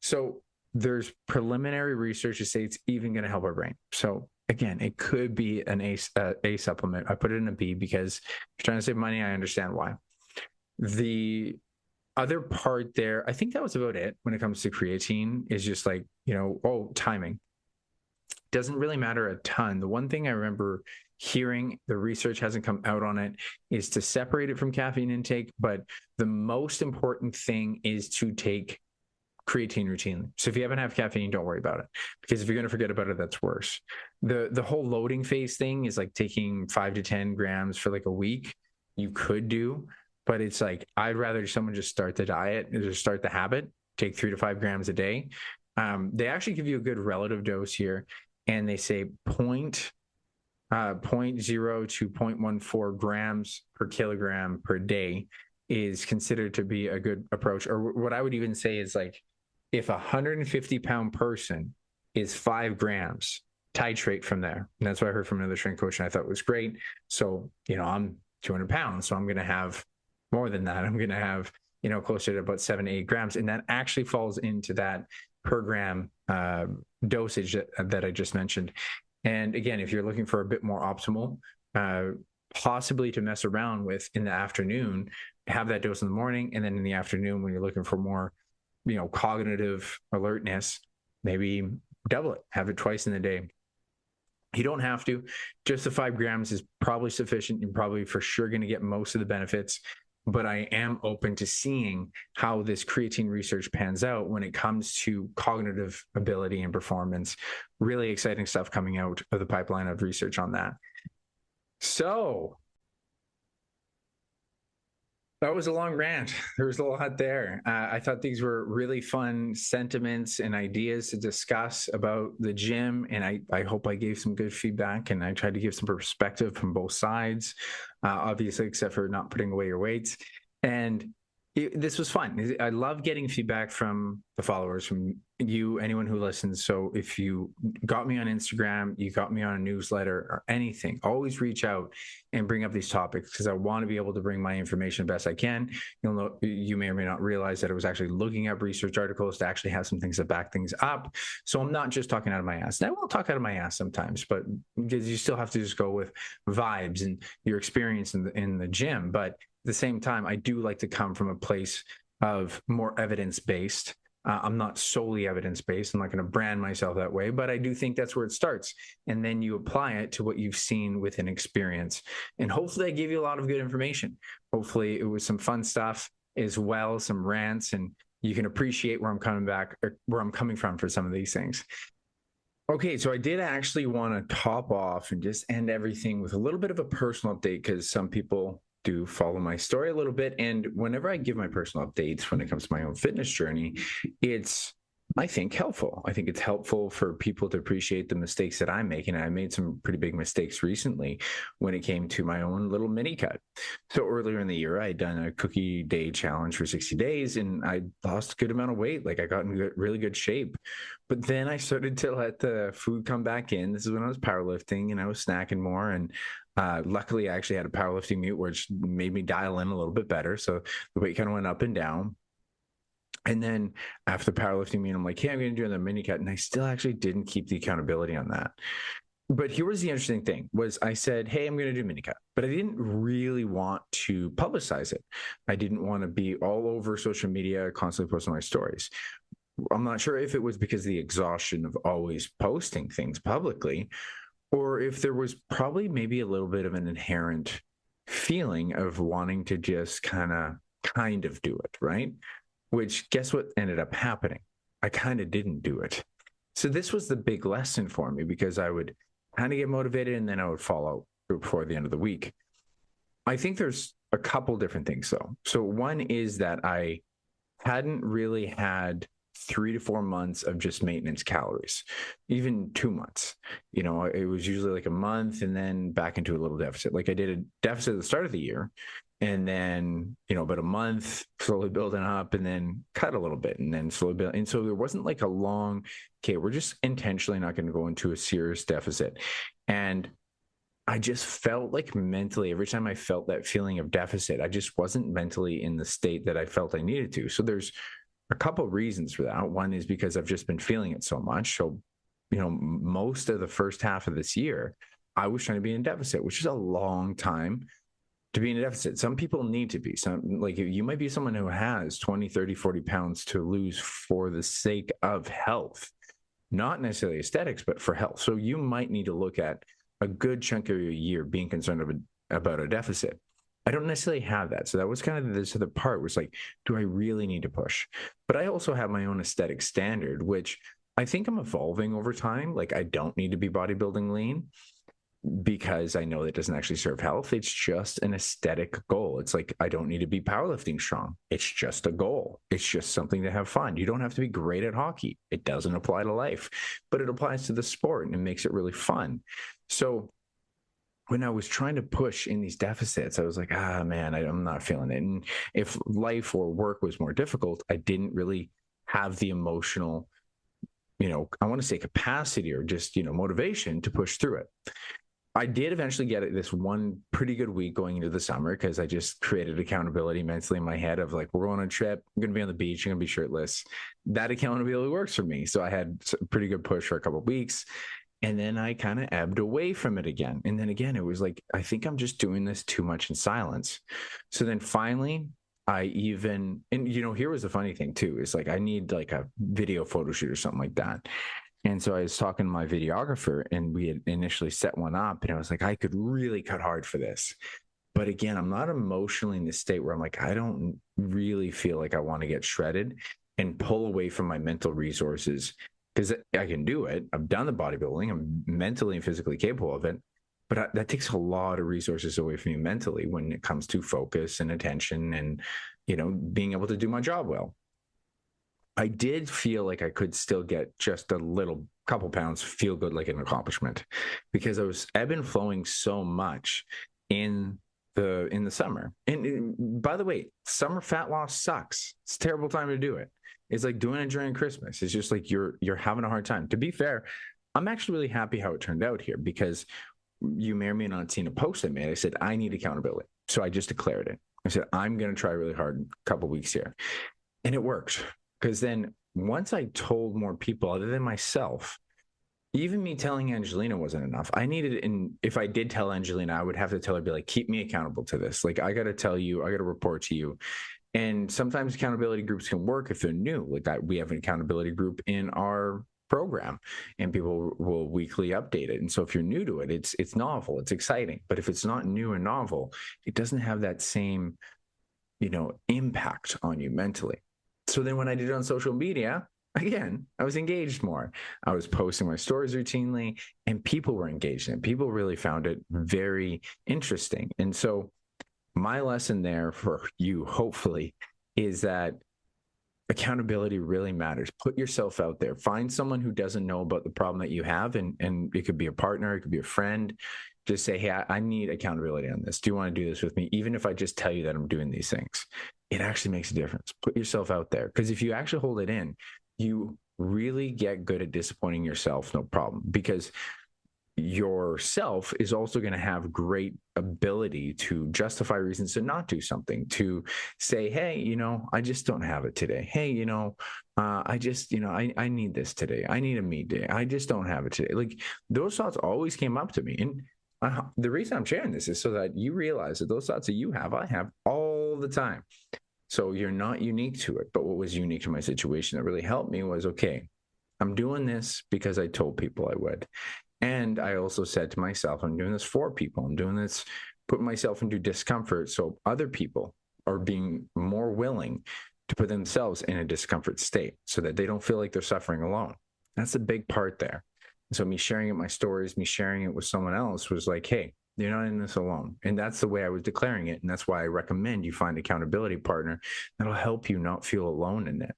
So there's preliminary research to say it's even going to help our brain. So again, it could be an A supplement. I put it in a B because if you're trying to save money, I understand why. The other part there, I think that was about it when it comes to creatine, is just like, timing. Doesn't really matter a ton. The one thing I remember hearing, the research hasn't come out on it, is to separate it from caffeine intake. But the most important thing is to take creatine routinely. So if you haven't had caffeine, don't worry about it, because if you're going to forget about it, that's worse. The whole loading phase thing is like taking 5 to 10 grams for like a week. You could do, but it's like, I'd rather someone just start the diet or just start the habit, take 3 to 5 grams a day. They actually give you a good relative dose here, and they say 0.0 to 0.14 grams per kilogram per day is considered to be a good approach. Or what I would even say is, like, if a 150-pound person is 5 grams, titrate from there. And that's what I heard from another strength coach, and I thought was great. So, I'm 200 pounds, so I'm going to have more than that. I'm going to have, closer to about 7 to 8 grams. And that actually falls into that per gram dosage that I just mentioned. And again, if you're looking for a bit more optimal, possibly to mess around with in the afternoon, have that dose in the morning. And then in the afternoon, when you're looking for more, cognitive alertness, maybe double it, have it twice in the day. You don't have to. Just the 5 grams is probably sufficient. You're probably for sure going to get most of the benefits. But I am open to seeing how this creatine research pans out when it comes to cognitive ability and performance. Really exciting stuff coming out of the pipeline of research on that. So that was a long rant. There was a lot there. I thought these were really fun sentiments and ideas to discuss about the gym. And I hope I gave some good feedback, and I tried to give some perspective from both sides, obviously, except for not putting away your weights. And this was fun. I love getting feedback from the followers, from you, anyone who listens. So if you got me on Instagram, you got me on a newsletter or anything, always reach out and bring up these topics, because I want to be able to bring my information best I can. You may or may not realize that I was actually looking up research articles to actually have some things that back things up. So I'm not just talking out of my ass. And I will talk out of my ass sometimes, but because you still have to just go with vibes and your experience in the gym. But at the same time, I do like to come from a place of more evidence-based. I'm not solely evidence-based. I'm not going to brand myself that way, but I do think that's where it starts. And then you apply it to what you've seen with an experience. And hopefully I gave you a lot of good information. Hopefully it was some fun stuff as well, some rants, and you can appreciate where I'm coming from for some of these things. Okay, so I did actually want to top off and just end everything with a little bit of a personal update, because some people do follow my story a little bit. And whenever I give my personal updates when it comes to my own fitness journey, it's, I think, helpful. I think it's helpful for people to appreciate the mistakes that I'm making. And I made some pretty big mistakes recently when it came to my own little mini cut. So earlier in the year, I'd done a cookie day challenge for 60 days and I lost a good amount of weight. Like, I got in really good shape. But then I started to let the food come back in. This is when I was powerlifting and I was snacking more. And luckily, I actually had a powerlifting mute, which made me dial in a little bit better. So the weight kind of went up and down. And then after powerlifting meet, I'm like, hey, I'm going to do another mini cut. And I still actually didn't keep the accountability on that. But here was the interesting thing, was I said, hey, I'm going to do mini cut, but I didn't really want to publicize it. I didn't want to be all over social media, constantly posting my stories. I'm not sure if it was because of the exhaustion of always posting things publicly, or if there was probably maybe a little bit of an inherent feeling of wanting to just kind of do it, right? Which guess what ended up happening? I kind of didn't do it. So this was the big lesson for me because I would kind of get motivated and then I would fall out before the end of the week. I think there's a couple different things though. So one is that I hadn't really had 3 to 4 months of just maintenance calories, even 2 months. It was usually like a month and then back into a little deficit. Like I did a deficit at the start of the year and then, about a month slowly building up and then cut a little bit and then slowly build. And so there wasn't like a long, okay, we're just intentionally not going to go into a serious deficit. And I just felt like mentally, every time I felt that feeling of deficit, I just wasn't mentally in the state that I felt I needed to. So there's a couple of reasons for that. One is because I've just been feeling it so much. So, most of the first half of this year, I was trying to be in deficit, which is a long time to be in a deficit. Some people need to be. Some, like you might be someone who has 20, 30, 40 pounds to lose for the sake of health, not necessarily aesthetics, but for health. So you might need to look at a good chunk of your year being concerned about a deficit. I don't necessarily have that. So that was kind of this other part was like, do I really need to push? But I also have my own aesthetic standard, which I think I'm evolving over time. Like I don't need to be bodybuilding lean because I know that doesn't actually serve health. It's just an aesthetic goal. It's like, I don't need to be powerlifting strong. It's just a goal. It's just something to have fun. You don't have to be great at hockey. It doesn't apply to life, but it applies to the sport and it makes it really fun. So when I was trying to push in these deficits, I was like, man, I'm not feeling it. And if life or work was more difficult, I didn't really have the emotional, I want to say capacity or just, motivation to push through it. I did eventually get this one pretty good week going into the summer because I just created accountability mentally in my head of like, we're going on a trip, I'm going to be on the beach, I'm going to be shirtless. That accountability works for me. So I had a pretty good push for a couple of weeks. And then I kind of ebbed away from it again. And then again, it was like, I think I'm just doing this too much in silence. So then finally, here was the funny thing too, is like, I need like a video photo shoot or something like that. And so I was talking to my videographer and we had initially set one up and I was like, I could really cut hard for this. But again, I'm not emotionally in the state where I'm like, I don't really feel like I want to get shredded and pull away from my mental resources because I can do it. I've done the bodybuilding. I'm mentally and physically capable of it. But that takes a lot of resources away from you mentally when it comes to focus and attention and, being able to do my job well. I did feel like I could still get just a little couple pounds feel good like an accomplishment because I was ebb and flowing so much in the summer. And by the way, summer fat loss sucks. It's a terrible time to do it. It's like doing it during Christmas. It's just like you're having a hard time. To be fair, I'm actually really happy how it turned out here because you may or may not have seen a post I made. I said, I need accountability. So I just declared it. I said, I'm going to try really hard a couple weeks here. And it worked. Because then once I told more people other than myself, even me telling Angelina wasn't enough. I needed, and if I did tell Angelina, I would have to tell her, be like, keep me accountable to this. Like, I got to tell you, I got to report to you. And sometimes accountability groups can work if they're new. Like we have an accountability group in our program and people will weekly update it. And so if you're new to it, it's novel, it's exciting. But if it's not new and novel, it doesn't have that same, impact on you mentally. So then when I did it on social media, again, I was engaged more. I was posting my stories routinely and people were engaged in it. People really found it very interesting. And so my lesson there for you, hopefully, is that accountability really matters. Put yourself out there. Find someone who doesn't know about the problem that you have. And it could be a partner, it could be a friend. Just say, hey, I need accountability on this. Do you want to do this with me? Even if I just tell you that I'm doing these things, it actually makes a difference. Put yourself out there. Because if you actually hold it in, you really get good at disappointing yourself, no problem. Because yourself is also going to have great ability to justify reasons to not do something, to say, hey, I just don't have it today. Hey, I just, I need this today. I need a me day. I just don't have it today. Like those thoughts always came up to me. And the reason I'm sharing this is so that you realize that those thoughts that you have, I have all the time. So you're not unique to it. But what was unique to my situation that really helped me was, okay, I'm doing this because I told people I would. And I also said to myself, I'm doing this for people. I'm doing this, putting myself into discomfort so other people are being more willing to put themselves in a discomfort state so that they don't feel like they're suffering alone. That's a big part there. So me sharing it, my stories, me sharing it with someone else was like, hey, you're not in this alone. And that's the way I was declaring it. And that's why I recommend you find an accountability partner that'll help you not feel alone in it.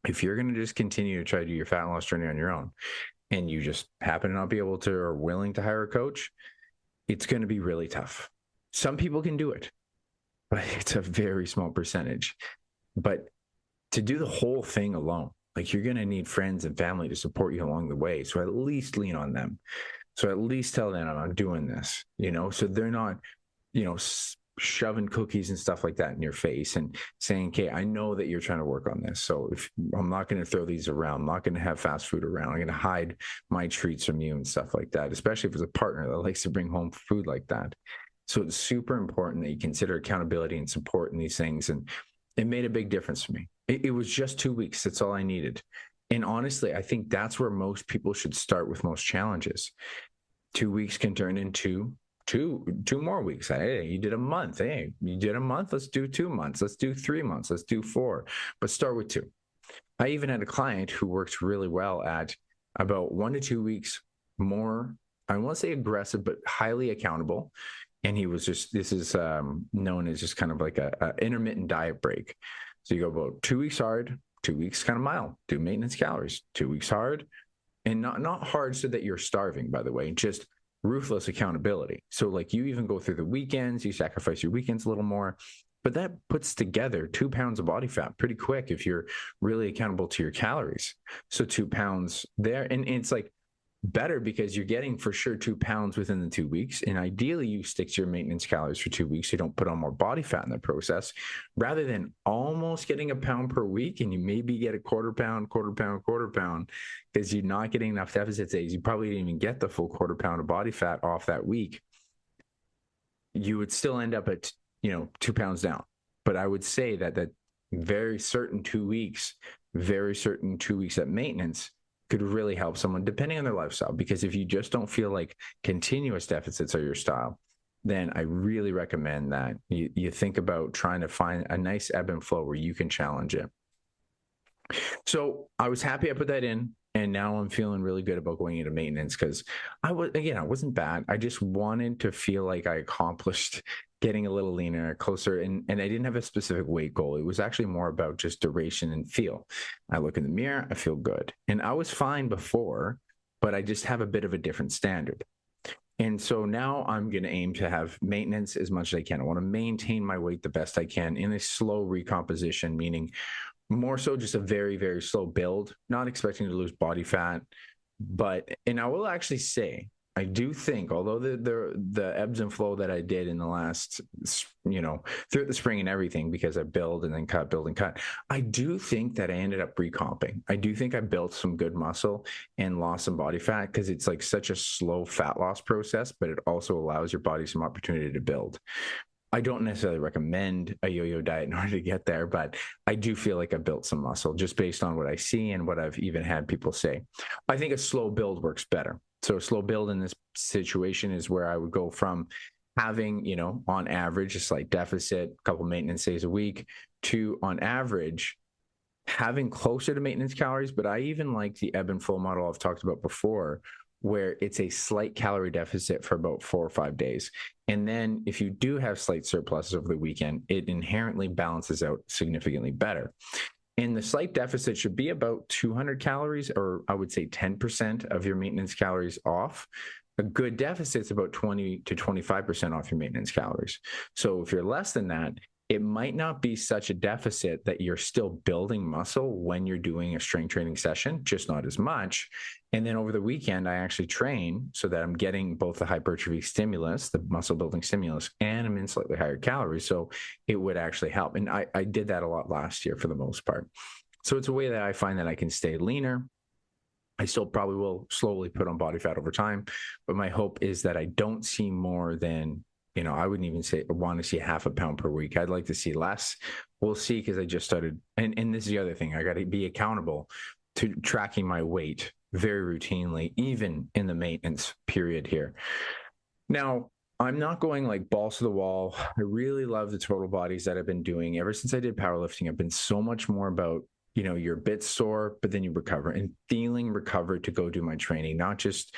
If you're going to just continue to try to do your fat loss journey on your own and you just happen to not be able to or willing to hire a coach, it's going to be really tough. Some people can do it, but it's a very small percentage. But to do the whole thing alone, like you're going to need friends and family to support you along the way. So at least lean on them. So at least tell them I'm doing this, so they're not, shoving cookies and stuff like that in your face and saying, okay, I know that you're trying to work on this. So if I'm not going to throw these around, I'm not going to have fast food around. I'm going to hide my treats from you and stuff like that, especially if it's a partner that likes to bring home food like that. So it's super important that you consider accountability and support in these things. And it made a big difference for me. It was just 2 weeks. That's all I needed. And honestly, I think that's where most people should start with most challenges. 2 weeks can turn into two more weeks. Hey, you did a month. Hey, you did a month. Let's do 2 months. Let's do 3 months. Let's do 4. But start with 2. I even had a client who worked really well at about 1 to 2 weeks more, I won't say aggressive, but highly accountable. And he was just, this is known as just kind of like a intermittent diet break. So you go about 2 weeks hard, 2 weeks kind of mild, do maintenance calories, 2 weeks hard, and not hard so that you're starving, by the way, just ruthless accountability. So like you even go through the weekends, you sacrifice your weekends a little more, but that puts together 2 pounds of body fat pretty quick if you're really accountable to your calories. So 2 pounds there, and it's like better because you're getting for sure 2 pounds within the 2 weeks. And ideally you stick to your maintenance calories for 2 weeks. So you don't put on more body fat in the process rather than almost getting a pound per week. And you maybe get a quarter pound, because you're not getting enough deficit days. You probably didn't even get the full quarter pound of body fat off that week. You would still end up at, 2 pounds down. But I would say that very certain 2 weeks at maintenance could really help someone depending on their lifestyle. Because if you just don't feel like continuous deficits are your style, then I really recommend that you think about trying to find a nice ebb and flow where you can challenge it. So I was happy I put that in. And now I'm feeling really good about going into maintenance because I wasn't bad. I just wanted to feel like I accomplished getting a little leaner, closer, and I didn't have a specific weight goal. It was actually more about just duration and feel. I look in the mirror, I feel good. And I was fine before, but I just have a bit of a different standard. And so now I'm going to aim to have maintenance as much as I can. I want to maintain my weight the best I can in a slow recomposition, meaning more so just a very, very slow build, not expecting to lose body fat. And I will actually say, I do think, although the ebbs and flow that I did in the last, throughout the spring and everything, because I build and then cut, build and cut, I do think that I ended up recomping. I do think I built some good muscle and lost some body fat because it's like such a slow fat loss process, but it also allows your body some opportunity to build. I don't necessarily recommend a yo-yo diet in order to get there, but I do feel like I built some muscle just based on what I see and what I've even had people say. I think a slow build works better. So a slow build in this situation is where I would go from having, on average, a slight deficit, a couple maintenance days a week, to on average, having closer to maintenance calories. But I even like the ebb and flow model I've talked about before, where it's a slight calorie deficit for about 4 or 5 days. And then if you do have slight surpluses over the weekend, it inherently balances out significantly better. And the slight deficit should be about 200 calories, or I would say 10% of your maintenance calories off. A good deficit is about 20 to 25% off your maintenance calories. So if you're less than that, it might not be such a deficit that you're still building muscle when you're doing a strength training session, just not as much. And then over the weekend, I actually train so that I'm getting both the hypertrophy stimulus, the muscle building stimulus, and I'm in slightly higher calories. So it would actually help. And I did that a lot last year for the most part. So it's a way that I find that I can stay leaner. I still probably will slowly put on body fat over time, but my hope is that I don't see more than, I wouldn't even say want to see half a pound per week. I'd like to see less. We'll see, because I just started. And this is the other thing. I got to be accountable to tracking my weight, very routinely, even in the maintenance period here. Now, I'm not going like balls to the wall. I really love the total bodies that I've been doing. Ever since I did powerlifting, I've been so much more about, you're a bit sore, but then you recover and feeling recovered to go do my training, not just,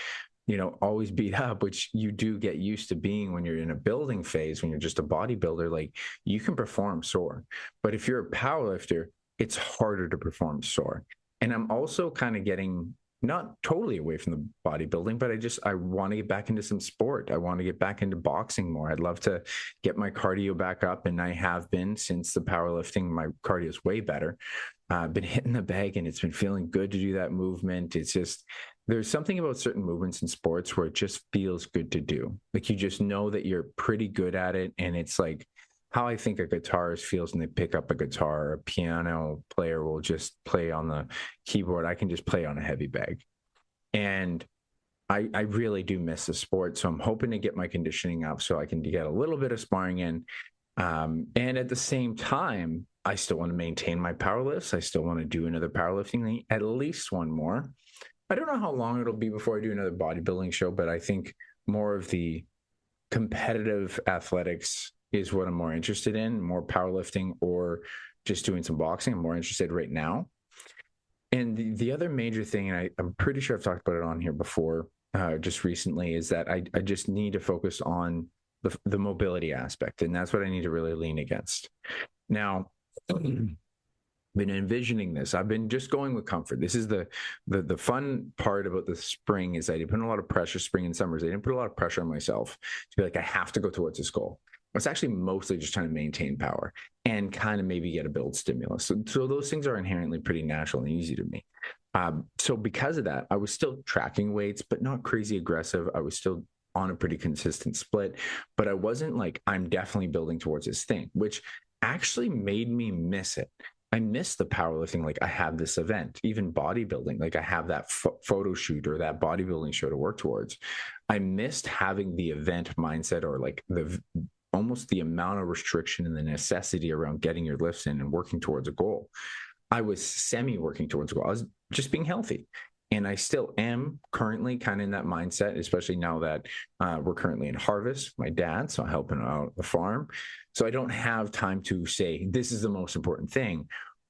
always beat up, which you do get used to being when you're in a building phase, when you're just a bodybuilder. Like, you can perform sore, but if you're a powerlifter, it's harder to perform sore. And I'm also kind of getting not totally away from the bodybuilding, but I want to get back into some sport. I want to get back into boxing more. I'd love to get my cardio back up. And I have been since the powerlifting. My cardio is way better. I've been hitting the bag and it's been feeling good to do that movement. It's just, there's something about certain movements in sports where it just feels good to do. Like, you just know that you're pretty good at it. And it's like how I think a guitarist feels when they pick up a guitar. A piano player will just play on the keyboard. I can just play on a heavy bag. And I really do miss the sport. So I'm hoping to get my conditioning up so I can get a little bit of sparring in. And at the same time, I still want to maintain my power lifts. I still want to do another powerlifting thing, at least one more. I don't know how long it'll be before I do another bodybuilding show, but I think more of the competitive athletics is what I'm more interested in, more powerlifting or just doing some boxing. I'm more interested right now. And the other major thing, and I'm pretty sure I've talked about it on here before, just recently, is that I just need to focus on the mobility aspect. And that's what I need to really lean against. Now, been envisioning this. I've been just going with comfort. This is the fun part about the spring, is I didn't put a lot of pressure. Spring and summers, I didn't put a lot of pressure on myself to be like, I have to go towards this goal. It's actually mostly just trying to maintain power and kind of maybe get a build stimulus. So those things are inherently pretty natural and easy to me. So because of that, I was still tracking weights, but not crazy aggressive. I was still on a pretty consistent split, but I wasn't like, I'm definitely building towards this thing, which actually made me miss it. I miss the powerlifting. Like, I have this event, even bodybuilding, like I have that photo shoot or that bodybuilding show to work towards. I missed having the event mindset, or like almost the amount of restriction and the necessity around getting your lifts in and working towards a goal. I was working towards a goal. I was just being healthy. And I still am currently kind of in that mindset, especially now that we're currently in harvest, my dad, so I'm helping out the farm. So I don't have time to say, this is the most important thing.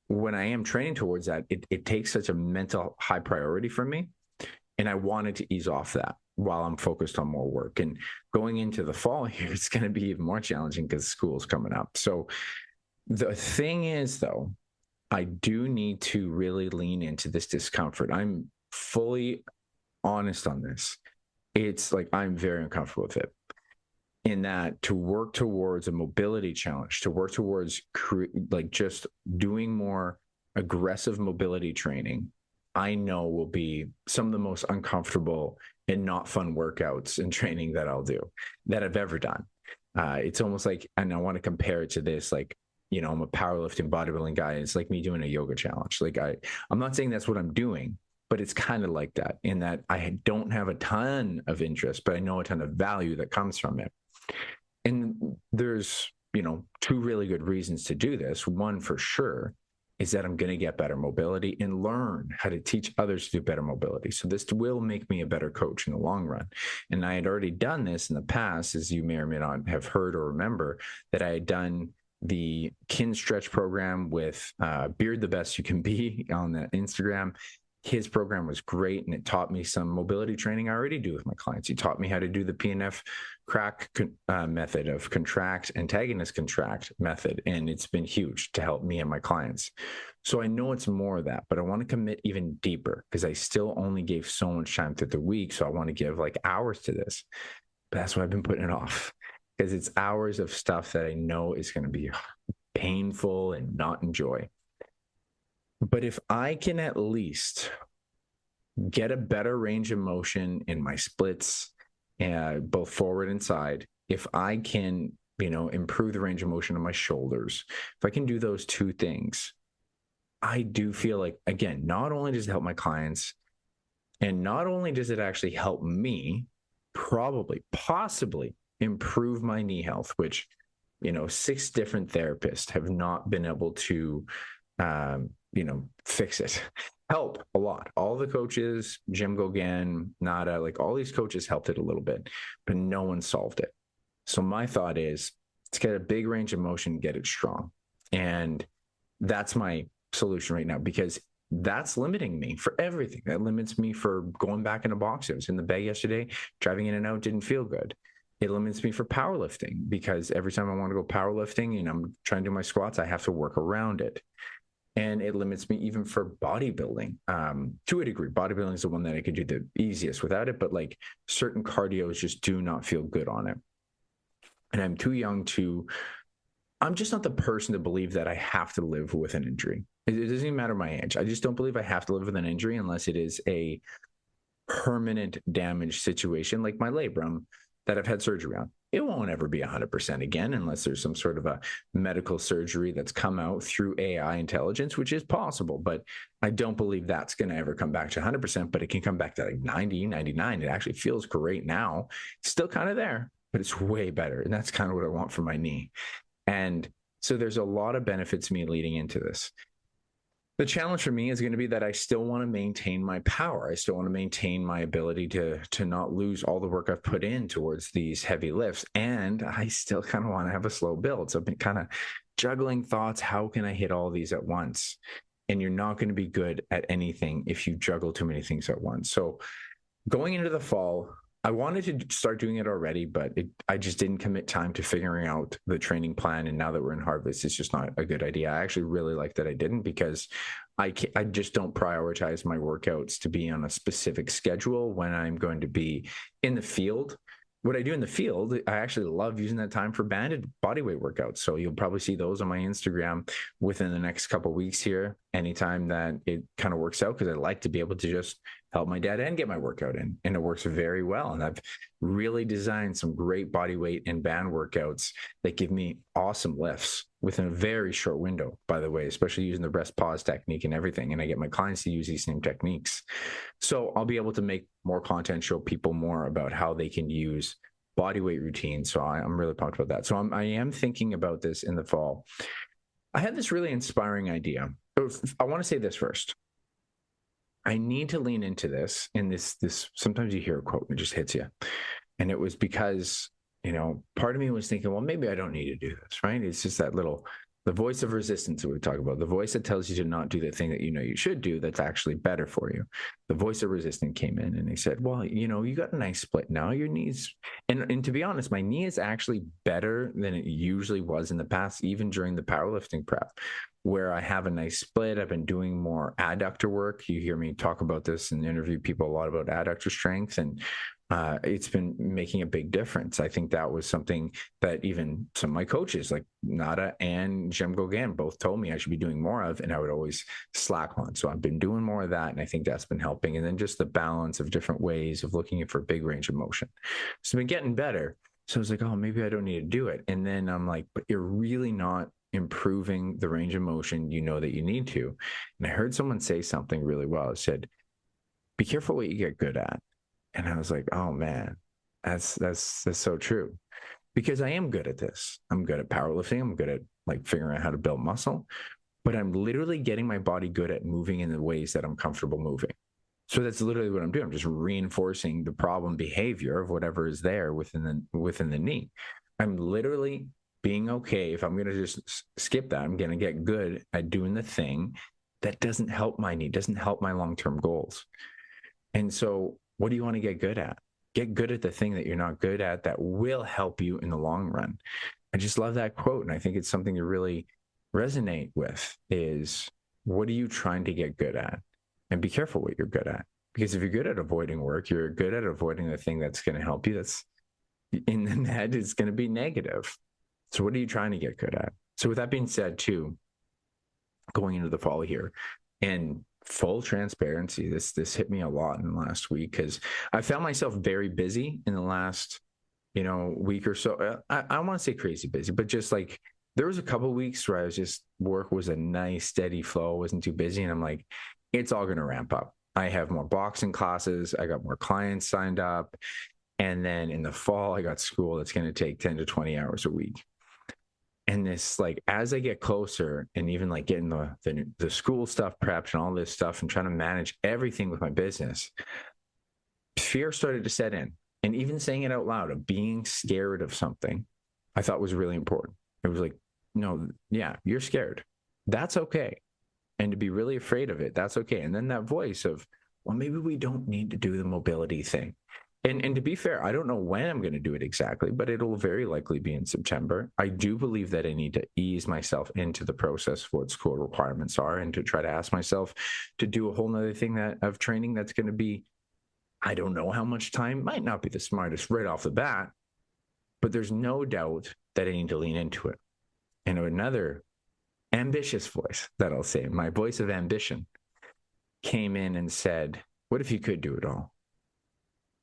When I am training towards that, it takes such a mental high priority for me. And I wanted to ease off that while I'm focused on more work. And going into the fall here, it's going to be even more challenging because school's coming up. So the thing is, though, I do need to really lean into this discomfort. I'm fully honest on this. It's like, I'm very uncomfortable with it, in that to work towards a mobility challenge, to work towards like just doing more aggressive mobility training, I know will be some of the most uncomfortable and not fun workouts and training that I'll do, that I've ever done. It's almost like, and I want to compare it to this, like, I'm a powerlifting bodybuilding guy. It's like me doing a yoga challenge. Like, I'm not saying that's what I'm doing, but it's kind of like that, in that I don't have a ton of interest, but I know a ton of value that comes from it. And there's, two really good reasons to do this. One, for sure, is that I'm going to get better mobility and learn how to teach others to do better mobility. So this will make me a better coach in the long run. And I had already done this in the past, as you may or may not have heard or remember, that I had done the Kin Stretch program with Beard the Best You Can Be on the Instagram. His program was great, and it taught me some mobility training I already do with my clients. He taught me how to do the PNF crack method of contract, antagonist contract method, and it's been huge to help me and my clients. So I know it's more of that, but I want to commit even deeper, because I still only gave so much time through the week. So I want to give like hours to this. But that's why I've been putting it off, because it's hours of stuff that I know is going to be painful and not enjoy. But if I can at least get a better range of motion in my splits, both forward and side, if I can, improve the range of motion of my shoulders, if I can do those two things, I do feel like, again, not only does it help my clients, and not only does it actually help me possibly improve my knee health, which, 6 different therapists have not been able to fix it. help a lot. All the coaches, Jim Gogan, Nada, like all these coaches helped it a little bit, but no one solved it. So my thought is let's get a big range of motion, get it strong. And that's my solution right now, because that's limiting me for everything. That limits me for going back into boxing. I was in the bag yesterday, driving in and out, didn't feel good. It limits me for powerlifting because every time I want to go powerlifting and I'm trying to do my squats, I have to work around it. And it limits me even for bodybuilding to a degree. Bodybuilding is the one that I could do the easiest without it, but like certain cardios just do not feel good on it. And I'm too young to, I'm just not the person to believe that I have to live with an injury. It doesn't even matter my age. I just don't believe I have to live with an injury unless it is a permanent damage situation like my labrum that I've had surgery on. It won't ever be 100% again unless there's some sort of a medical surgery that's come out through AI intelligence, which is possible. But I don't believe that's going to ever come back to 100%, but it can come back to like 90, 99. It actually feels great now. It's still kind of there, but it's way better. And that's kind of what I want for my knee. And so there's a lot of benefits to me leading into this. The challenge for me is going to be that I still want to maintain my power. I still want to maintain my ability to not lose all the work I've put in towards these heavy lifts. And I still kind of want to have a slow build. So I've been kind of juggling thoughts. How can I hit all these at once? And you're not going to be good at anything if you juggle too many things at once. So going into the fall, I wanted to start doing it already, but I just didn't commit time to figuring out the training plan. And now that we're in harvest, it's just not a good idea. I actually really like that I didn't, because I just don't prioritize my workouts to be on a specific schedule when I'm going to be in the field. What I do in the field, I actually love using that time for banded bodyweight workouts. So you'll probably see those on my Instagram within the next couple of weeks here, anytime that it kind of works out, because I like to be able to just help my dad and get my workout in. And it works very well. And I've really designed some great bodyweight and band workouts that give me awesome lifts within a very short window, by the way, especially using the rest pause technique and everything. And I get my clients to use these same techniques. So I'll be able to make more content, show people more about how they can use bodyweight routines. So I'm really pumped about that. So I am thinking about this in the fall. I had this really inspiring idea. I want to say this first. I need to lean into this. And this sometimes you hear a quote and it just hits you. And it was because, part of me was thinking, well, maybe I don't need to do this, right? It's just that the voice of resistance that we talk about, the voice that tells you to not do the thing that you should do that's actually better for you. The voice of resistance came in and he said, well, you got a nice split now. Your knees, and to be honest, my knee is actually better than it usually was in the past, even during the powerlifting prep, where I have a nice split. I've been doing more adductor work. You hear me talk about this and interview people a lot about adductor strength, and it's been making a big difference. I think that was something that even some of my coaches like Nada and Jim Gogan both told me I should be doing more of, and I would always slack on. So I've been doing more of that, and I think that's been helping. And then just the balance of different ways of looking for a big range of motion. So I've been getting better. So I was like, oh, maybe I don't need to do it. And then I'm like, but you're really not improving the range of motion that you need to. And I heard someone say something really well. It said, be careful what you get good at. And I was like, oh man, that's so true, because I am good at this. I'm good at powerlifting. I'm good at like figuring out how to build muscle, but I'm literally getting my body good at moving in the ways that I'm comfortable moving. So that's literally what I'm doing. I'm just reinforcing the problem behavior of whatever is there within the knee. I'm literally being okay. If I'm going to just skip that, I'm going to get good at doing the thing that doesn't help my knee, doesn't help my long-term goals. And so what do you want to get good at? Get good at the thing that you're not good at that will help you in the long run. I just love that quote. And I think it's something to really resonate with is, what are you trying to get good at? And be careful what you're good at. Because if you're good at avoiding work, you're good at avoiding the thing that's going to help you. That's in the head is going to be negative. So what are you trying to get good at? So with that being said, too, going into the fall here, and full transparency, this hit me a lot in the last week, because I found myself very busy in the last week or so. I want to say crazy busy, but just like there was a couple of weeks where I was just, work was a nice steady flow, wasn't too busy, and I'm like, it's all going to ramp up. I have more boxing classes, I got more clients signed up, and then in the fall I got school that's going to take 10 to 20 hours a week. And this, like, as I get closer and even like getting the school stuff prepped and all this stuff and trying to manage everything with my business, fear started to set in. And even saying it out loud of being scared of something, I thought was really important. It was like, no, yeah, you're scared. That's okay. And to be really afraid of it, that's okay. And then that voice of, well, maybe we don't need to do the mobility thing. And to be fair, I don't know when I'm going to do it exactly, but it'll very likely be in September. I do believe that I need to ease myself into the process of what school requirements are, and to try to ask myself to do a whole nother thing of training that's going to be, I don't know how much time, might not be the smartest right off the bat, but there's no doubt that I need to lean into it. And another ambitious voice that I'll say, my voice of ambition, came in and said, what if you could do it all?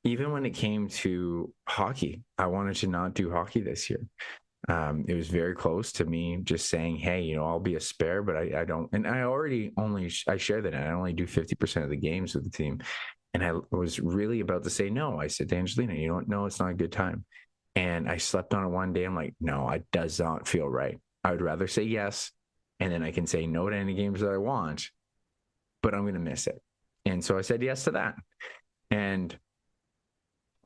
Even when it came to hockey, I wanted to not do hockey this year. It was very close to me just saying, hey, I'll be a spare, but I don't. And I share that. I only do 50% of the games with the team. And I was really about to say no. I said to Angelina, no, it's not a good time. And I slept on it one day. I'm like, no, it does not feel right. I would rather say yes. And then I can say no to any games that I want, but I'm going to miss it. And so I said yes to that. And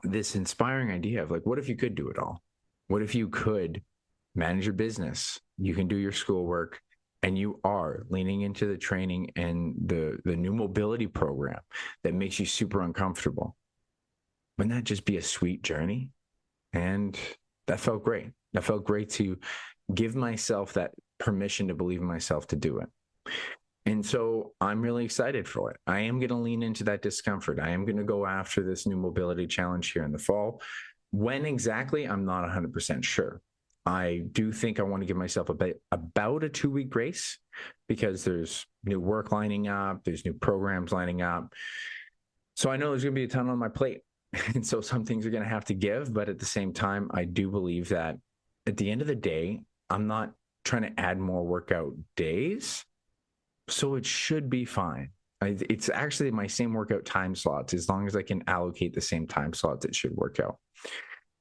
this inspiring idea of, like, what if you could do it all? What if you could manage your business? You can do your schoolwork, and you are leaning into the training and the new mobility program that makes you super uncomfortable. Wouldn't that just be a sweet journey? And that felt great. That felt great to give myself that permission to believe in myself to do it. And so I'm really excited for it. I am going to lean into that discomfort. I am going to go after this new mobility challenge here in the fall. When exactly, I'm not 100% sure. I do think I want to give myself about a 2-week grace, because there's new work lining up, there's new programs lining up. So I know there's going to be a ton on my plate. And so some things are going to have to give. But at the same time, I do believe that at the end of the day, I'm not trying to add more workout days. So it should be fine. It's actually my same workout time slots. As long as I can allocate the same time slots, it should work out.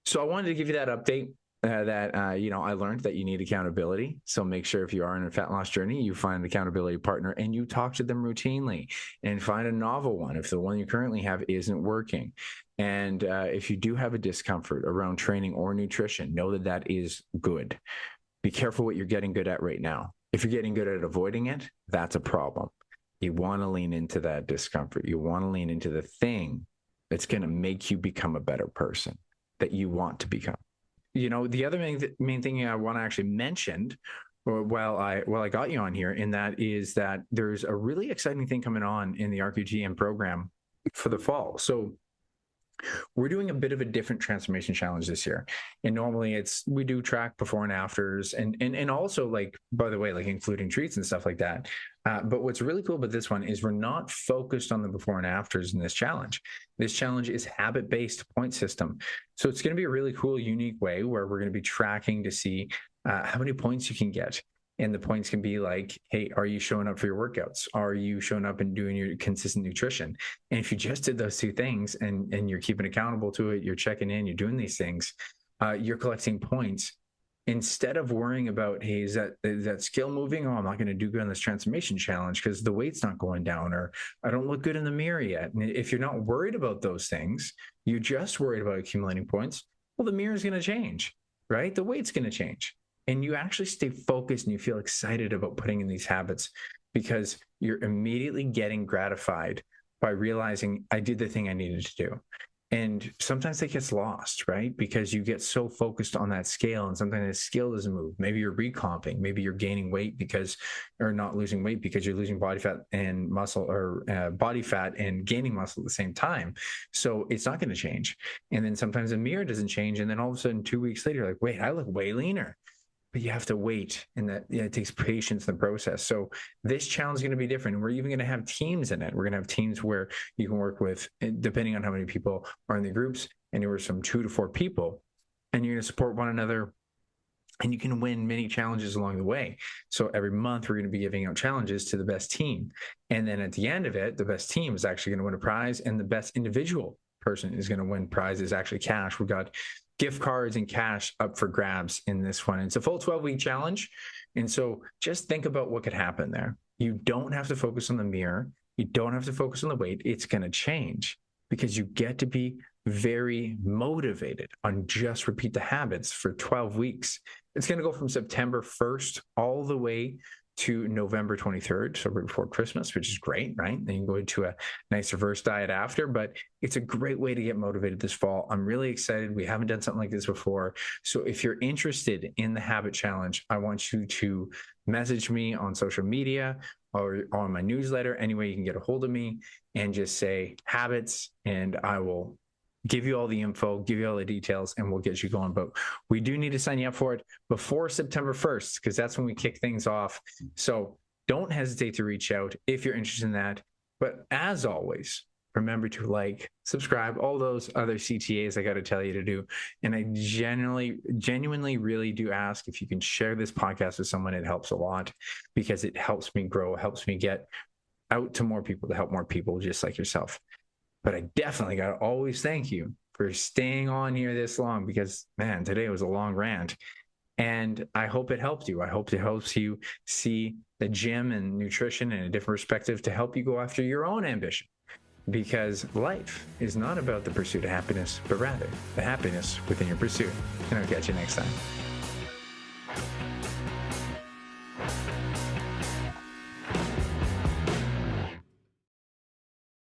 So I wanted to give you that update that I learned that you need accountability. So make sure, if you are in a fat loss journey, you find an accountability partner and you talk to them routinely, and find a novel one if the one you currently have isn't working. And if you do have a discomfort around training or nutrition, know that that is good. Be careful what you're getting good at right now. If you're getting good at avoiding it, that's a problem. You want to lean into that discomfort. You want to lean into the thing that's going to make you become a better person that you want to become. The other main thing I want to actually mention, or while I got you on here, and that is that there's a really exciting thing coming on in the RQTM program for the fall. So we're doing a bit of a different transformation challenge this year. And normally we do track before and afters, and also, like, by the way, like, including treats and stuff like that. But what's really cool about this one is we're not focused on the before and afters in this challenge. This challenge is habit-based point system. So it's going to be a really cool, unique way where we're going to be tracking to see how many points you can get. And the points can be like, hey, are you showing up for your workouts? Are you showing up and doing your consistent nutrition? And if you just did those two things and you're keeping accountable to it, you're checking in, you're doing these things, you're collecting points. Instead of worrying about, hey, is that skill moving? Oh, I'm not going to do good on this transformation challenge because the weight's not going down, or I don't look good in the mirror yet. And if you're not worried about those things, you're just worried about accumulating points, well, the mirror is going to change, right? The weight's going to change. And you actually stay focused and you feel excited about putting in these habits, because you're immediately getting gratified by realizing I did the thing I needed to do. And sometimes that gets lost, right? Because you get so focused on that scale, and sometimes the scale doesn't move. Maybe you're recomping, maybe you're gaining weight or not losing weight because you're losing body fat and muscle, or body fat and gaining muscle at the same time. So it's not going to change. And then sometimes the mirror doesn't change. And then all of a sudden, 2 weeks later, you're like, wait, I look way leaner. But you have to wait, and that it takes patience in the process. So this challenge is going to be different. And we're even going to have teams in it. We're going to have teams where you can work with, depending on how many people are in the groups, anywhere from 2 to 4 people, and you're going to support one another, and you can win many challenges along the way. So every month we're going to be giving out challenges to the best team. And then at the end of it, the best team is actually going to win a prize, and the best individual person is going to win prizes, actually cash. We've got gift cards and cash up for grabs in this one. It's a full 12-week challenge. And so just think about what could happen there. You don't have to focus on the mirror. You don't have to focus on the weight. It's going to change because you get to be very motivated on just repeat the habits for 12 weeks. It's going to go from September 1st all the way to November 23rd, so right before Christmas, which is great, right? Then you can go into a nice reverse diet after, but it's a great way to get motivated this fall. I'm really excited. We haven't done something like this before. So if you're interested in the habit challenge, I want you to message me on social media or on my newsletter, any way you can get a hold of me, and just say habits, and I will give you all the info, give you all the details, and we'll get you going. But we do need to sign you up for it before September 1st, because that's when we kick things off. So don't hesitate to reach out if you're interested in that. But as always, remember to like, subscribe, all those other CTAs I got to tell you to do. And I genuinely really do ask if you can share this podcast with someone. It helps a lot because it helps me grow, helps me get out to more people to help more people just like yourself. But I definitely got to always thank you for staying on here this long because, man, today was a long rant. And I hope it helped you. I hope it helps you see the gym and nutrition in a different perspective to help you go after your own ambition. Because life is not about the pursuit of happiness, but rather the happiness within your pursuit. And I'll catch you next time.